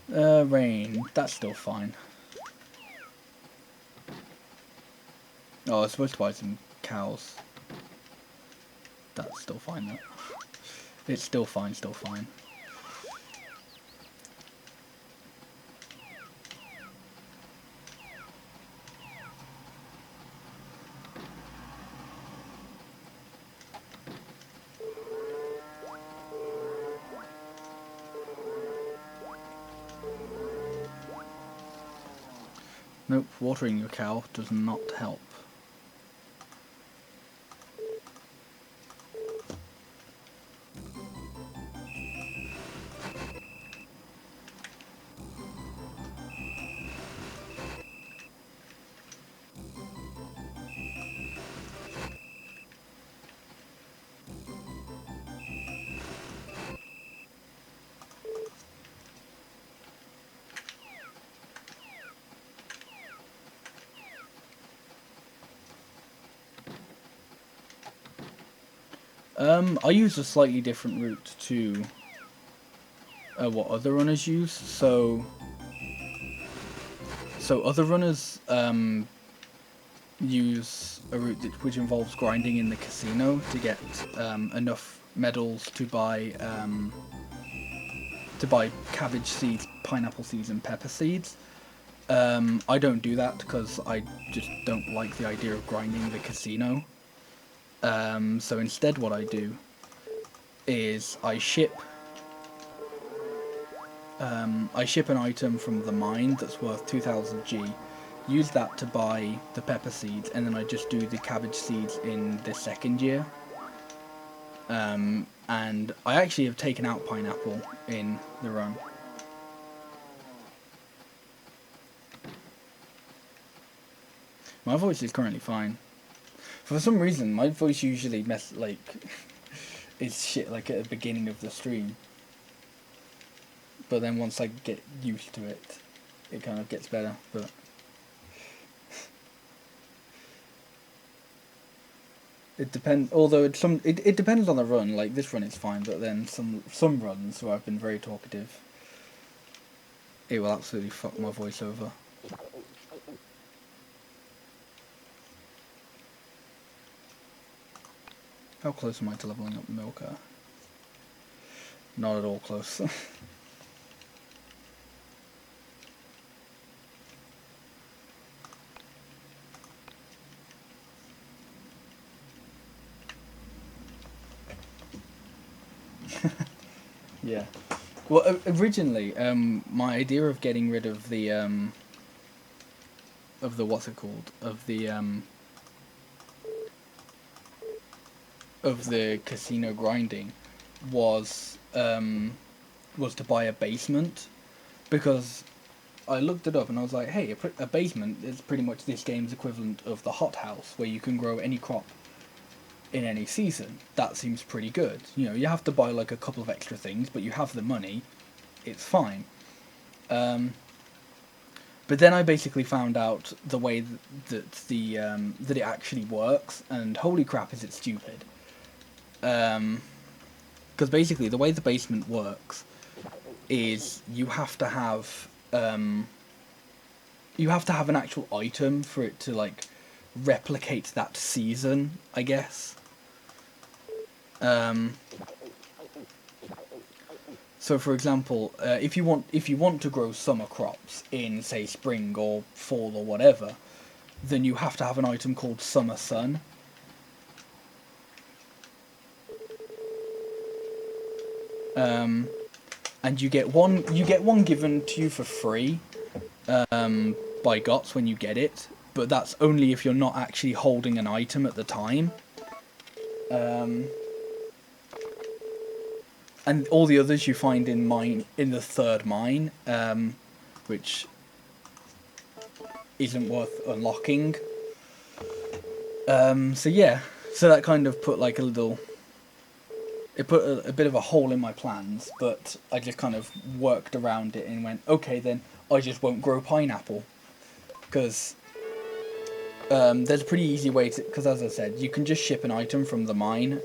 then. Rain, that's still fine. Oh, I was supposed to buy some cows. That's still fine though. It's still fine, still fine. Nope, watering your cow does not help. I use a slightly different route to what other runners use. So other runners use a route which involves grinding in the casino to get enough medals to buy cabbage seeds, pineapple seeds, and pepper seeds. I don't do that because I just don't like the idea of grinding the casino. So instead what I do is I ship an item from the mine that's worth 2000 G, use that to buy the pepper seeds, and then I just do the cabbage seeds in the second year. And I actually have taken out pineapple in the run. My voice is currently fine. For some reason, my voice usually is shit like at the beginning of the stream. But then once I get used to it, it kind of gets better. But it depends. Although it depends on the run. Like this run is fine, but then some runs where I've been very talkative, it will absolutely fuck my voice over. How close am I to leveling up Milka? Not at all close. Yeah. Well, originally, my idea of getting rid of the what's it called, of the casino grinding was to buy a basement, because I looked it up and I was like, hey, a basement is pretty much this game's equivalent of the hothouse, where you can grow any crop in any season. That seems pretty good. You know, you have to buy like a couple of extra things, but you have the money. It's fine. But then I basically found out the way that it actually works, and holy crap, is it stupid. Because basically the way the basement works is you have to have an actual item for it to like replicate that season, I guess. So, for example, if you want to grow summer crops in, say, spring or fall or whatever, then you have to have an item called Summer Sun. And you get one given to you for free by GOTS when you get it, but that's only if you're not actually holding an item at the time. And all the others you find in the third mine, which isn't worth unlocking. So yeah, so that kind of put like it put a bit of a hole in my plans, but I just kind of worked around it and went, okay, then I just won't grow pineapple, because there's a pretty easy way to, because as I said, you can just ship an item from the mine.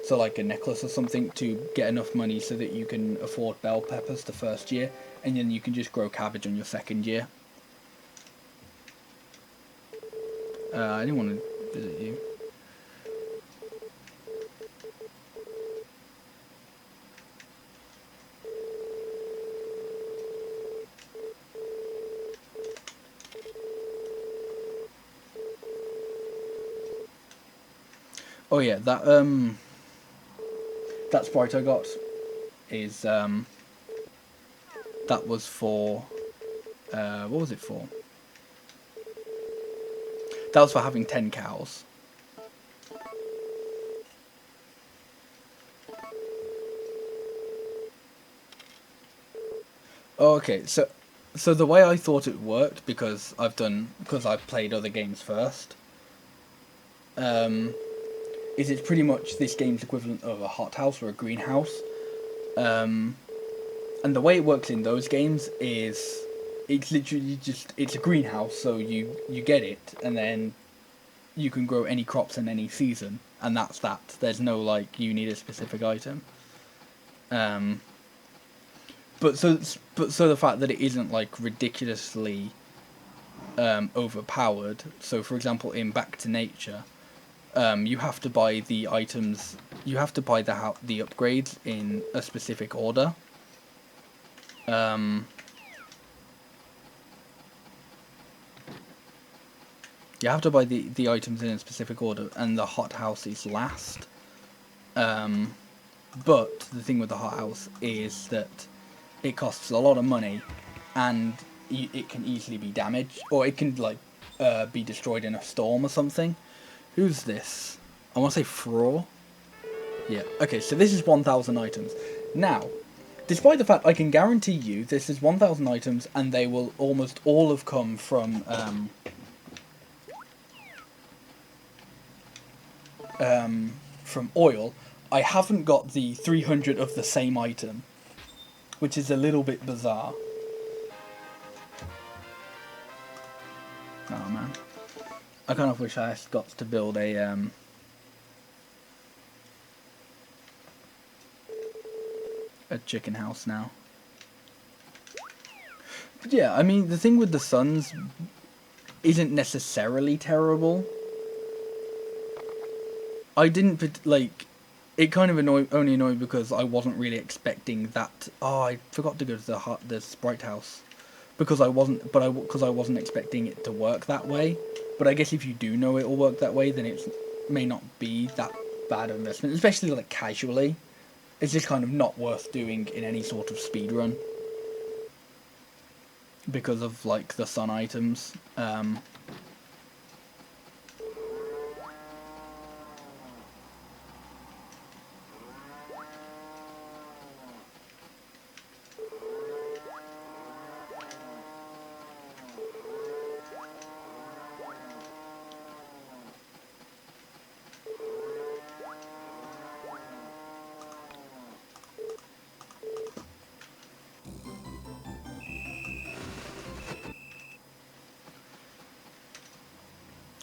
So like a necklace or something, to get enough money so that you can afford bell peppers the first year, and then you can just grow cabbage on your second year. I didn't want to visit you. Oh yeah, that sprite I got is that was for what was it for? That was for having 10 cows. Oh, okay, so the way I thought it worked, because I've played other games first, is it's pretty much this game's equivalent of a hothouse or a greenhouse. And the way it works in those games is it's literally just, it's a greenhouse, so you get it, and then you can grow any crops in any season, and that's that. There's no like you need a specific item. But so the fact that it isn't like ridiculously overpowered. So for example, in Back to Nature, you have to buy the items. You have to buy the upgrades in a specific order. You have to buy the items in a specific order, and the hothouse is last. But the thing with the hothouse is that it costs a lot of money, and it can easily be damaged, or it can like be destroyed in a storm or something. Who's this? I want to say Fraw. Yeah. Okay, so this is 1,000 items. Now, despite the fact I can guarantee you this is 1,000 items, and they will almost all have come from oil, I haven't got the 300 of the same item, which is a little bit bizarre. Oh man, I kind of wish I got to build a chicken house now. But yeah, I mean, the thing with the suns isn't necessarily terrible. I didn't like. It kind of only annoyed because I wasn't really expecting that. Oh, I forgot to go to the sprite house because I wasn't expecting it to work that way. But I guess if you do know it will work that way, then it may not be that bad of investment, especially like casually. It's just kind of not worth doing in any sort of speed run because of like the sun items.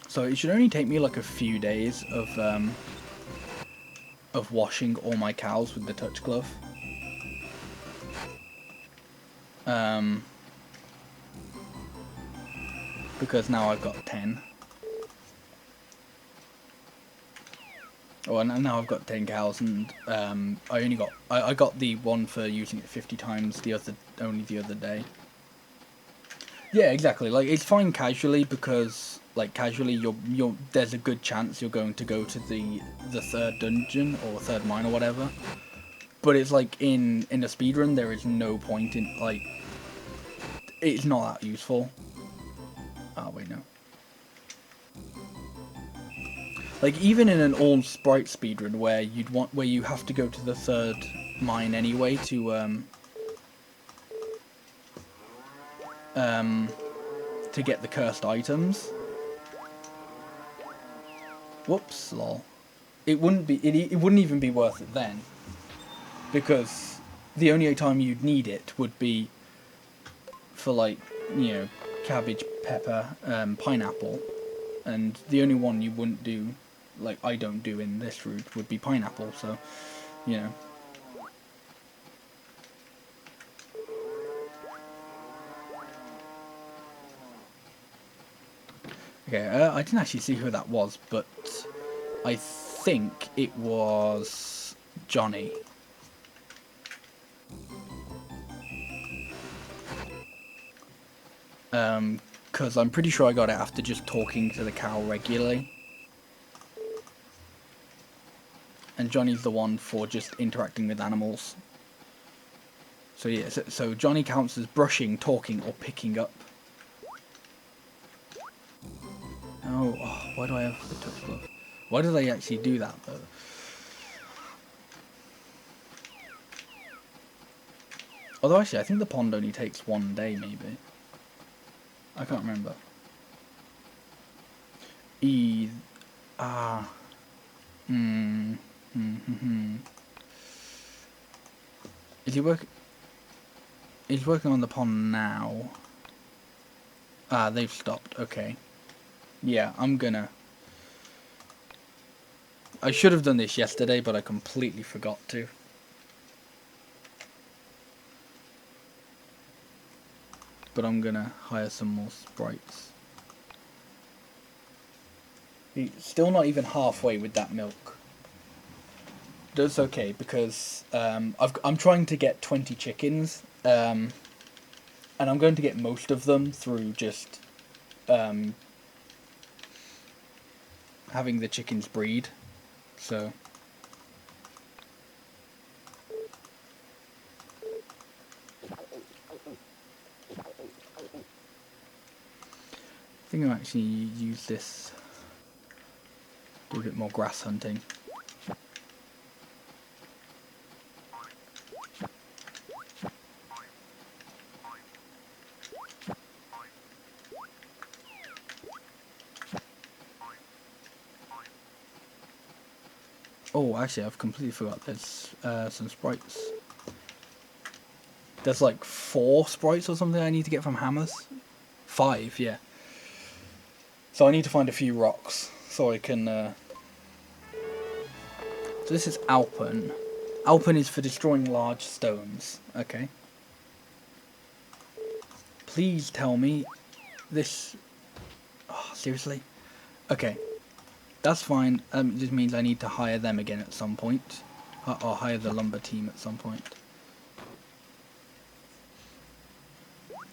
So it should only take me like a few days of washing all my cows with the touch glove. Um, because now I've got 10. Oh, and now I've got 10 cows, and I got the one for using it 50 times only the other day. Yeah, exactly. Like it's fine casually because like casually there's a good chance you're going to go to the third dungeon or third mine or whatever. But it's like in a speedrun there is no point in like it's not that useful. Oh wait, no. Like even in an all sprite speedrun where you have to go to the third mine anyway to get the cursed items. Whoops, lol. It wouldn't even be worth it then, because the only time you'd need it would be for like cabbage, pepper, pineapple, and the only one you wouldn't do, like I don't do in this route, would be pineapple. So, you know. Okay, I didn't actually see who that was, but I think it was Johnny. Because I'm pretty sure I got it after just talking to the cow regularly. And Johnny's the one for just interacting with animals. So yeah, so Johnny counts as brushing, talking, or picking up. Oh, why do I have the touch glove? Why do they actually do that though? Although actually, I think the pond only takes 1 day, maybe. I can't remember. Ah. Is he work? He's working on the pond now. Ah, they've stopped. Okay. Yeah, I should have done this yesterday, but I completely forgot to. But I'm gonna hire some more sprites. Still not even halfway with that milk. That's okay because I'm trying to get 20 chickens, and I'm going to get most of them through just having the chickens breed. So I think I'll actually use this, do a bit more grass hunting. Oh, actually, I've completely forgot there's some sprites. There's like 4 sprites or something I need to get from hammers. 5, yeah. So I need to find a few rocks so I can... So this is Alpen. Alpen is for destroying large stones. Okay. Please tell me this... Oh, seriously? Okay. That's fine. It just means I need to hire them again at some point. Or hire the lumber team at some point.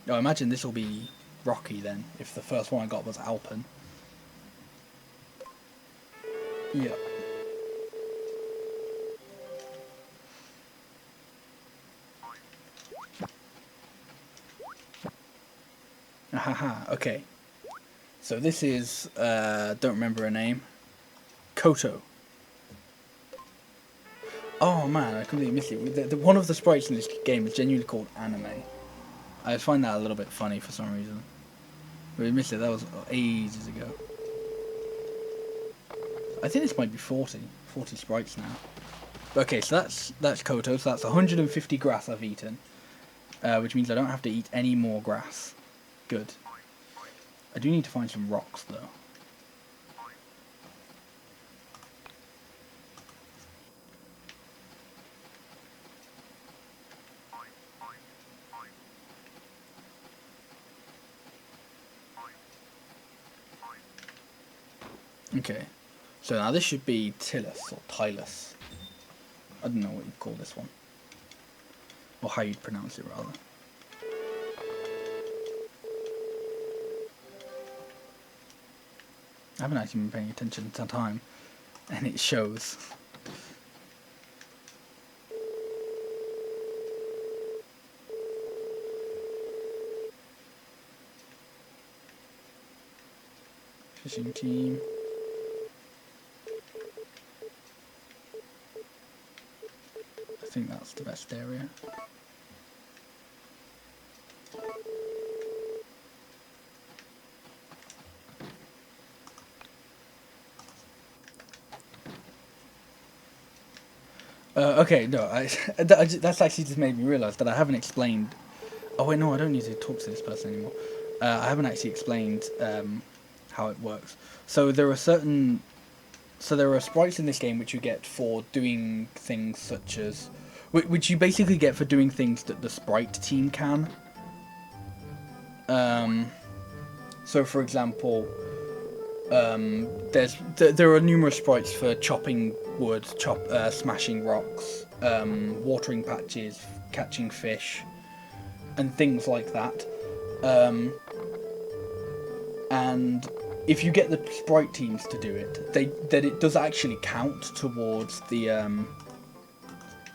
Oh, I imagine this will be rocky then, if the first one I got was Alpen. Yeah. Haha, okay. So this is, don't remember her name. Koto. Oh man, I completely missed it. One of the sprites in this game is genuinely called Anime. I find that a little bit funny for some reason. We missed it, that was ages ago. I think this might be 40 sprites now. Okay, so that's Koto, so that's 150 grass I've eaten. Which means I don't have to eat any more grass. Good. I do need to find some rocks though. Okay, so now this should be Tilus or Tylus. I don't know what you'd call this one. Or how you'd pronounce it rather. I haven't actually been paying attention to time, and it shows. Fishing team. I think that's the best area. Okay, no, that's actually just made me realise that I haven't explained. Oh wait, no, I don't need to talk to this person anymore. I haven't actually explained how it works. So there are sprites in this game which you get for doing things such as, which you basically get for doing things that the sprite team can. So for example, there are numerous sprites for chopping wood, smashing rocks, watering patches, catching fish, and things like that. And if you get the sprite teams to do it, then it does actually count towards the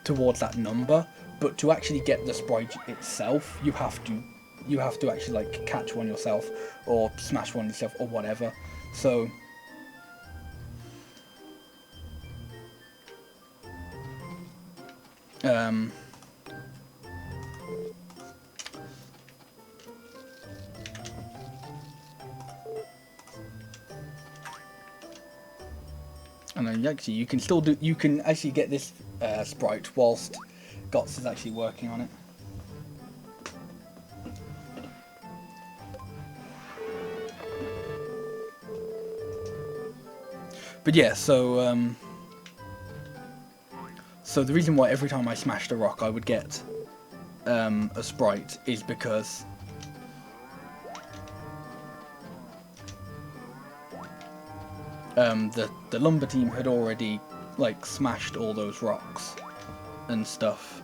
towards that number. But to actually get the sprite itself, you have to actually like catch one yourself or smash one yourself or whatever. So and then actually you can actually get this sprite whilst Gots is actually working on it. But yeah, so the reason why every time I smashed a rock I would get a sprite is because the lumber team had already like smashed all those rocks and stuff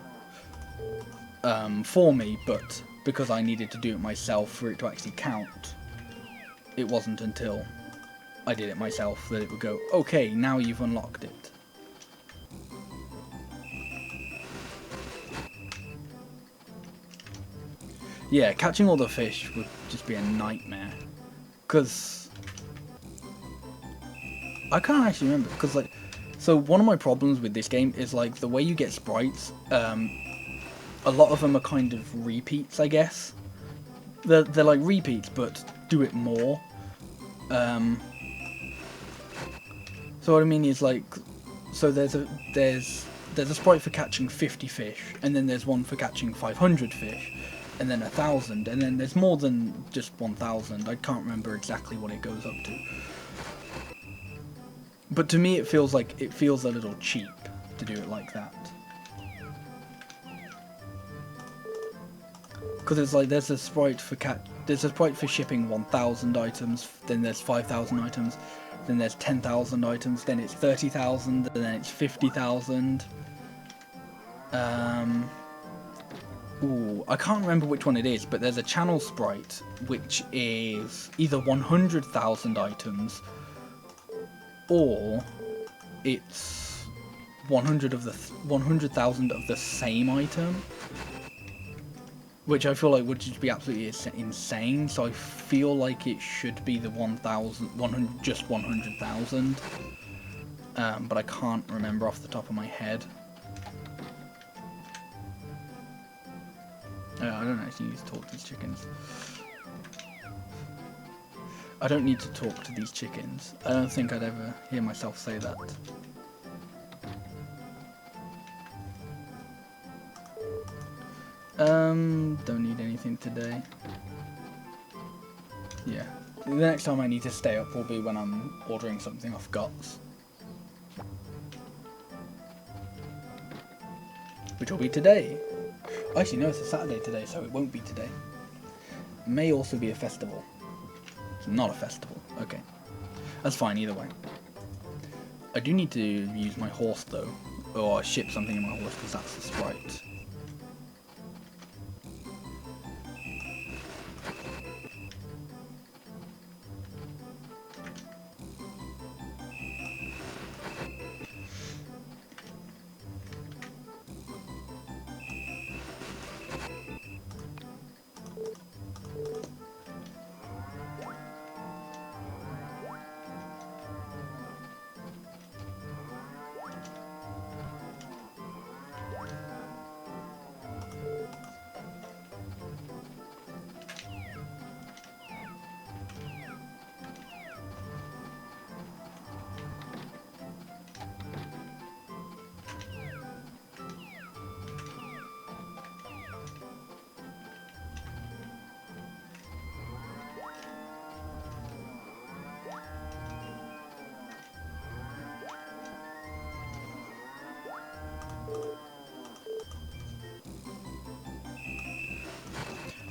for me, but because I needed to do it myself for it to actually count, it wasn't until I did it myself that it would go, okay, now you've unlocked it. Yeah, catching all the fish would just be a nightmare, because I can't actually remember, because like, so one of my problems with this game is like the way you get sprites, a lot of them are kind of repeats, I guess. They're like repeats, but do it more. So what I mean is like, so there's a sprite for catching 50 fish, and then there's one for catching 500 fish, and then 1,000, and then there's more than just 1,000. I can't remember exactly what it goes up to. But to me, it feels a little cheap to do it like that. Because it's like there's a sprite for shipping 1,000 items, then there's 5,000 items, then there's 10,000 items, then it's 30,000, and then it's 50,000. Ooh, I can't remember which one it is, but there's a channel sprite which is either 100,000 items or it's 100,000 of the same item, which I feel like would just be absolutely insane. So I feel like it should be the 1,100, just 100,000, but I can't remember off the top of my head. I don't actually need to talk to these chickens. I don't need to talk to these chickens. I don't think I'd ever hear myself say that. Don't need anything today. Yeah. The next time I need to stay up will be when I'm ordering something off GOTS. Which will be today. Actually, no, it's a Saturday today, so it won't be today. It may also be a festival. It's not a festival. Okay. That's fine either way. I do need to use my horse though, or ship something in my horse because that's the sprite.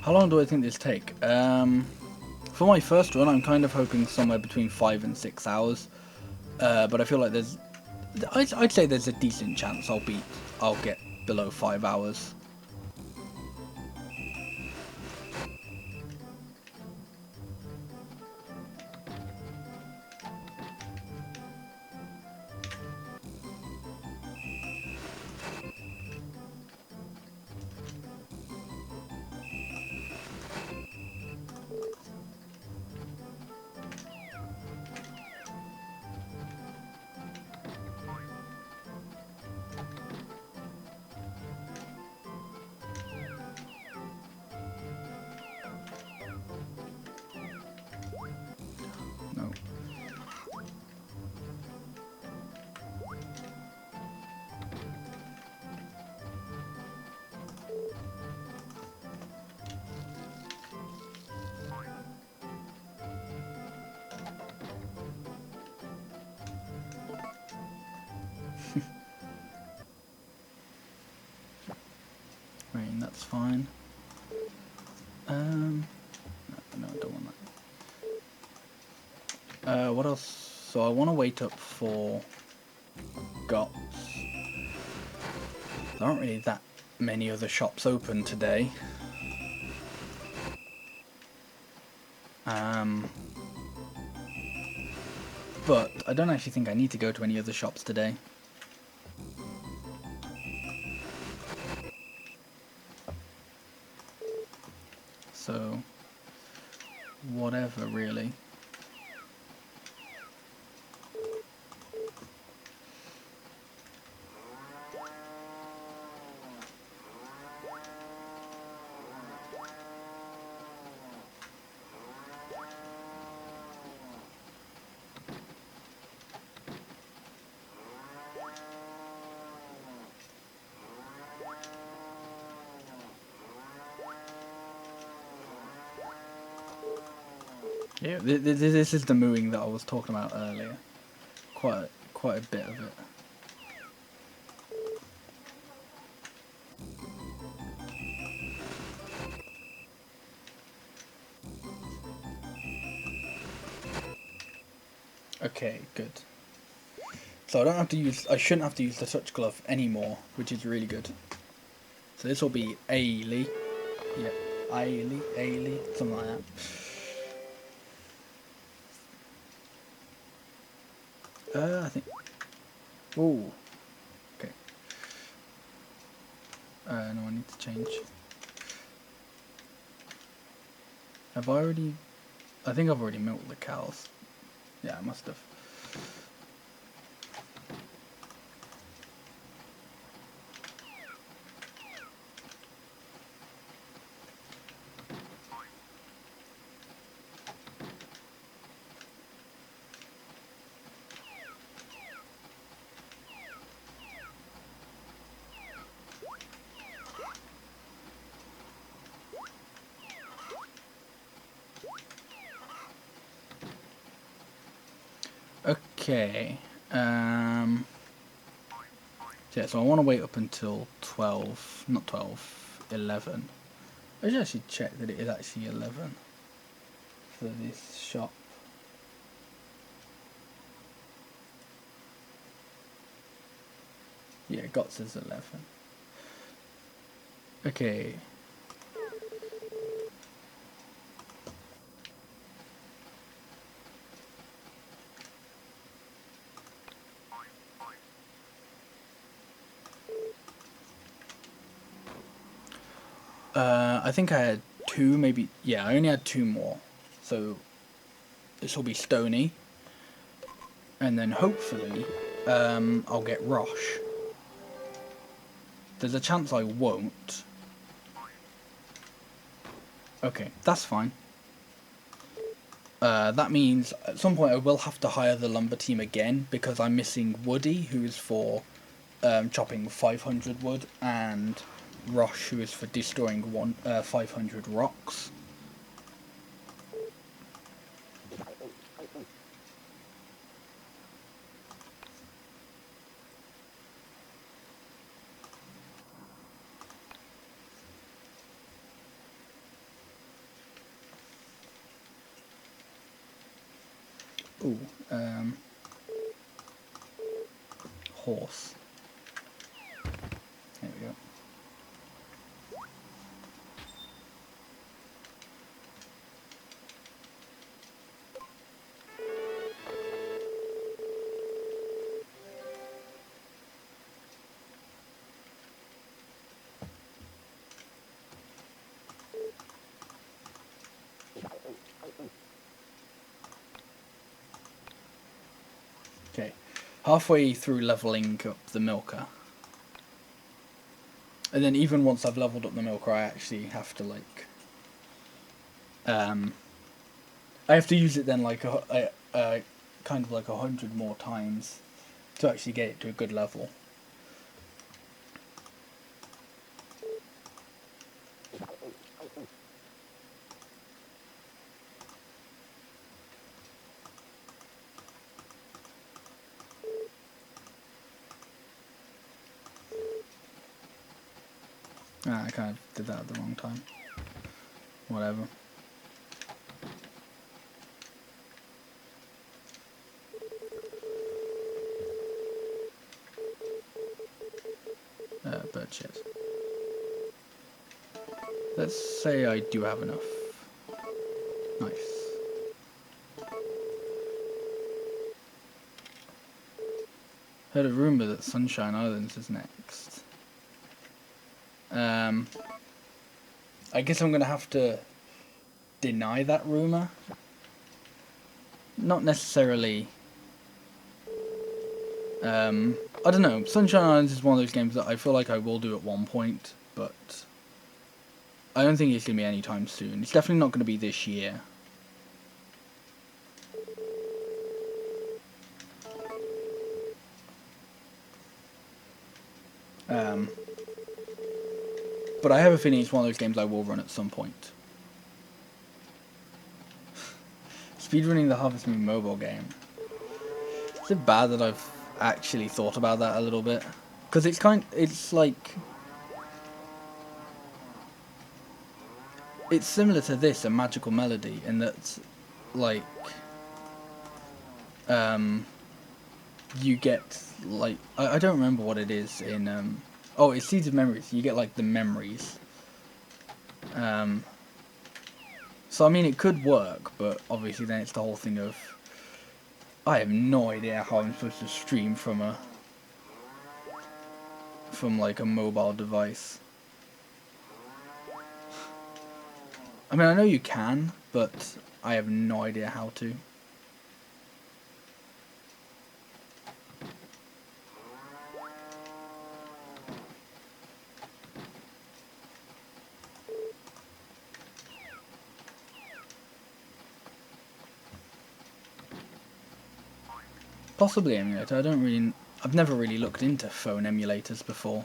How long do I think this take? For my first run, I'm kind of hoping somewhere between 5 and 6 hours. But I feel like I'd say there's a decent chance I'll get below 5 hours. No. Right, that's fine. No, I don't want that. What else? So I want to wait up for GOTS. There aren't really that many other shops open today. But I don't actually think I need to go to any other shops today. So, whatever really. Yeah, this is the mooing that I was talking about earlier. Quite a bit of it. Okay, good. So I don't have to use. I shouldn't have to use the touch glove anymore, which is really good. So this will be Ailey. Yeah, Ailey, something like that. I think. Oh, okay. No, I need to change. Have I already? I think I've already milked the cows. Yeah, I must have. Okay. Yeah, so I want to wait up until 12, not 12, 11. I should actually check that it is actually 11 for this shop. Yeah, GOTS is 11. Okay. I think I had two, maybe. Yeah, I only had two more. So this will be Stony. And then hopefully, I'll get Rosh. There's a chance I won't. Okay, that's fine. That means at some point I will have to hire the lumber team again because I'm missing Woody, who is for chopping 500 wood, and Rosh, who is for destroying 500 rocks. Ooh, horse. There we go. Okay, halfway through leveling up the milker. And then even once I've leveled up the milker, I actually have to like, I have to use it then like kind of like 100 more times to actually get it to a good level. Ah, I kind of did that at the wrong time. Whatever. Bird shit. Let's say I do have enough. Nice. Heard a rumour that Sunshine Islands is next. I guess I'm gonna have to deny that rumour. Not necessarily. I don't know. Sunshine Islands is one of those games that I feel like I will do at one point, but I don't think it's gonna be anytime soon. It's definitely not gonna be this year. But I have a feeling it's one of those games I will run at some point. Speedrunning the Harvest Moon mobile game. Is it bad that I've actually thought about that a little bit? Because it's like... It's similar to this, A Magical Melody, in that, like... you get like I don't remember what it is in oh, it's Seeds of Memories. You get like the memories. So I mean it could work, but obviously then it's the whole thing of I have no idea how I'm supposed to stream from like a mobile device. I mean I know you can, but I have no idea how to. Possibly emulator. I've never really looked into phone emulators before.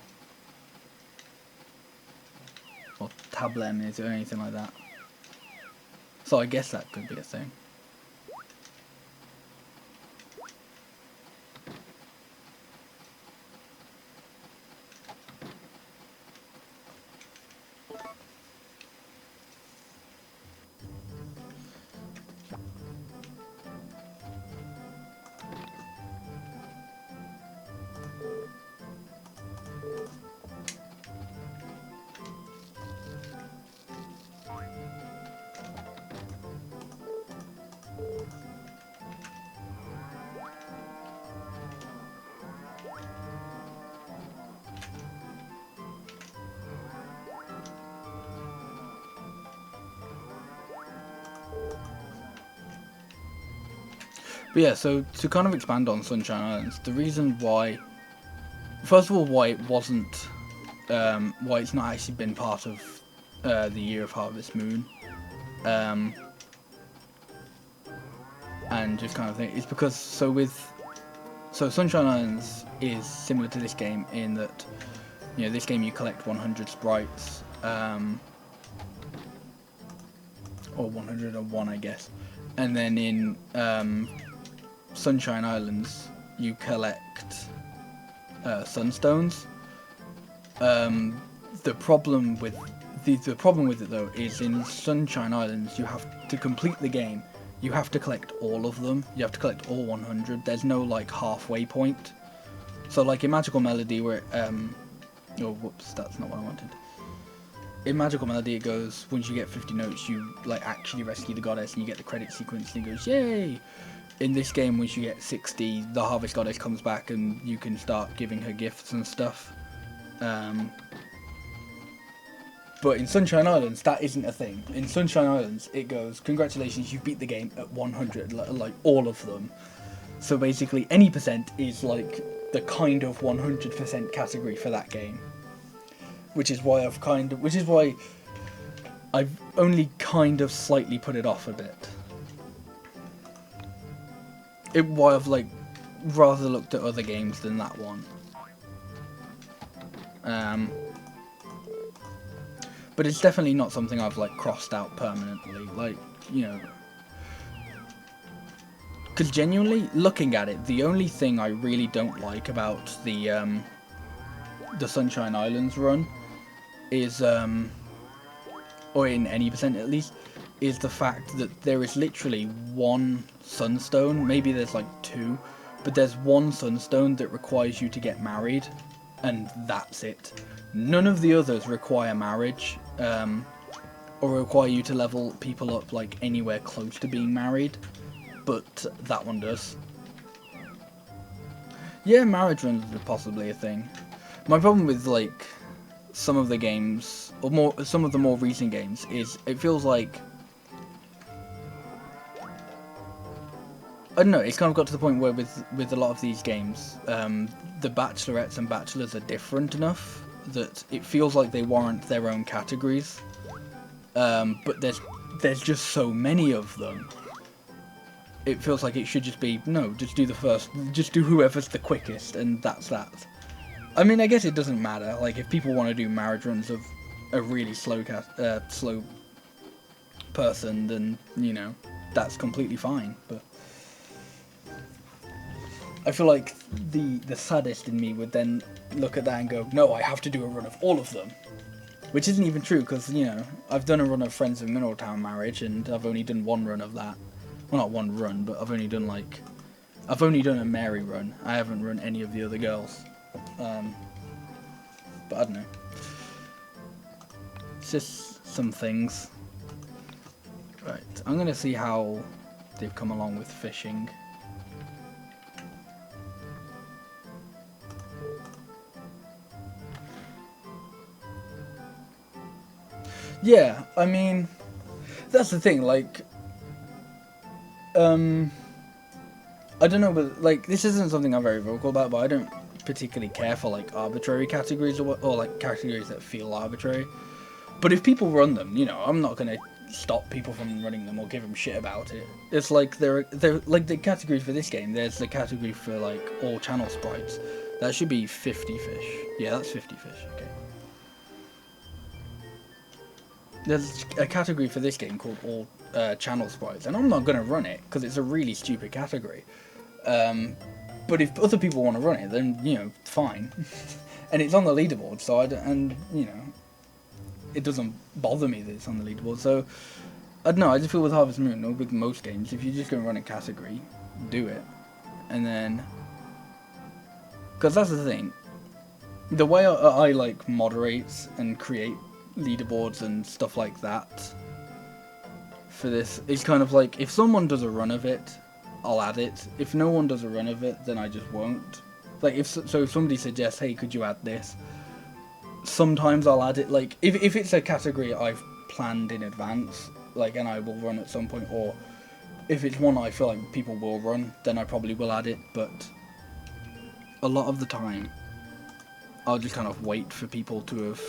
Or tablet emulators or anything like that. So I guess that could be a thing. But yeah, so to kind of expand on Sunshine Islands, the reason why, first of all, why it wasn't, why it's not actually been part of the Year of Harvest Moon, and just kind of thing, is because so Sunshine Islands is similar to this game in that, you know, this game you collect 100 sprites, or 101 I guess, and then in Sunshine Islands you collect sunstones. The problem with it though is in Sunshine Islands you have to complete the game. You have to collect all of them. You have to collect all 100. There's no like halfway point. So like in Magical Melody where oh whoops, that's not what I wanted. In Magical Melody it goes, once you get 50 notes you like actually rescue the goddess and you get the credit sequence and it goes yay. In this game, once you get 60, the Harvest Goddess comes back and you can start giving her gifts and stuff. But in Sunshine Islands, that isn't a thing. In Sunshine Islands, it goes, congratulations, you beat the game at 100, like all of them. So basically, any percent is like the kind of 100% category for that game. Which is why I've only kind of slightly put it off a bit. Why I've like rather looked at other games than that one. But it's definitely not something I've like crossed out permanently, like, you know, because genuinely looking at it, the only thing I really don't like about the Sunshine Islands run is or in any percent at least, is the fact that there is literally one sunstone, maybe there's like two, but there's one sunstone that requires you to get married, and that's it. None of the others require marriage, or require you to level people up like anywhere close to being married, but that one does. Yeah, marriage runs are possibly a thing. My problem with like some of the games, or some of the more recent games, is it feels like, I don't know, it's kind of got to the point where with a lot of these games, the bachelorettes and bachelors are different enough that it feels like they warrant their own categories. But there's just so many of them. It feels like it should just be, no, just do whoever's the quickest, and that's that. I mean, I guess it doesn't matter. Like, if people want to do marriage runs of a really slow person, then, you know, that's completely fine. But I feel like the sadist in me would then look at that and go, no, I have to do a run of all of them. Which isn't even true, because, you know, I've done a run of Friends of Mineral Town Marriage, and I've only done one run of that. Well, not one run, but I've only done, like, I've only done a Mary run. I haven't run any of the other girls. But I don't know. It's just some things. Right, I'm gonna see how they've come along with fishing. Yeah, I mean, that's the thing, like, I don't know, but, like, this isn't something I'm very vocal about, but I don't particularly care for, like, arbitrary categories or like, categories that feel arbitrary. But if people run them, you know, I'm not gonna stop people from running them or give them shit about it. It's like, they're like, the categories for this game, there's the category for, like, all channel sprites. That should be 50 fish. Yeah, that's 50 fish, okay. There's a category for this game called all channel sprites, and I'm not going to run it because it's a really stupid category. But if other people want to run it, then, you know, fine. And it's on the leaderboard, so you know, it doesn't bother me that it's on the leaderboard. So I don't know. I just feel with Harvest Moon or with most games, if you're just going to run a category, do it, and then because that's the thing. The way I like moderate and create leaderboards and stuff like that for this is kind of like, if someone does a run of it, I'll add it. If no one does a run of it, then I just won't. Like, if somebody suggests, hey, could you add this, sometimes I'll add it. Like, if it's a category I've planned in advance, like, and I will run at some point, or if it's one I feel like people will run, then I probably will add it. But a lot of the time I'll just kind of wait for people to have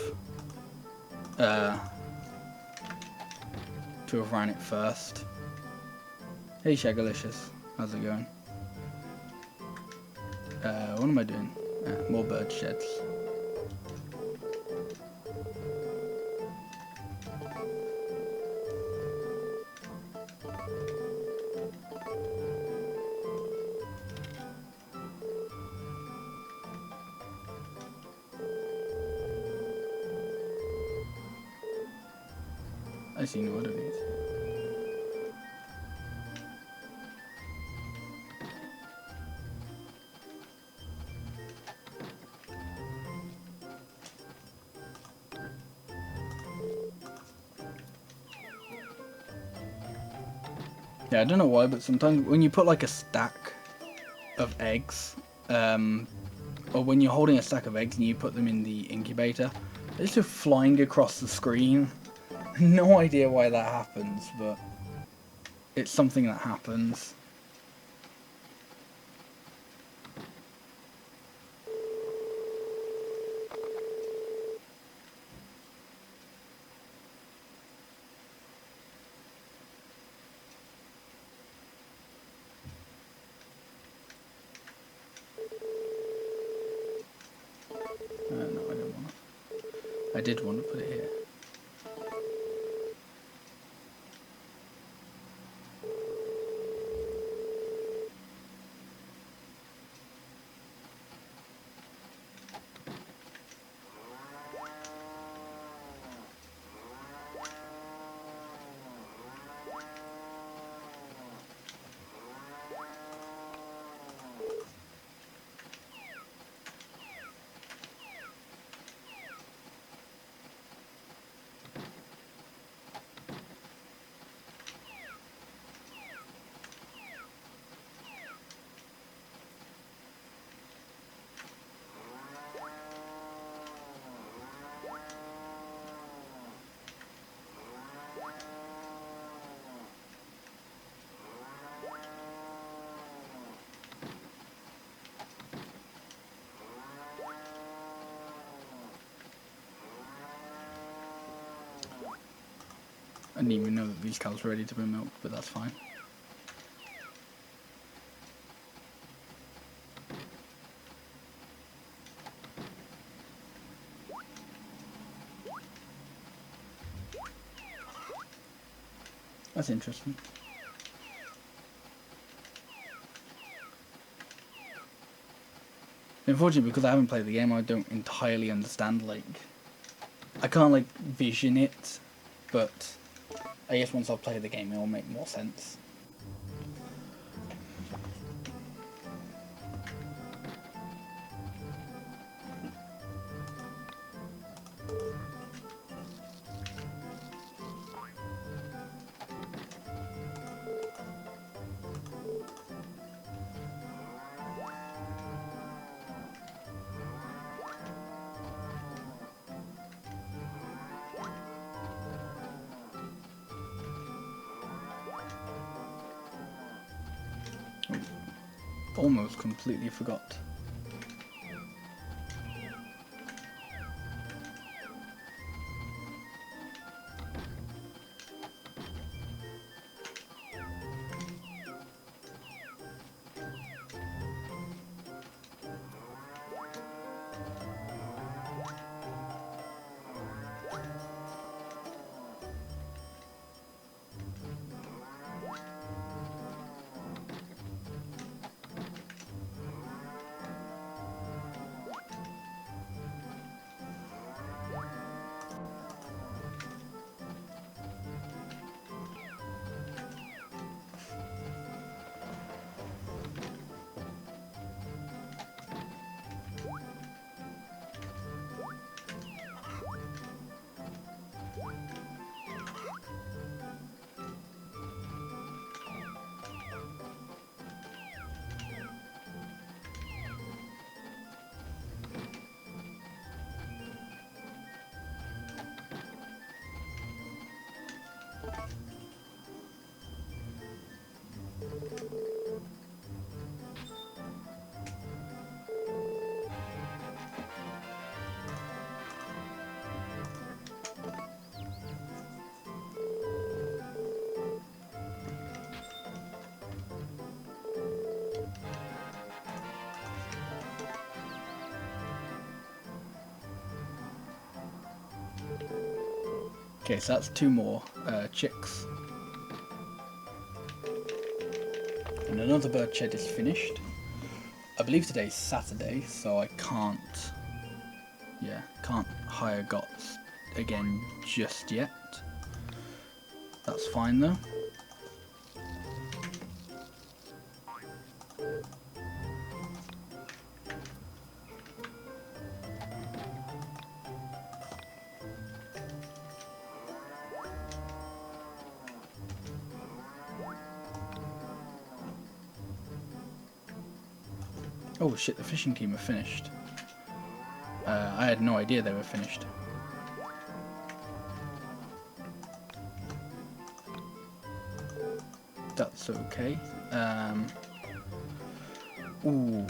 ran it first. Hey Shagalicious, how's it going? What am I doing? More bird sheds. I see no other needs. Yeah, I don't know why, but sometimes when you put like a stack of eggs, or when you're holding a stack of eggs and you put them in the incubator, they're just flying across the screen. No idea why that happens, but it's something that happens. No, I don't want to. I did want to put it here. I didn't even know that these cows were ready to be milked, but that's fine. That's interesting. Unfortunately, because I haven't played the game, I don't entirely understand, like, I can't, like, vision it, but I guess once I've played the game, it will make more sense. almost completely forgot. Okay, so that's 2 more chicks. And another bird shed is finished. I believe today's Saturday, so I can't hire gots again just yet. That's fine though. Oh shit, the fishing team are finished. I had no idea they were finished. That's okay. Ooh,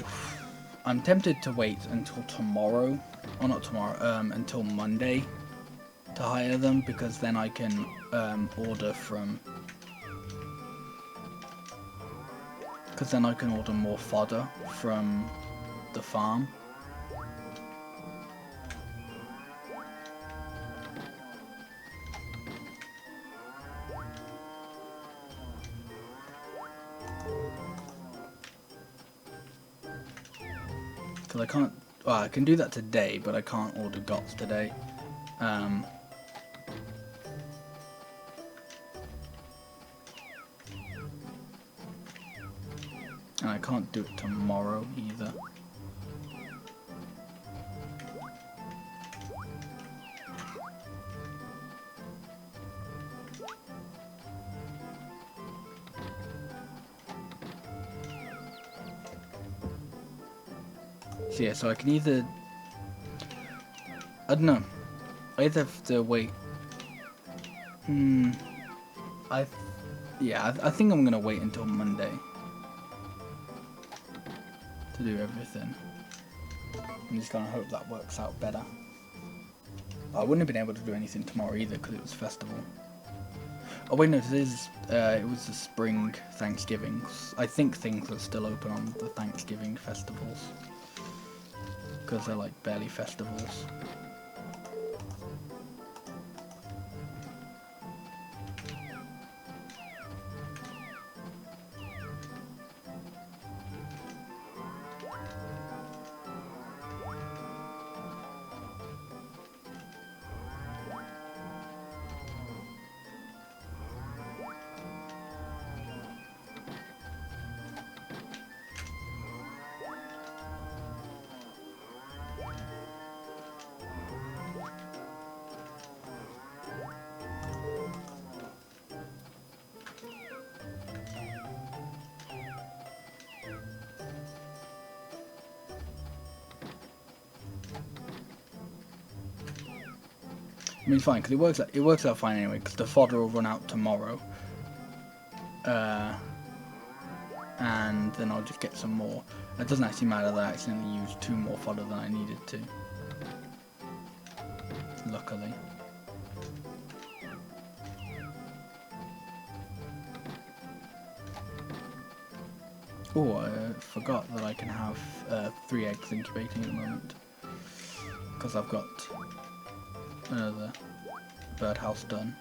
I'm tempted to wait until tomorrow, or not tomorrow, until Monday to hire them, because then I can order from... Because then I can order more fodder from the farm. Because I can't... Well, I can do that today, but I can't order gots today. And I can't do it tomorrow either. So yeah, so I can either... I don't know. I either have to wait... I think I'm gonna wait until Monday to do everything. I'm just gonna hope that works out better. I wouldn't have been able to do anything tomorrow either because it was festival. Oh wait, no, it was the spring Thanksgiving. I think things are still open on the Thanksgiving festivals because they're like barely festivals. I mean, it's fine because it works out fine anyway because the fodder will run out tomorrow. and then I'll just get some more. It doesn't actually matter that I accidentally used 2 more fodder than I needed to. Luckily. Oh, I forgot that I can have 3 eggs incubating at the moment. Because I've got another birdhouse done.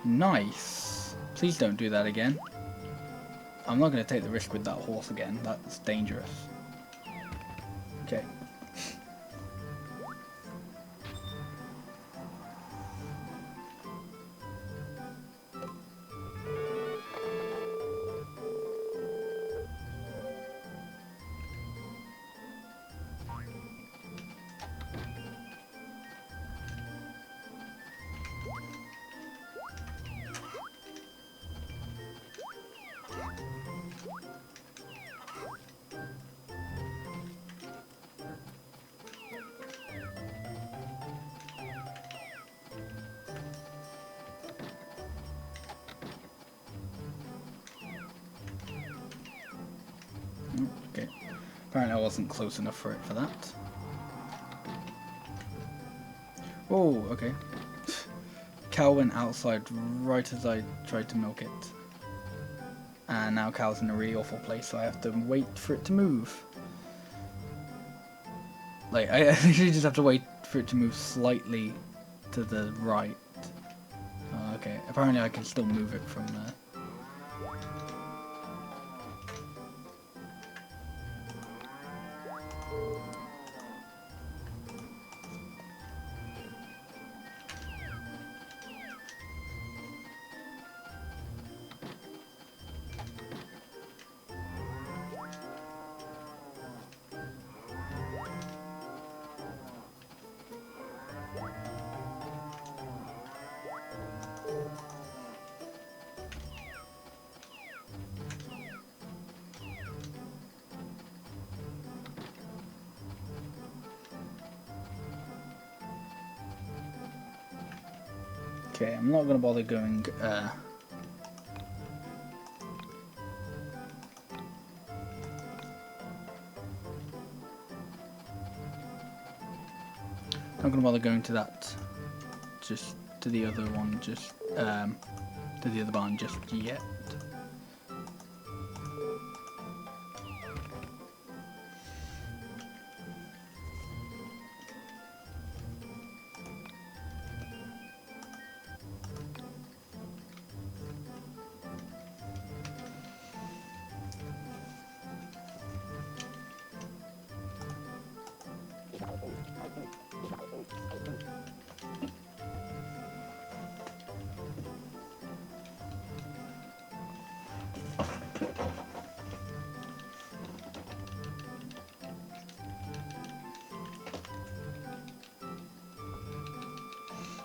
Nice. Please don't do that again. I'm not going to take the risk with that horse again. That's dangerous. Okay. Okay. Apparently I wasn't close enough for it for that. Oh, okay. Cow went outside right as I tried to milk it. And now cow's in a really awful place, so I have to wait for it to move. Like, I literally just have to wait for it to move slightly to the right. Oh, okay, apparently I can still move it from there. Okay, I'm not going to bother going not going to bother going to that, just to the other one, just to the other barn just yet.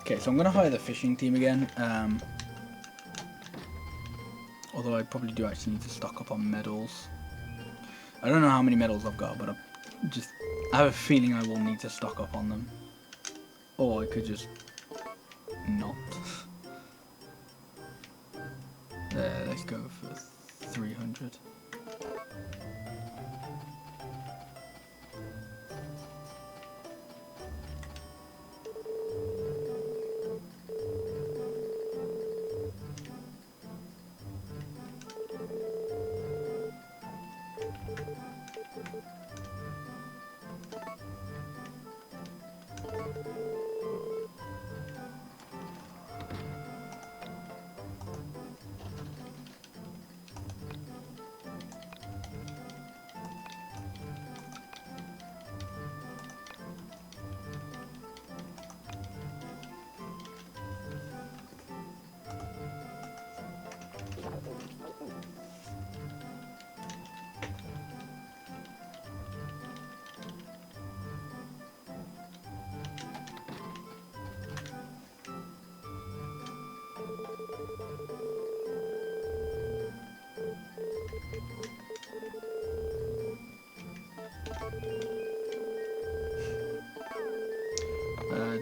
Okay, so I'm going to hire the fishing team again, although I probably do actually need to stock up on medals. I don't know how many medals I've got, but I have a feeling I will need to stock up on them. Or I could just not. Let's go for 300.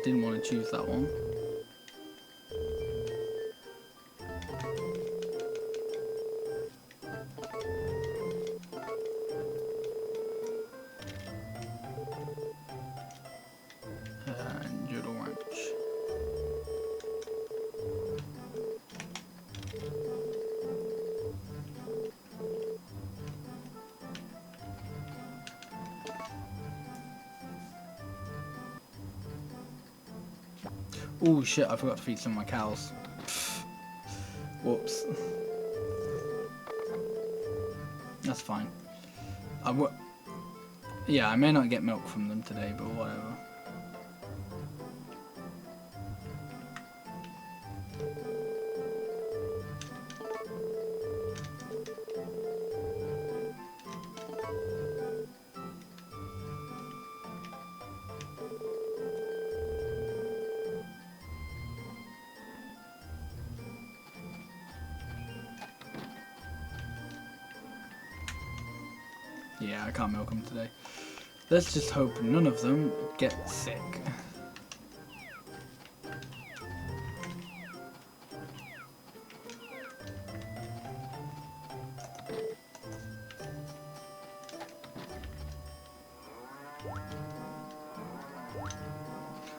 Didn't want to choose that one. Jodel Ranch. Oh shit, I forgot to feed some of my cows. Whoops. That's fine. Yeah, I may not get milk from them today, but whatever. Yeah, I can't milk them today. Let's just hope none of them get sick.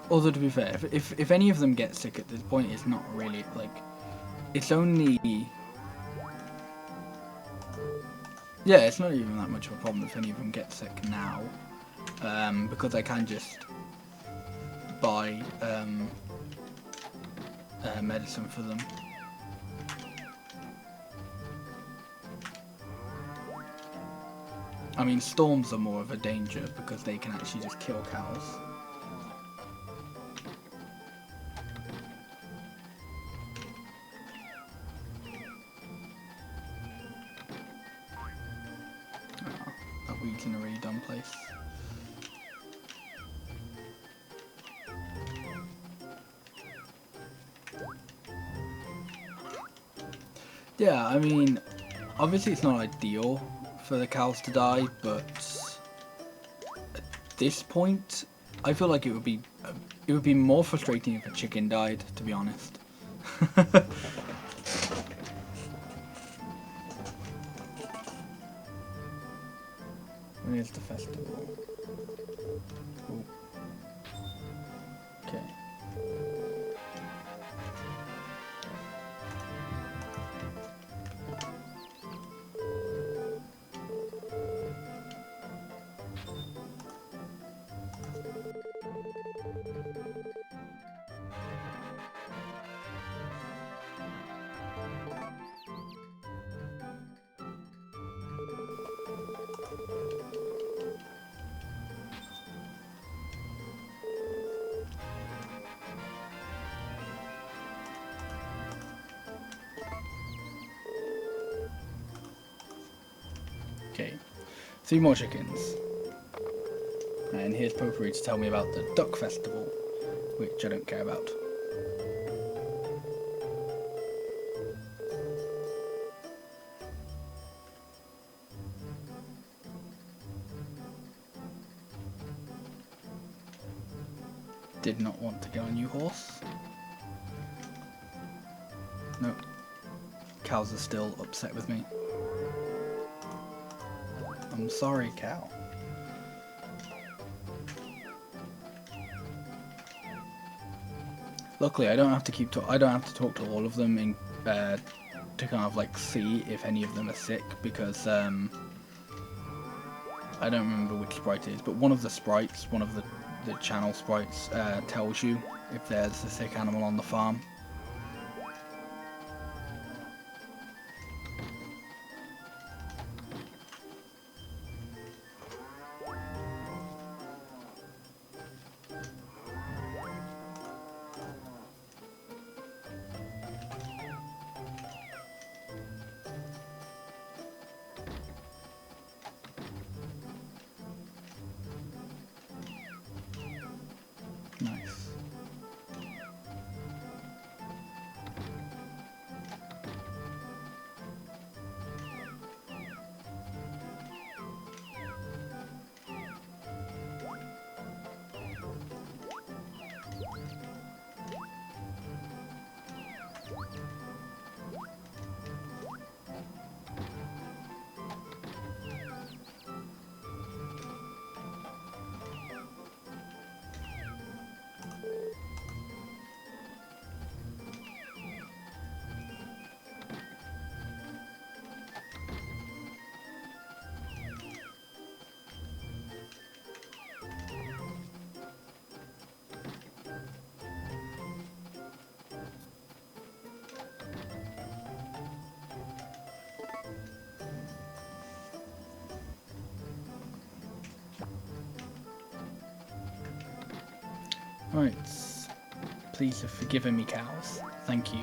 Although to be fair, if any of them get sick at this point, it's not really like, it's only, yeah, it's not even that much of a problem if any of them get sick now, because I can just buy medicine for them. I mean, storms are more of a danger because they can actually just kill cows. Oh, a wheat in a really dumb place. Yeah, I mean, obviously it's not ideal for the cows to die, but at this point, I feel like it would be more frustrating if a chicken died, to be honest. Where's the festival? Ooh. Okay. Okay, 3 more chickens. And here's Potpourri to tell me about the Duck Festival, which I don't care about. Did not want to get on you, horse. Nope. Cows are still upset with me. I'm sorry, cow. Luckily, I don't have to I don't have to talk to all of them in, to kind of like see if any of them are sick, because I don't remember which sprite it is, but one of the sprites, one of the channel sprites, tells you if there's a sick animal on the farm. Nice. Right. Please have forgiven me, cows. Thank you.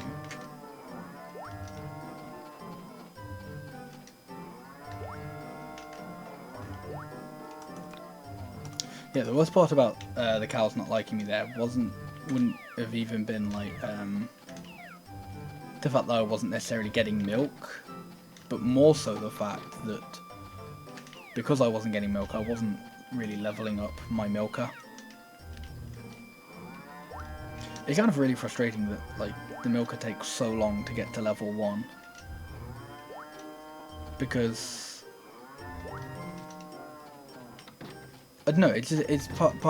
Yeah, the worst part about the cows not liking me there wouldn't have even been like the fact that I wasn't necessarily getting milk, but more so the fact that because I wasn't getting milk, I wasn't really leveling up my milker. It's kind of really frustrating that like the milker takes so long to get to level 1, because I don't know. It's part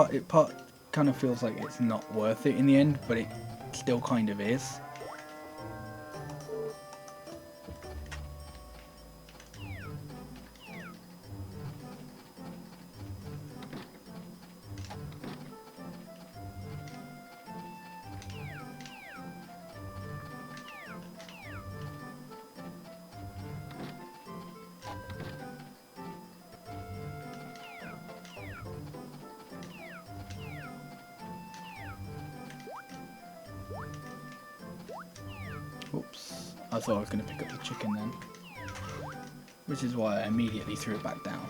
kind of feels like it's not worth it in the end, but it still kind of is. Oops, I thought I was going to pick up the chicken then, which is why I immediately threw it back down.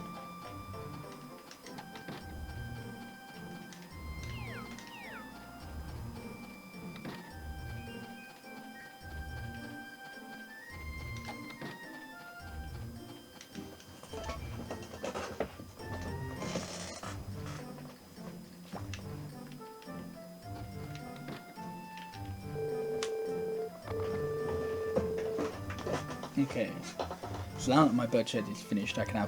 Okay, so now that my bird shed is finished, I can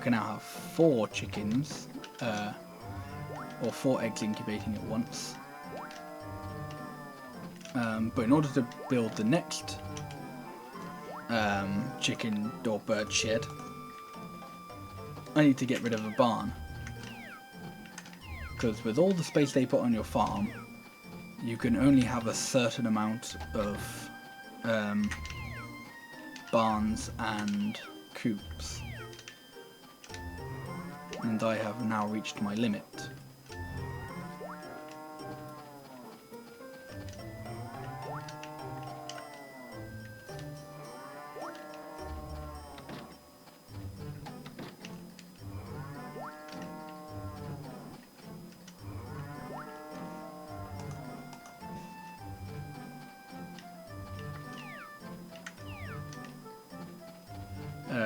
now have 4 chickens, or 4 eggs incubating at once. But in order to build the next chicken or bird shed, I need to get rid of a barn. Because with all the space they put on your farm, you can only have a certain amount of barns and coops, and I have now reached my limit.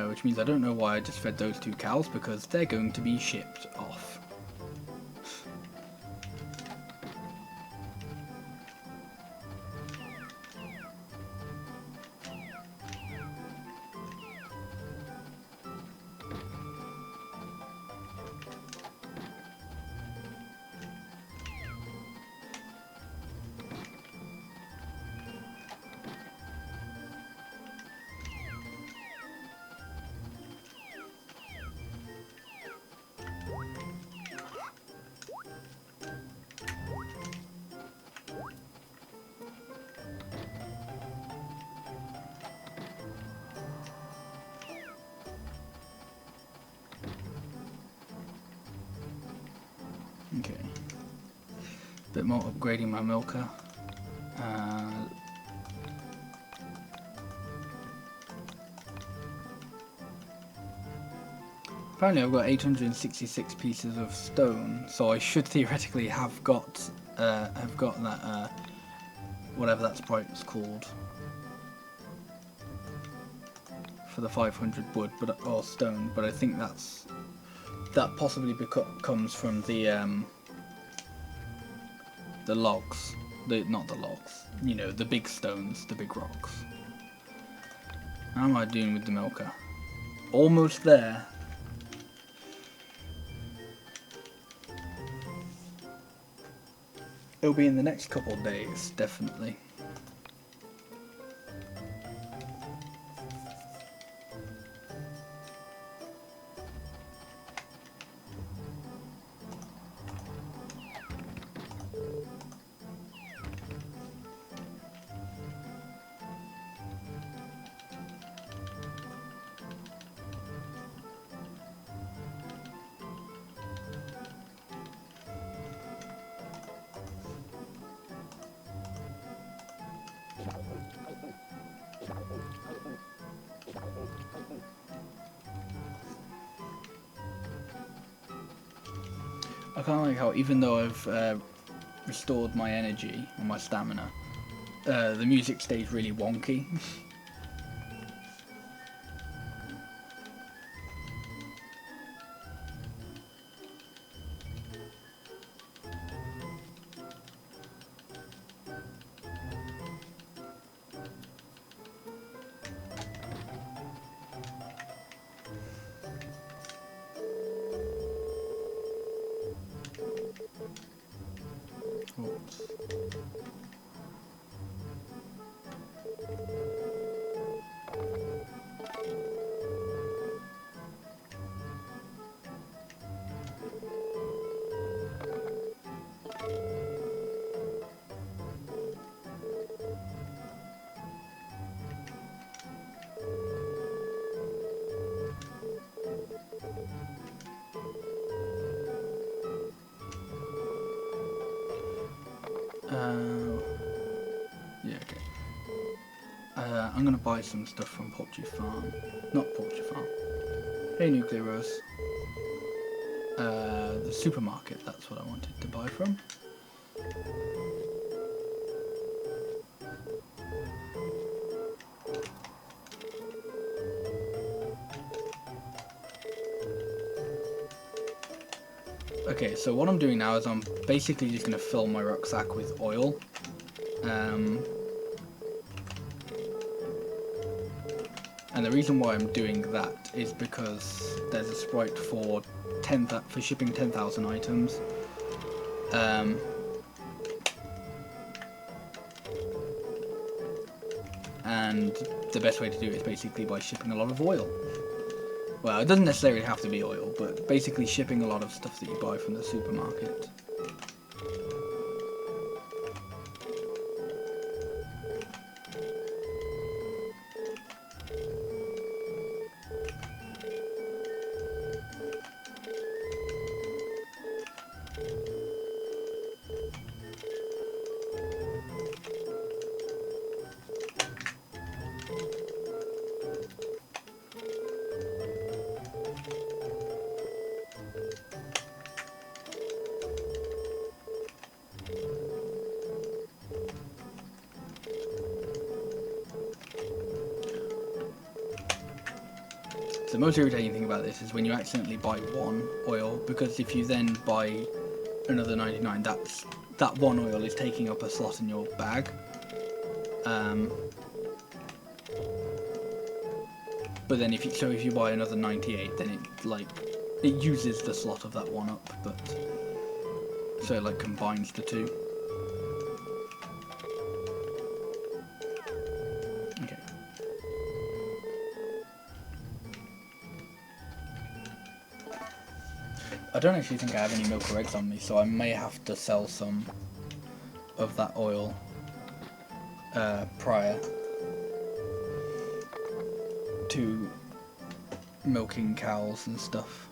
Which means I don't know why I just fed those 2 cows, because they're going to be shipped off. Okay. Bit more upgrading my milker. Apparently I've got 866 pieces of stone, so I should theoretically have got that whatever that sprite was called for the 500 wood, or stone. But I think that possibly comes from the logs, not the logs, you know, the big stones, the big rocks. How am I doing with the milker? Almost there. It'll be in the next couple of days, definitely. I kind of like how even though I've restored my energy and my stamina, the music stays really wonky. Oops. Yeah, okay. I'm gonna buy some stuff from Poultry Farm. Not Poultry Farm. Hey, Nuclear Rose. The supermarket, that's what I wanted to buy from. Okay, so what I'm doing now is I'm basically just gonna fill my rucksack with oil. And the reason why I'm doing that is because there's a sprite for shipping 10,000 items. And the best way to do it is basically by shipping a lot of oil. Well, it doesn't necessarily have to be oil, but basically shipping a lot of stuff that you buy from the supermarket. The most irritating thing about this is when you accidentally buy one oil, because if you then buy another 99, that one oil is taking up a slot in your bag. But then if you buy another 98, then it uses the slot of that one up, but so it like combines the two. Okay. I don't actually think I have any milk or eggs on me, so I may have to sell some of that oil prior to milking cows and stuff.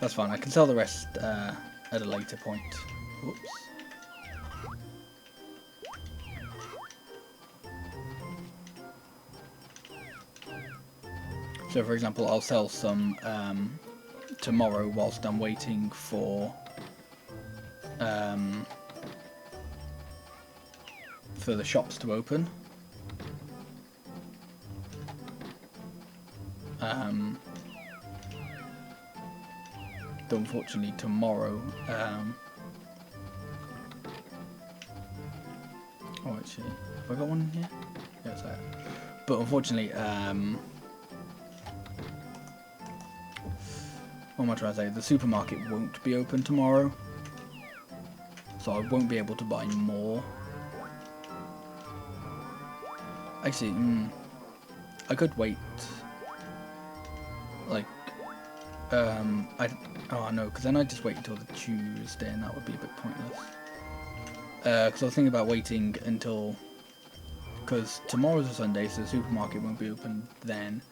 That's fine, I can sell the rest at a later point. Whoops. So for example, I'll sell some tomorrow whilst I'm waiting for the shops to open. Though unfortunately tomorrow, oh actually, have I got one in here? Yes, I have. But unfortunately, what am I trying to say? The supermarket won't be open tomorrow, so I won't be able to buy more. Actually, I could wait. Like, oh no, because then I'd just wait until the Tuesday, and that would be a bit pointless. Because I was thinking about waiting until because tomorrow's a Sunday, so the supermarket won't be open then.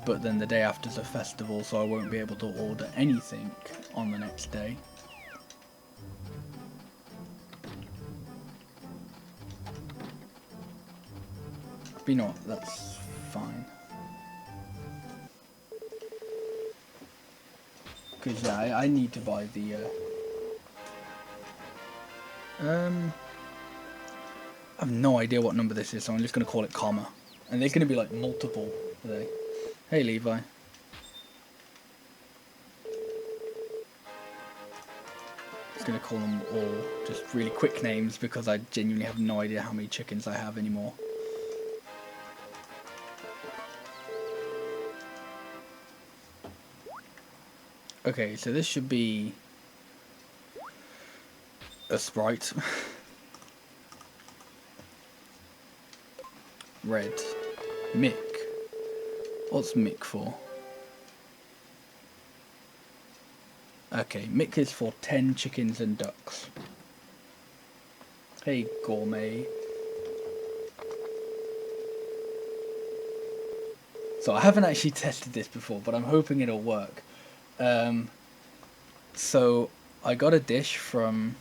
But then the day after's a festival, so I won't be able to order anything on the next day. But you know what, that's fine. Because yeah, I need to buy the I have no idea what number this is, so I'm just going to call it comma. And there's going to be like multiple today. Hey Levi. Just going to call them all just really quick names because I genuinely have no idea how many chickens I have anymore. Okay, so this should be a Sprite. Red. Mick. What's Mick for? Okay, Mick is for 10 chickens and ducks. Hey, gourmet. So I haven't actually tested this before, but I'm hoping it'll work. So I got a dish from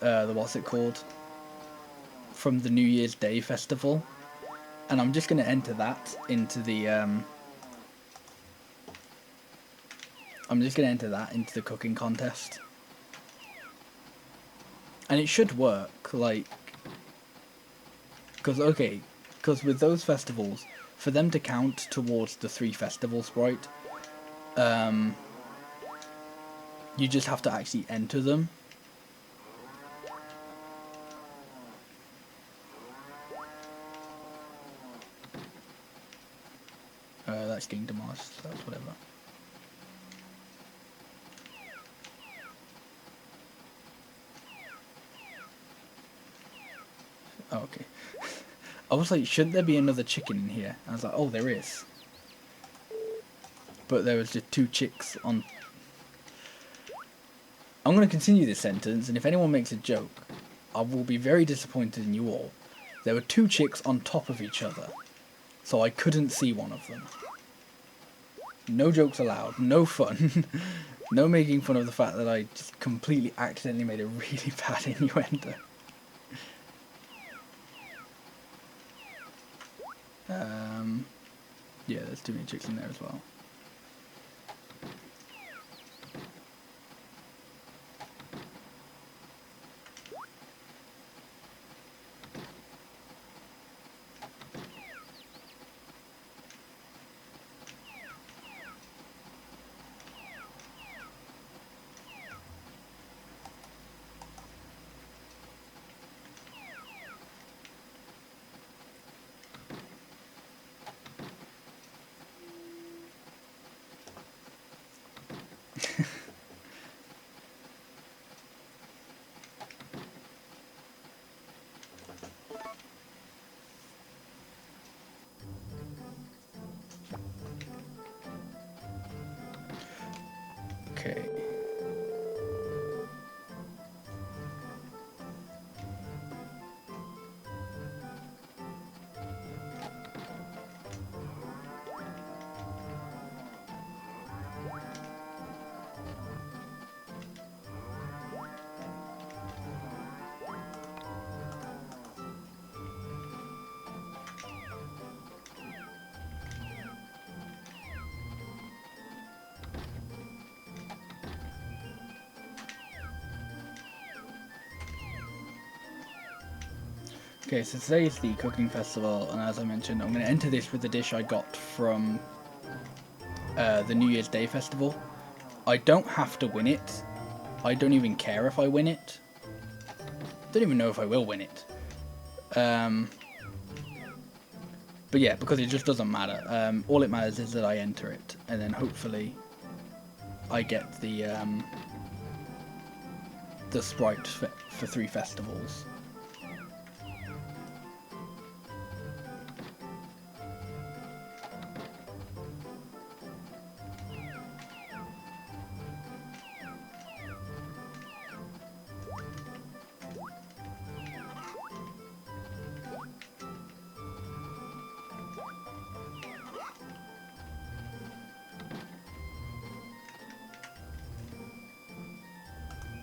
what's it called? From the New Year's Day festival, and I'm just going to enter that into the cooking contest, and it should work. Like, because with those festivals, for them to count towards the 3 festival Sprite, you just have to actually enter them. That's getting demolished, so that's whatever. Oh, okay. I was like, shouldn't there be another chicken in here? I was like, oh, there is. But there was just 2 chicks on... I'm going to continue this sentence, and if anyone makes a joke, I will be very disappointed in you all. There were 2 chicks on top of each other, so I couldn't see one of them. No jokes allowed, no fun, no making fun of the fact that I just completely accidentally made a really bad innuendo. Yeah, there's too many chicks in there as well. Okay. Okay, so today is the cooking festival, and as I mentioned, I'm going to enter this with the dish I got from the New Year's Day festival. I don't have to win it. I don't even care if I win it. Don't even know if I will win it. But yeah, because it just doesn't matter. All it matters is that I enter it, and then hopefully I get the Sprite for 3 festivals.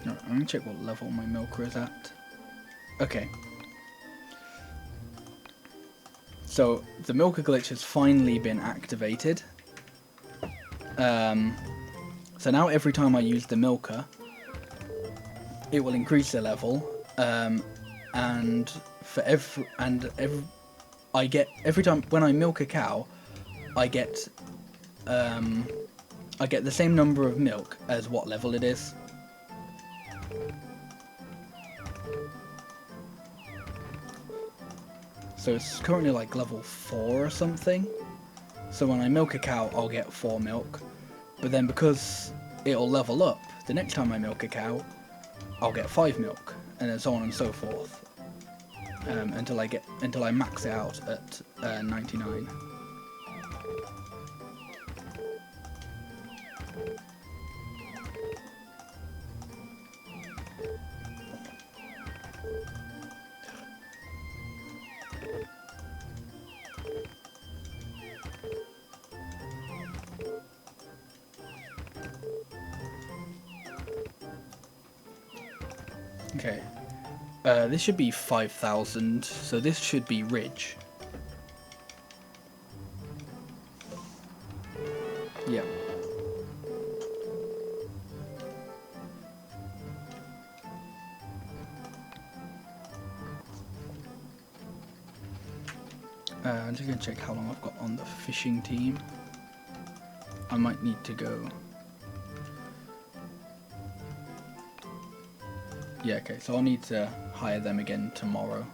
Alright, I'm gonna check what level my milker is at. Okay. So the milker glitch has finally been activated. So now every time I use the milker, it will increase the level, and for every time when I milk a cow, I get the same number of milk as what level it is. So it's currently like level 4 or something. So when I milk a cow, I'll get 4 milk. But then because it'll level up, the next time I milk a cow, I'll get 5 milk, and then so on and so forth, until I max it out at 99. Okay, this should be 5,000, so this should be Ridge. Yeah. I'm just gonna check how long I've got on the fishing team. I might need to go. Yeah, okay, so I'll need to hire them again tomorrow.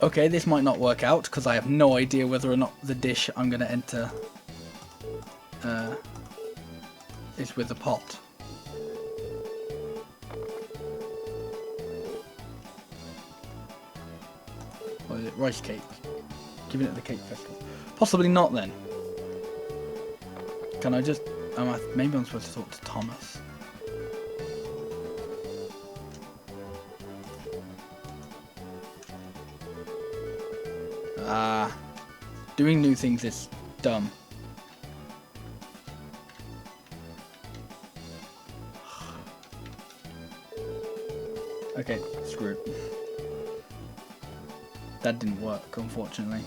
Okay, this might not work out because I have no idea whether or not the dish I'm going to enter is with a pot. Or is it rice cake? Giving it the cake festival. Possibly not then. Can I just... maybe I'm supposed to talk to Thomas. Doing new things is dumb. Okay, screw it. That didn't work, unfortunately.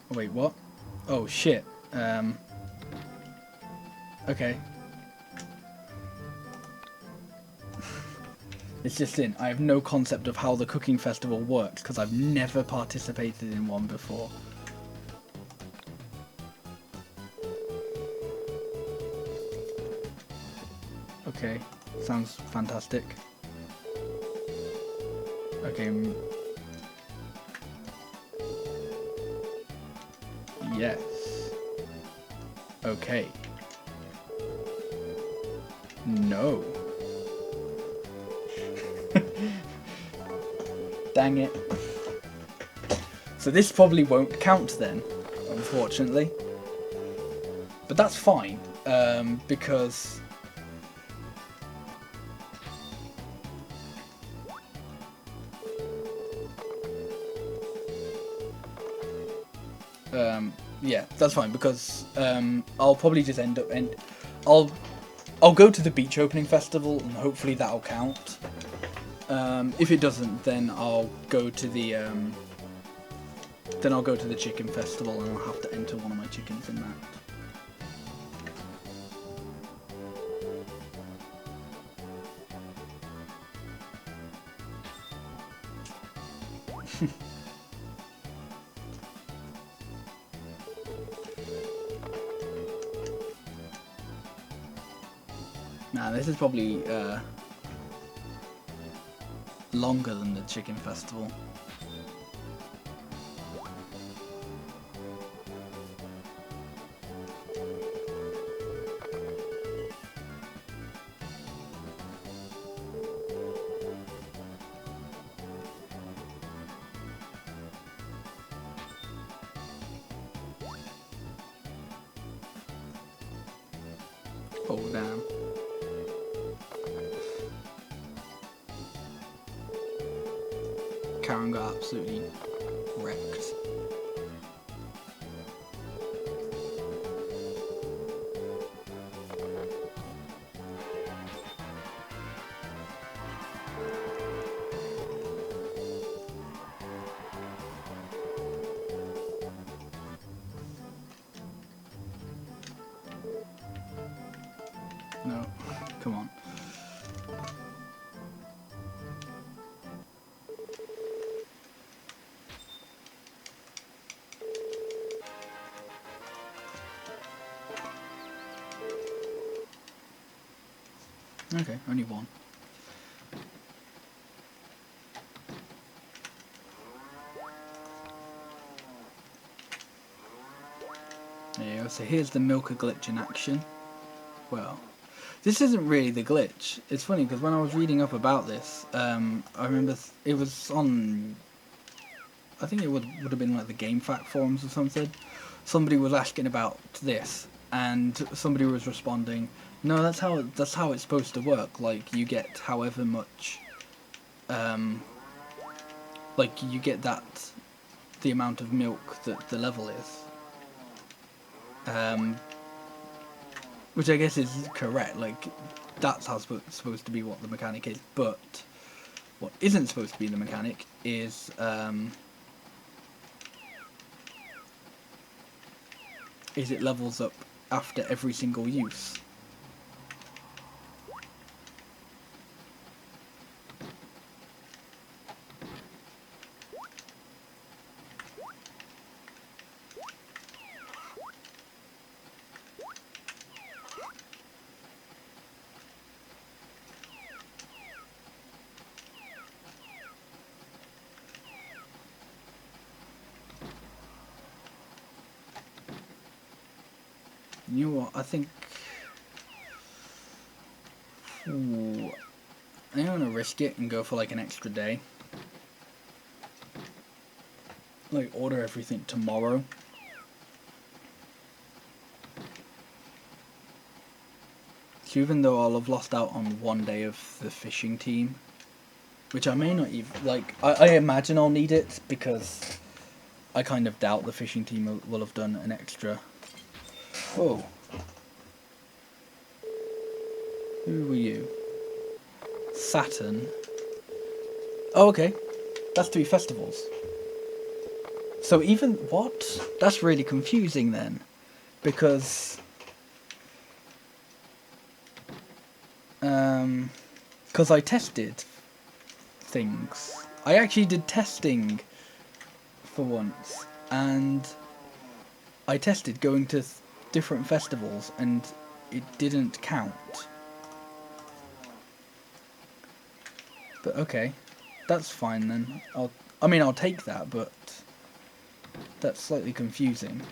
Oh, wait, what? Oh, shit. Okay. It's just in. I have no concept of how the cooking festival works because I've never participated in one before. Okay, sounds fantastic. Okay. Yes. Okay. No. Dang it. So this probably won't count then, unfortunately. But that's fine, because... yeah, that's fine, because I'll probably just end up... I'll go to the beach opening festival, and hopefully that'll count. If it doesn't, then I'll go to the chicken festival, and I'll have to enter one of my chickens in that. Nah, this is probably longer than the chicken festival. Oh damn. Karen got absolutely wrecked. No, come on. Okay, only one. There you go, so here's the milker glitch in action. Well, this isn't really the glitch. It's funny because when I was reading up about this, I remember it was on, I think it would have been like the GameFAQ forums or something. Somebody was asking about this, and somebody was responding, "No, that's how it's supposed to work. Like you get however much, like you get that the amount of milk that the level is." Which I guess is correct. Like that's how supposed to be what the mechanic is. But what isn't supposed to be the mechanic is it levels up after every single use. You know what? I think. Ooh, I'm gonna risk it and go for like an extra day. Like order everything tomorrow. So even though I'll have lost out on one day of the fishing team, which I may not even like, I imagine I'll need it because I kind of doubt the fishing team will have done an extra. Whoa. Who were you? Saturn. Oh, okay. That's 3 festivals. So even what? That's really confusing then, because I tested things. I actually did testing for once, and I tested going to different festivals, and it didn't count. But okay, that's fine then. I'll take that, but that's slightly confusing.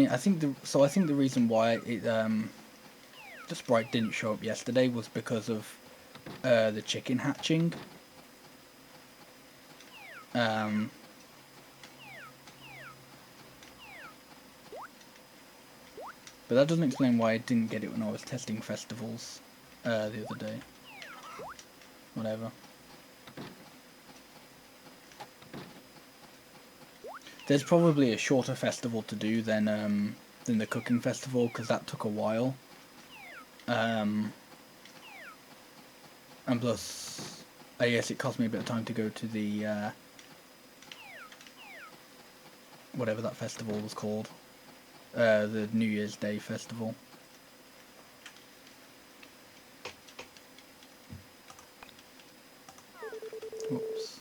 I think the reason why the sprite didn't show up yesterday was because of the chicken hatching. But that doesn't explain why I didn't get it when I was testing festivals the other day. Whatever. There's probably a shorter festival to do than the cooking festival, because that took a while. And plus, I guess it cost me a bit of time to go to the whatever that festival was called, the New Year's Day festival. Whoops.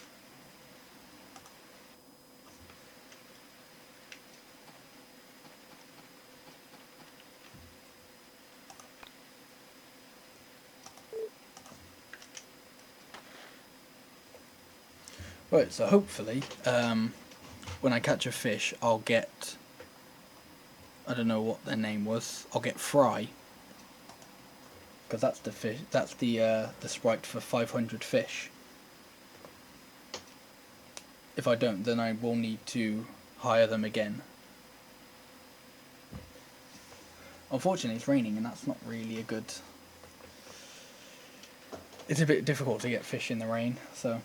Right, so hopefully, when I catch a fish, I'll get, I don't know what their name was, I'll get Fry, because that's the fish, that's the sprite for 500 fish. If I don't, then I will need to hire them again. Unfortunately, it's raining, and that's not really a good... It's a bit difficult to get fish in the rain, so...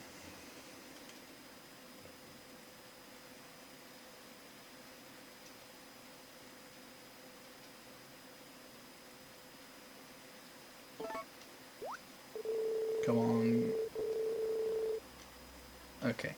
Come on. Okay.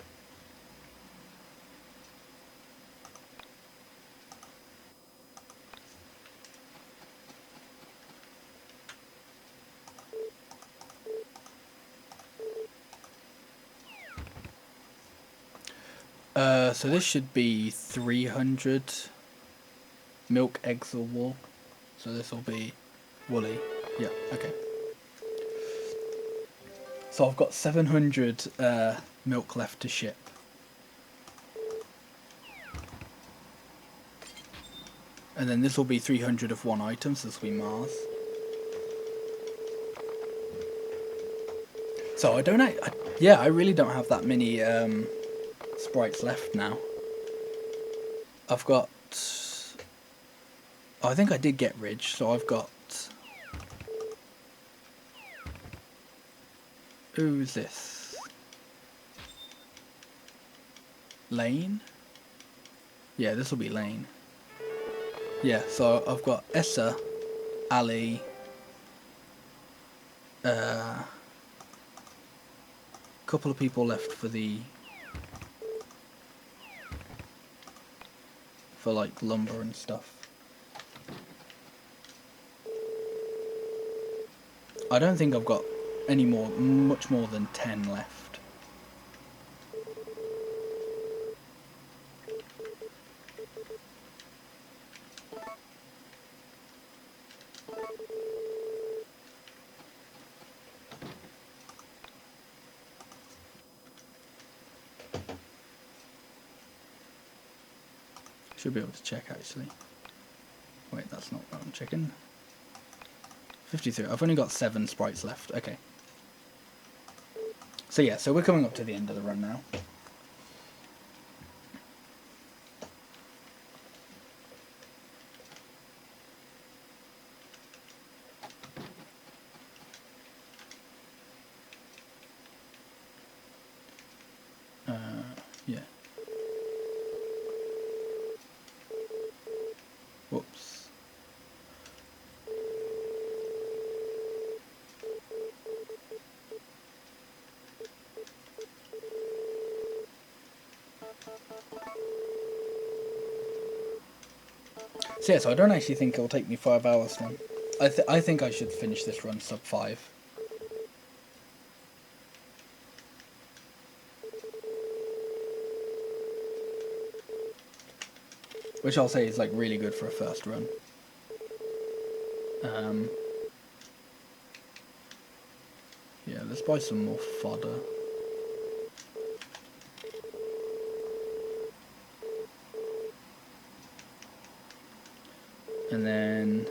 So this should be 300 milk, eggs, or wool. So this will be woolly. Yeah, okay. So I've got 700 milk left to ship. And then this will be 300 of one item, so this will be Mars. So I don't... I really don't have that many sprites left now. I've got... I think I did get Ridge, so I've got... Who's this? Lane? Yeah, this will be Lane. Yeah, so I've got Essa, Ali, couple of people left for like lumber and stuff. I don't think I've got any more, much more than 10 left. Should be able to check actually. Wait, that's not what I'm checking. 53. I've only got 7 sprites left. Okay. So yeah, so we're coming up to the end of the run now. Yeah. Whoops. So yeah, so I don't actually think it'll take me 5 hours then. I think I should finish this run sub 5. Which I'll say is like really good for a first run. Yeah, let's buy some more fodder. And then...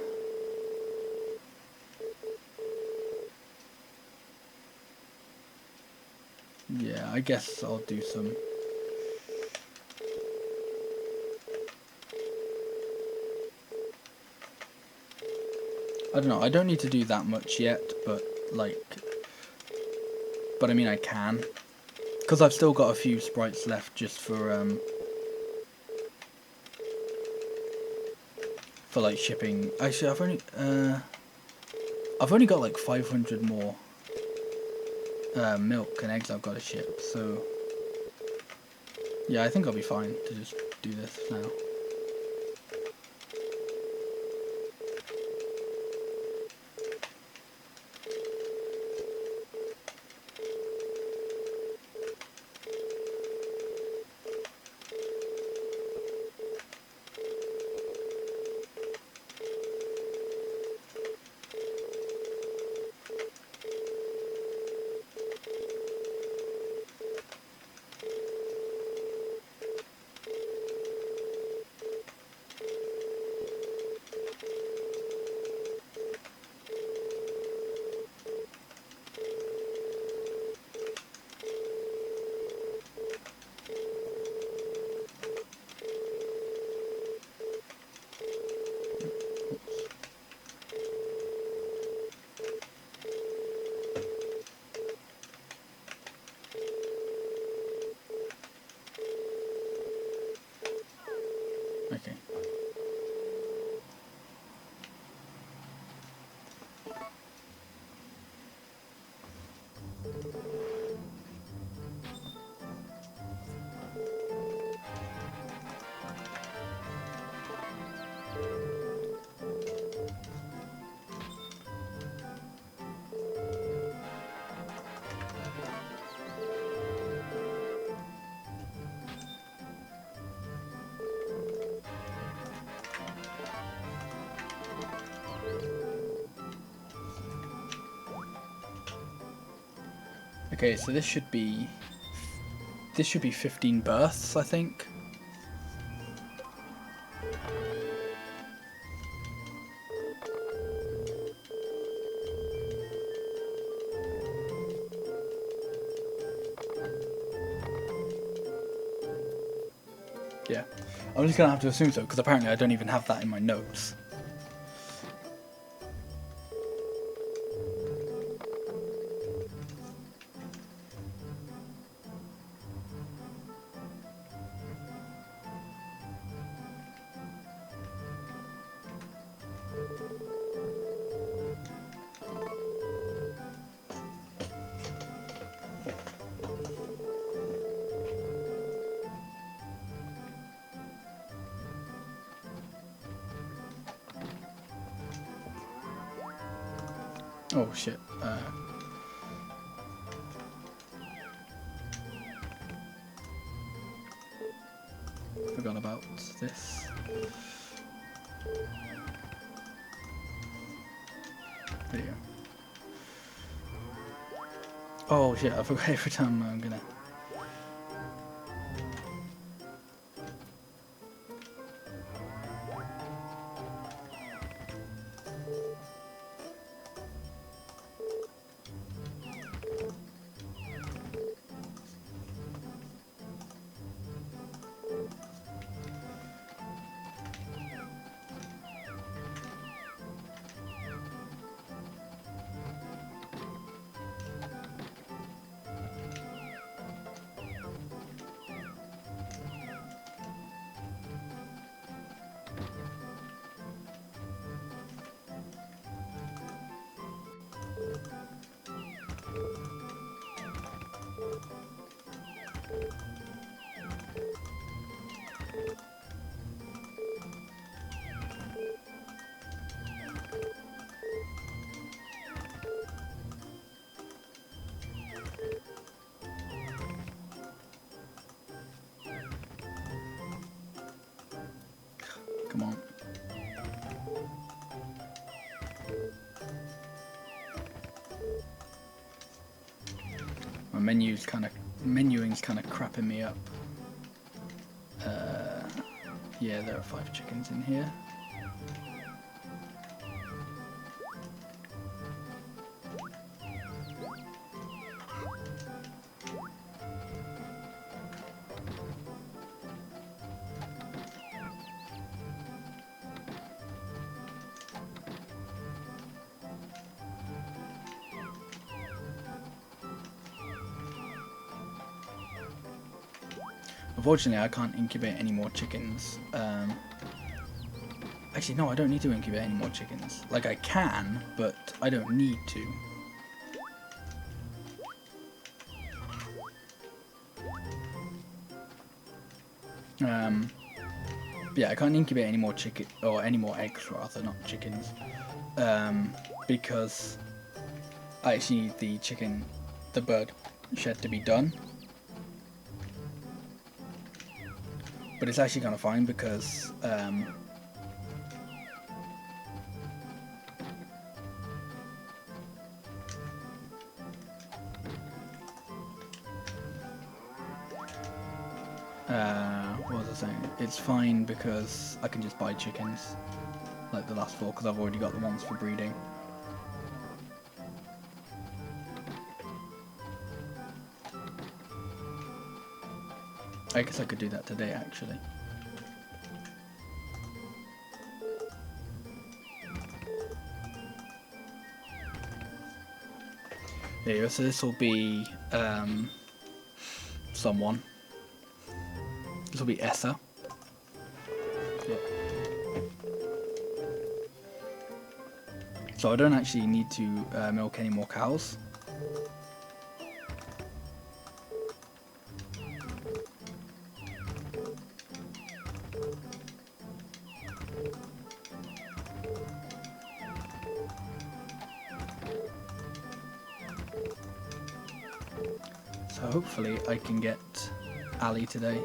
yeah, I guess I'll do some... I don't know, I don't need to do that much yet, but like... But I mean I can. Because I've still got a few sprites left just for like shipping. Actually, I've only got like 500 more milk and eggs I've got to ship, so yeah, I think I'll be fine to just do this now. Okay. Okay, so this should be 15 births, I think. Yeah, I'm just gonna have to assume so because apparently I don't even have that in my notes. Oh shit. Forgot about this. There you go. Oh shit, I forgot every time I'm gonna... Come on. My menuing's kind of crapping me up. Yeah, there are 5 chickens in here. Unfortunately, I can't incubate any more chickens. Actually, no, I don't need to incubate any more chickens. Like, I can, but I don't need to. Yeah, I can't incubate any more any more eggs rather, not chickens. Because I actually need the bird shed to be done. But it's actually kind of fine because what was I saying? It's fine because I can just buy chickens, like the last 4, because I've already got the ones for breeding. I guess I could do that today, actually. There you go, so this will be someone. This will be Essa. Yeah. So I don't actually need to milk any more cows. So hopefully I can get Ali today.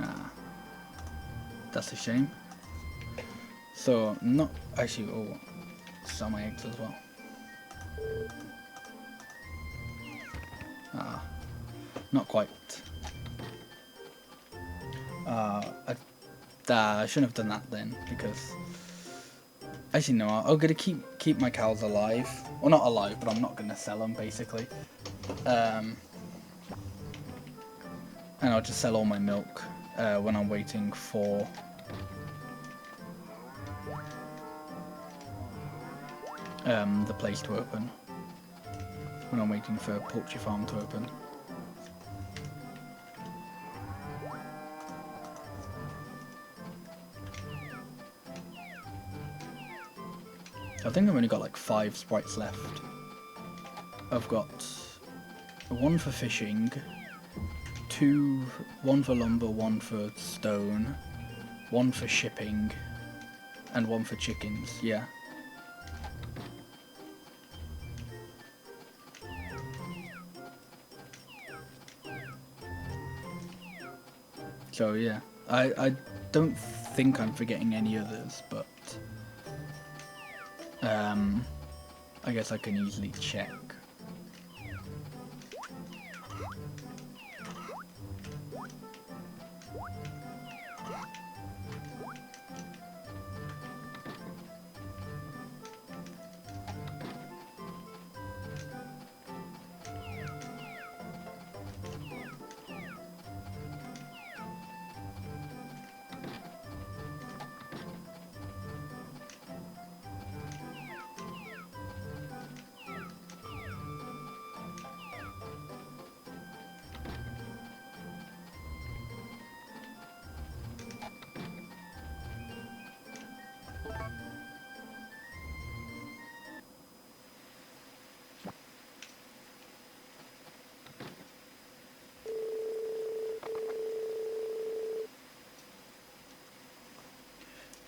Ah, that's a shame. So not actually. Oh, sell my eggs as well. Ah, not quite. I shouldn't have done that then, because actually no, I'm gonna keep my cows alive. Well, not alive, but I'm not gonna sell them basically. And I'll just sell all my milk when I'm waiting for the place to open. When I'm waiting for Poultry Farm to open. I think I've only got like 5 sprites left. I've got 1 for fishing, 1 for lumber, 1 for stone, 1 for shipping, and 1 for chickens, yeah. So yeah, I don't think I'm forgetting any others, but I guess I can easily check.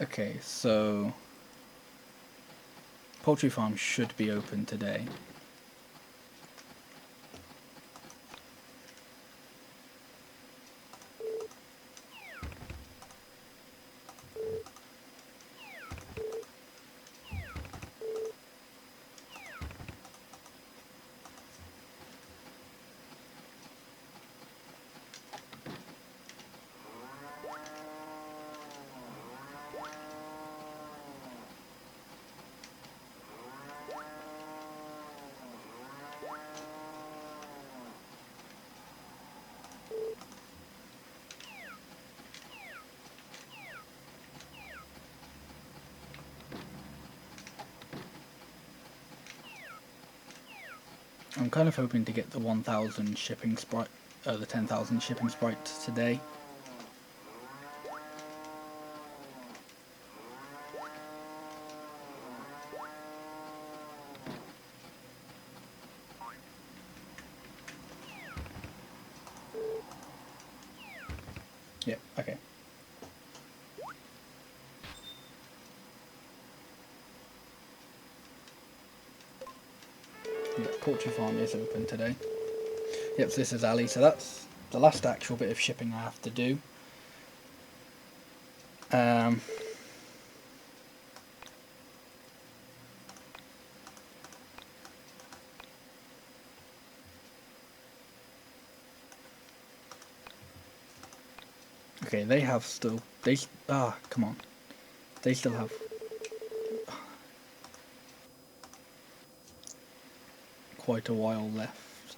Okay, so Poultry Farm should be open today. I'm kind of hoping to get the 1,000 shipping sprite, the 10,000 shipping sprite today. Yeah, okay. Yeah, Poultry Farm is open today. Yep, so this is Ali, so that's the last actual bit of shipping I have to do. Okay, they have still, come on. They still have quite a while left.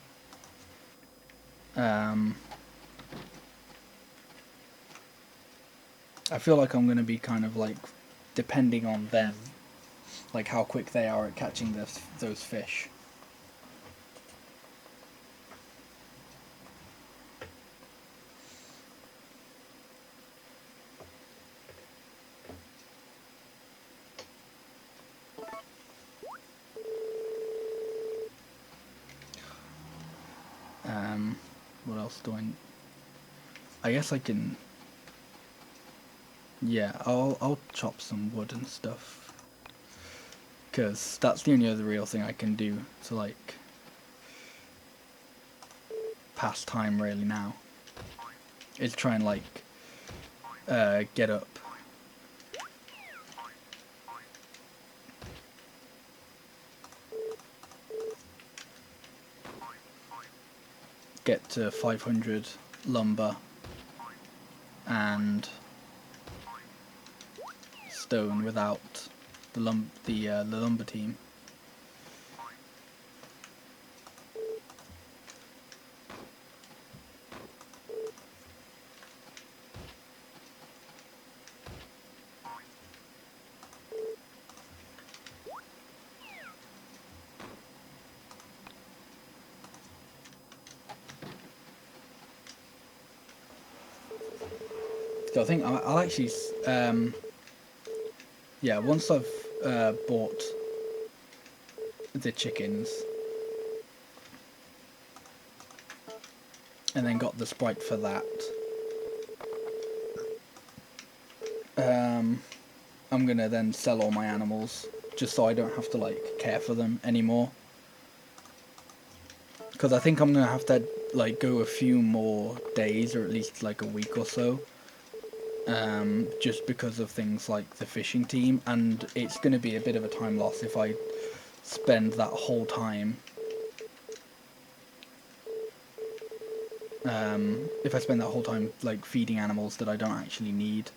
I feel like I'm going to be kind of like depending on them, like how quick they are at catching those fish. What else do I guess I can. Yeah, I'll chop some wood and stuff, because that's the only other real thing I can do to like pass time really now, is try and like get up. Get to 500 lumber and stone without the lumber team. So I think I'll actually, yeah, once I've bought the chickens and then got the sprite for that, I'm gonna then sell all my animals just so I don't have to like care for them anymore. Because I think I'm gonna have to like go a few more days, or at least like a week or so, just because of things like the fishing team, and it's going to be a bit of a time loss if I spend that whole time like feeding animals that I don't actually need.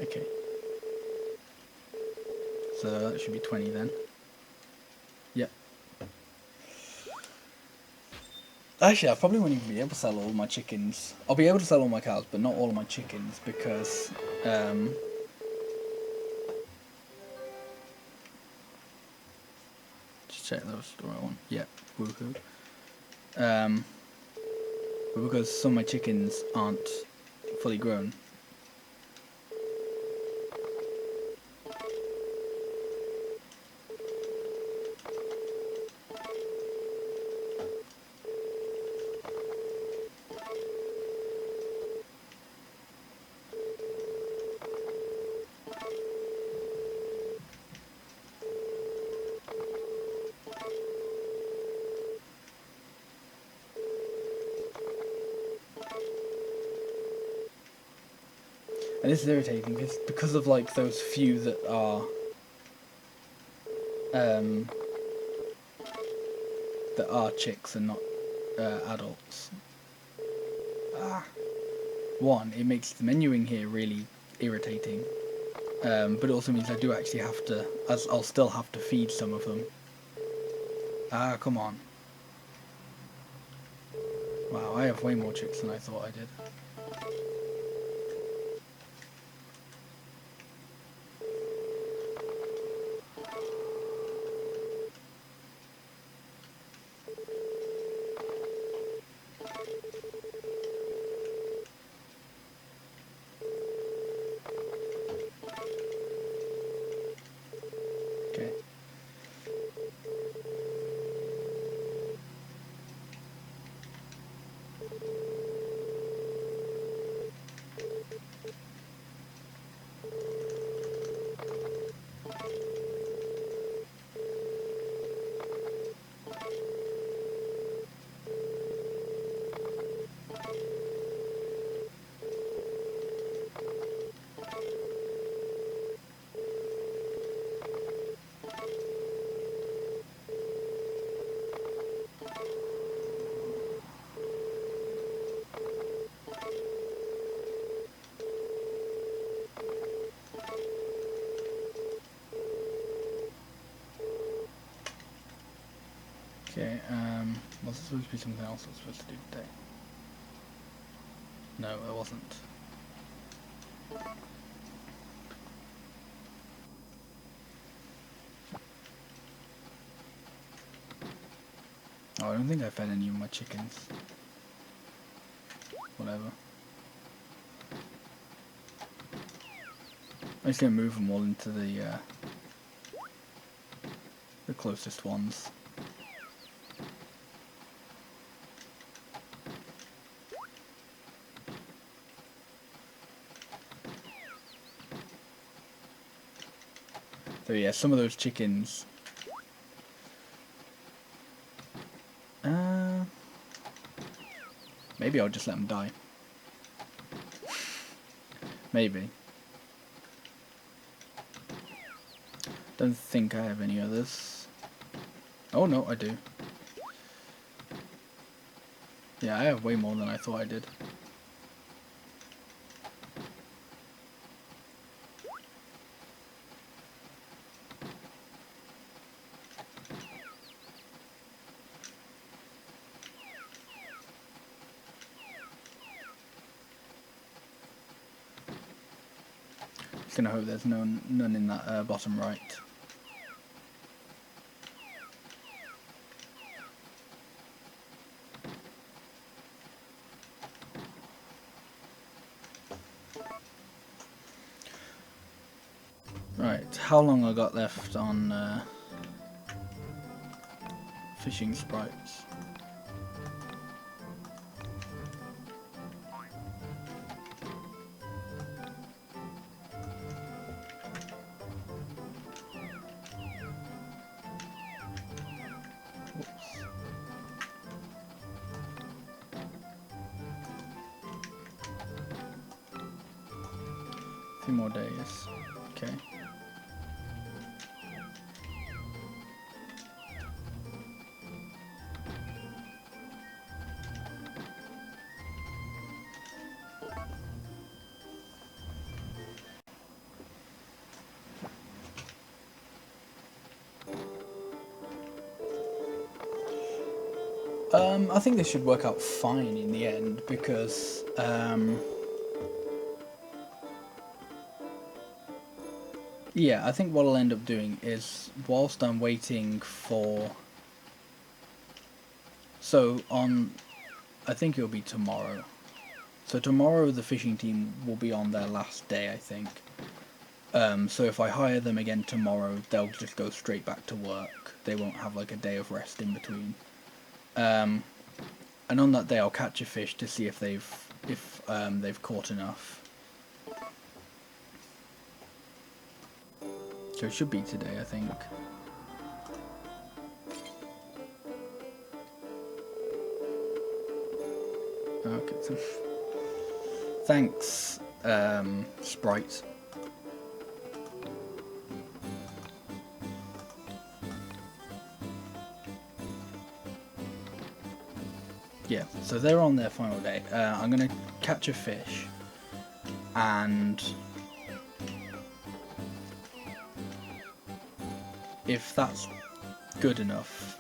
Okay, so that should be 20 then. Yep. Actually, I probably won't even be able to sell all my chickens. I'll be able to sell all my cows, but not all of my chickens, because just check that was the right one. Yep, woohoo. But because some of my chickens aren't fully grown. And this is irritating because of like those few that are chicks and not adults. One, it makes the menuing here really irritating, but it also means I do actually have to, as I'll still have to feed some of them. Come on. Wow, I have way more chicks than I thought I did. Okay. Okay, was it supposed to be something else I was supposed to do today? No, it wasn't. Oh, I don't think I fed any of my chickens. Whatever. I'm just gonna move them all into the closest ones. So yeah, some of those chickens. Maybe I'll just let them die. Maybe. Don't think I have any others. Oh no, I do. Yeah, I have way more than I thought I did. Just gonna hope there's none in that bottom right. Right, how long I got left on fishing sprites? Whoops. 2 more days. Okay. I think this should work out fine in the end because yeah, I think what I'll end up doing is whilst I'm waiting for, so on, I think it'll be tomorrow. So tomorrow the fishing team will be on their last day, I think. So if I hire them again tomorrow, they'll just go straight back to work. They won't have like a day of rest in between. And on that day, I'll catch a fish to see if they've caught enough. So it should be today, I think. Okay. So thanks, Sprite. Yeah, so they're on their final day. I'm going to catch a fish, and if that's good enough,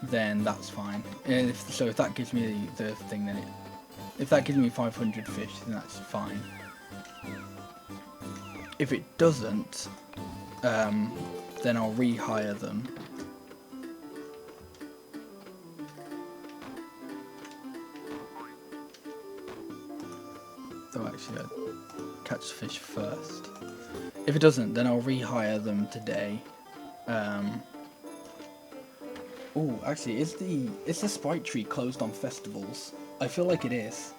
then that's fine. If that gives me the thing, then if that gives me 500 fish, then that's fine. If it doesn't, then I'll rehire them. So actually, I'll catch the fish first. If it doesn't, then I'll rehire them today. Oh, actually, is the Sprite Tree closed on festivals? I feel like it is.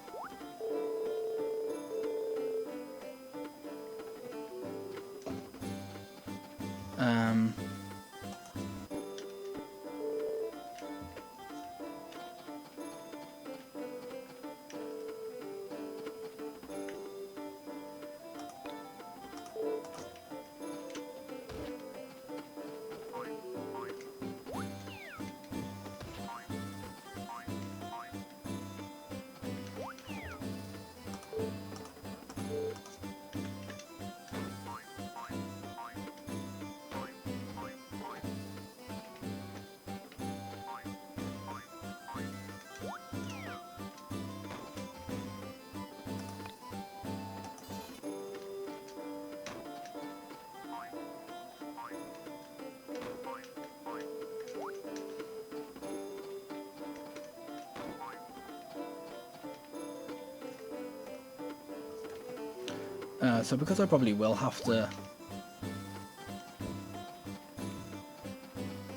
So because I probably will have to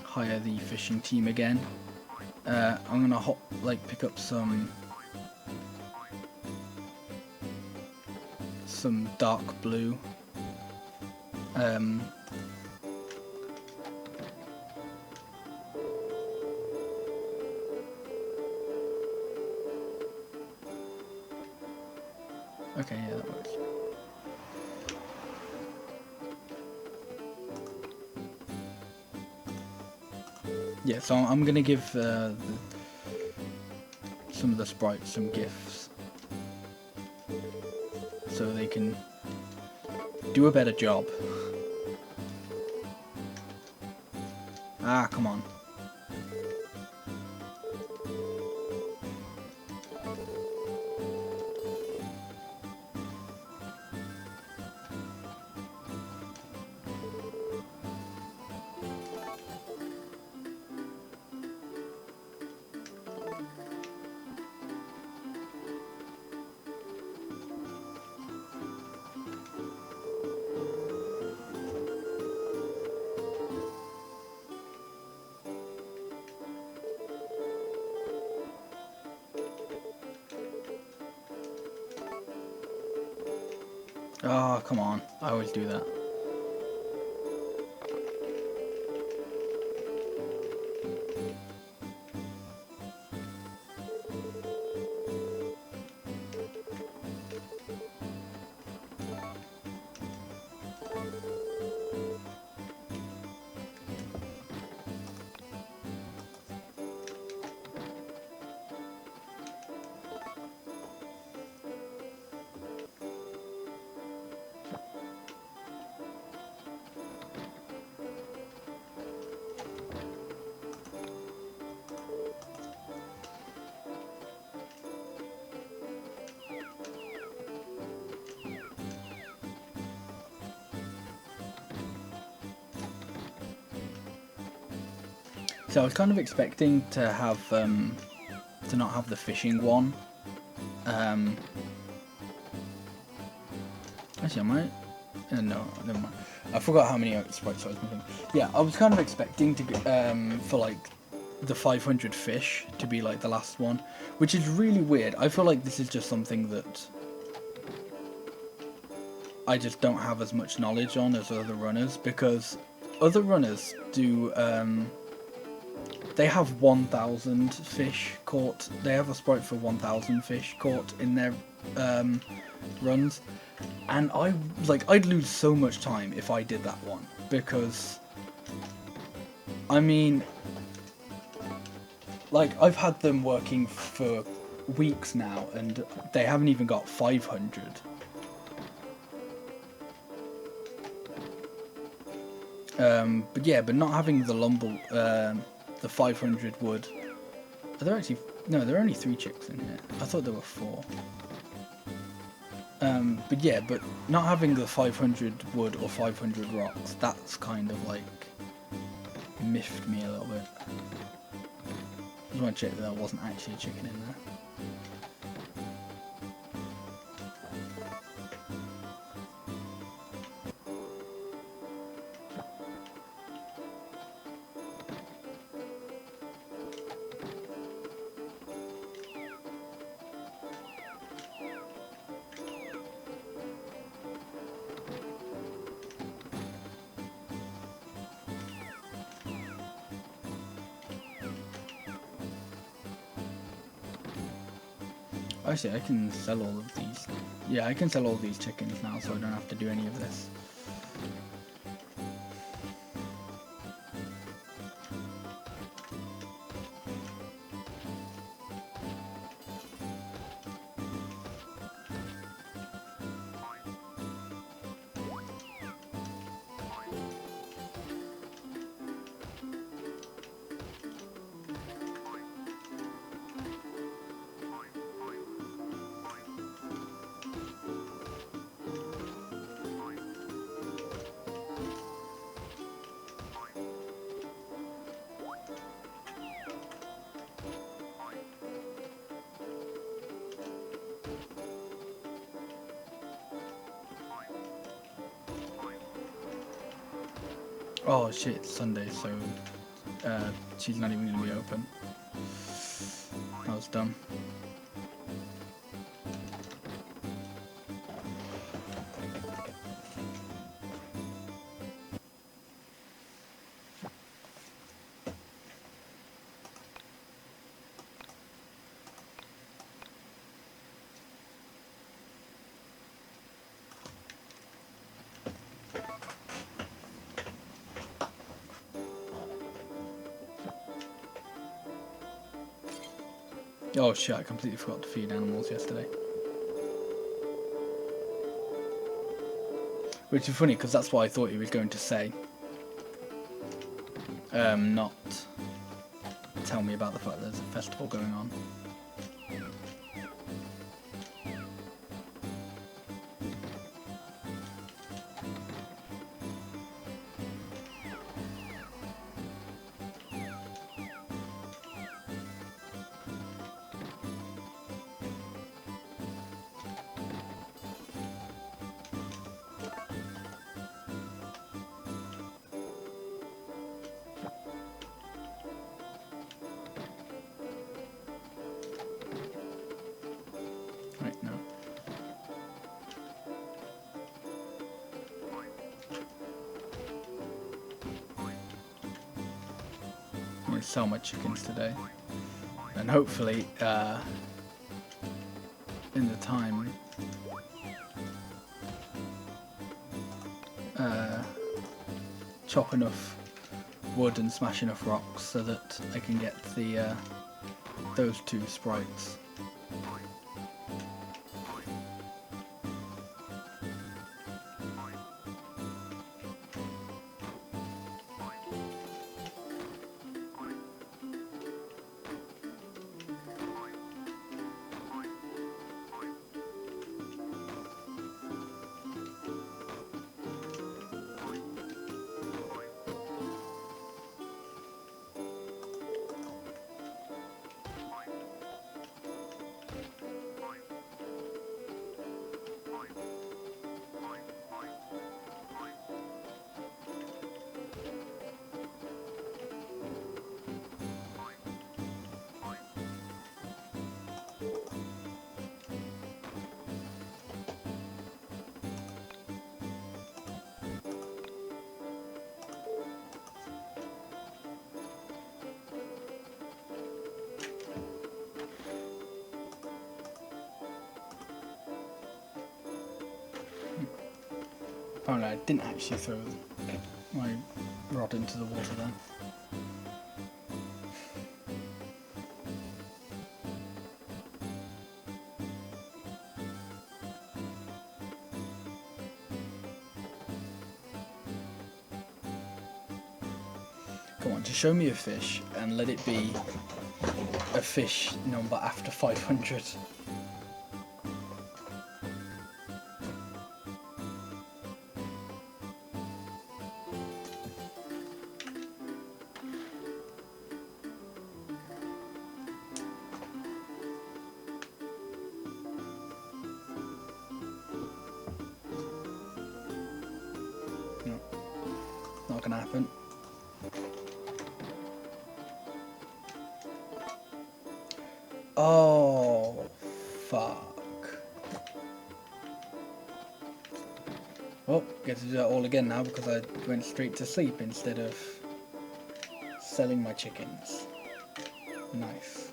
hire the fishing team again, I'm gonna pick up some dark blue. Okay, yeah, that works. Yeah, so I'm gonna give some of the sprites some gifts so they can do a better job. Ah, come on. Oh, come on. I always do that. So I was kind of expecting to have to not have the fishing one. Actually, I might. No, never mind. I forgot how many sprites I was missing. Yeah, I was kind of expecting to for like the 500 fish to be like the last one, which is really weird. I feel like this is just something that I just don't have as much knowledge on as other runners, because other runners do. They have 1,000 fish caught. They have a sprite for 1,000 fish caught in their runs, and I'd lose so much time if I did that one, because I mean, like, I've had them working for weeks now and they haven't even got 500. But yeah, but not having the the 500 wood. Are there actually? No, there are only 3 chicks in here. I thought there were 4. But yeah, but not having the 500 wood or 500 rocks, that's kind of like miffed me a little bit. I just want to check that there wasn't actually a chicken in there. Actually, I can sell all of these. Yeah, I can sell all these chickens now, so I don't have to do any of this. Oh shit, it's Sunday, so she's not even going to be open. That was dumb. Oh shit, I completely forgot to feed animals yesterday. Which is funny, because that's what I thought he was going to say. Not tell me about the fact there's a festival going on. Right, no. I'm going to sell my chickens today. And hopefully, in the time, chop enough wood and smash enough rocks so that I can get the those two sprites. Oh no, I didn't actually throw my rod into the water then. Come on, just show me a fish and let it be a fish number after 500. No, not gonna happen. Oh, fuck. Well, get to do that all again now because I went straight to sleep instead of selling my chickens. Nice.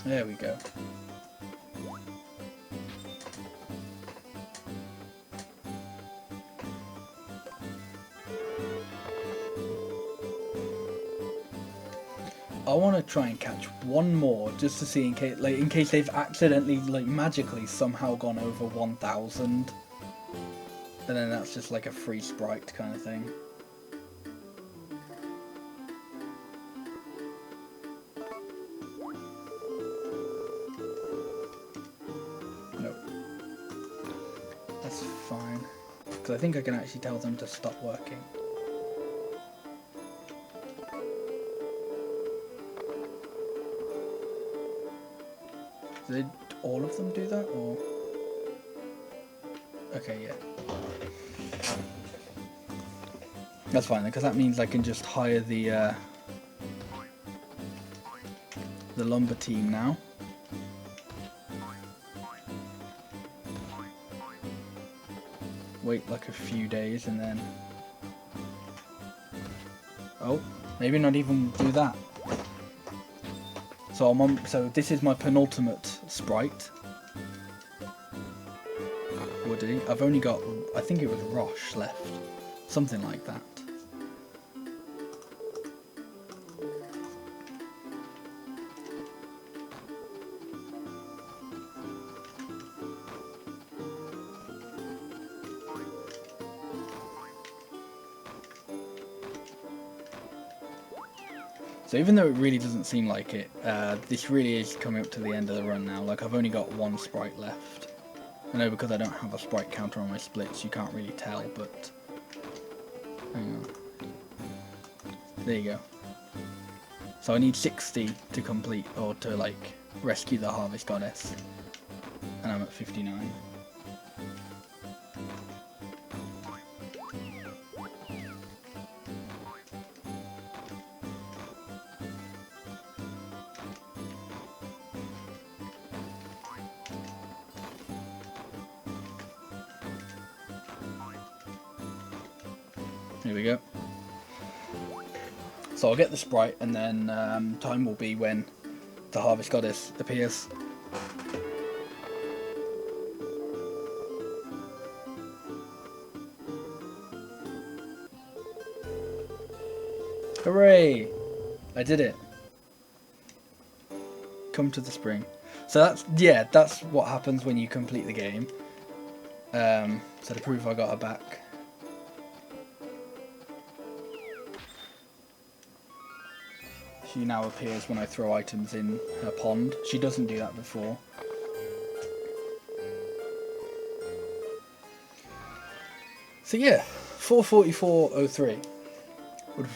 There we go. I want to try and catch one more just to see in case they've accidentally magically somehow gone over 1,000, and then that's just like a free sprite kind of thing. Nope. That's fine, because I think I can actually tell them to stop working. Did all of them do that, or? Okay, yeah. That's fine, because that means I can just hire the lumber team now. Wait like a few days and then... Oh, maybe not even do that. So so this is my penultimate sprite. Woody. I've only got, I think it was Rosh left. Something like that. So even though it really doesn't seem like it, this really is coming up to the end of the run now. Like, I've only got one sprite left. I know because I don't have a sprite counter on my splits, you can't really tell, but... Hang on. There you go. So I need 60 to complete, or to, like, rescue the Harvest Goddess. And I'm at 59. Here we go. So I'll get the sprite, and then time will be when the Harvest Goddess appears. Hooray! I did it. Come to the spring. So that's what happens when you complete the game. So to prove I got her back. She now appears when I throw items in her pond. She doesn't do that before. So yeah, 444.03.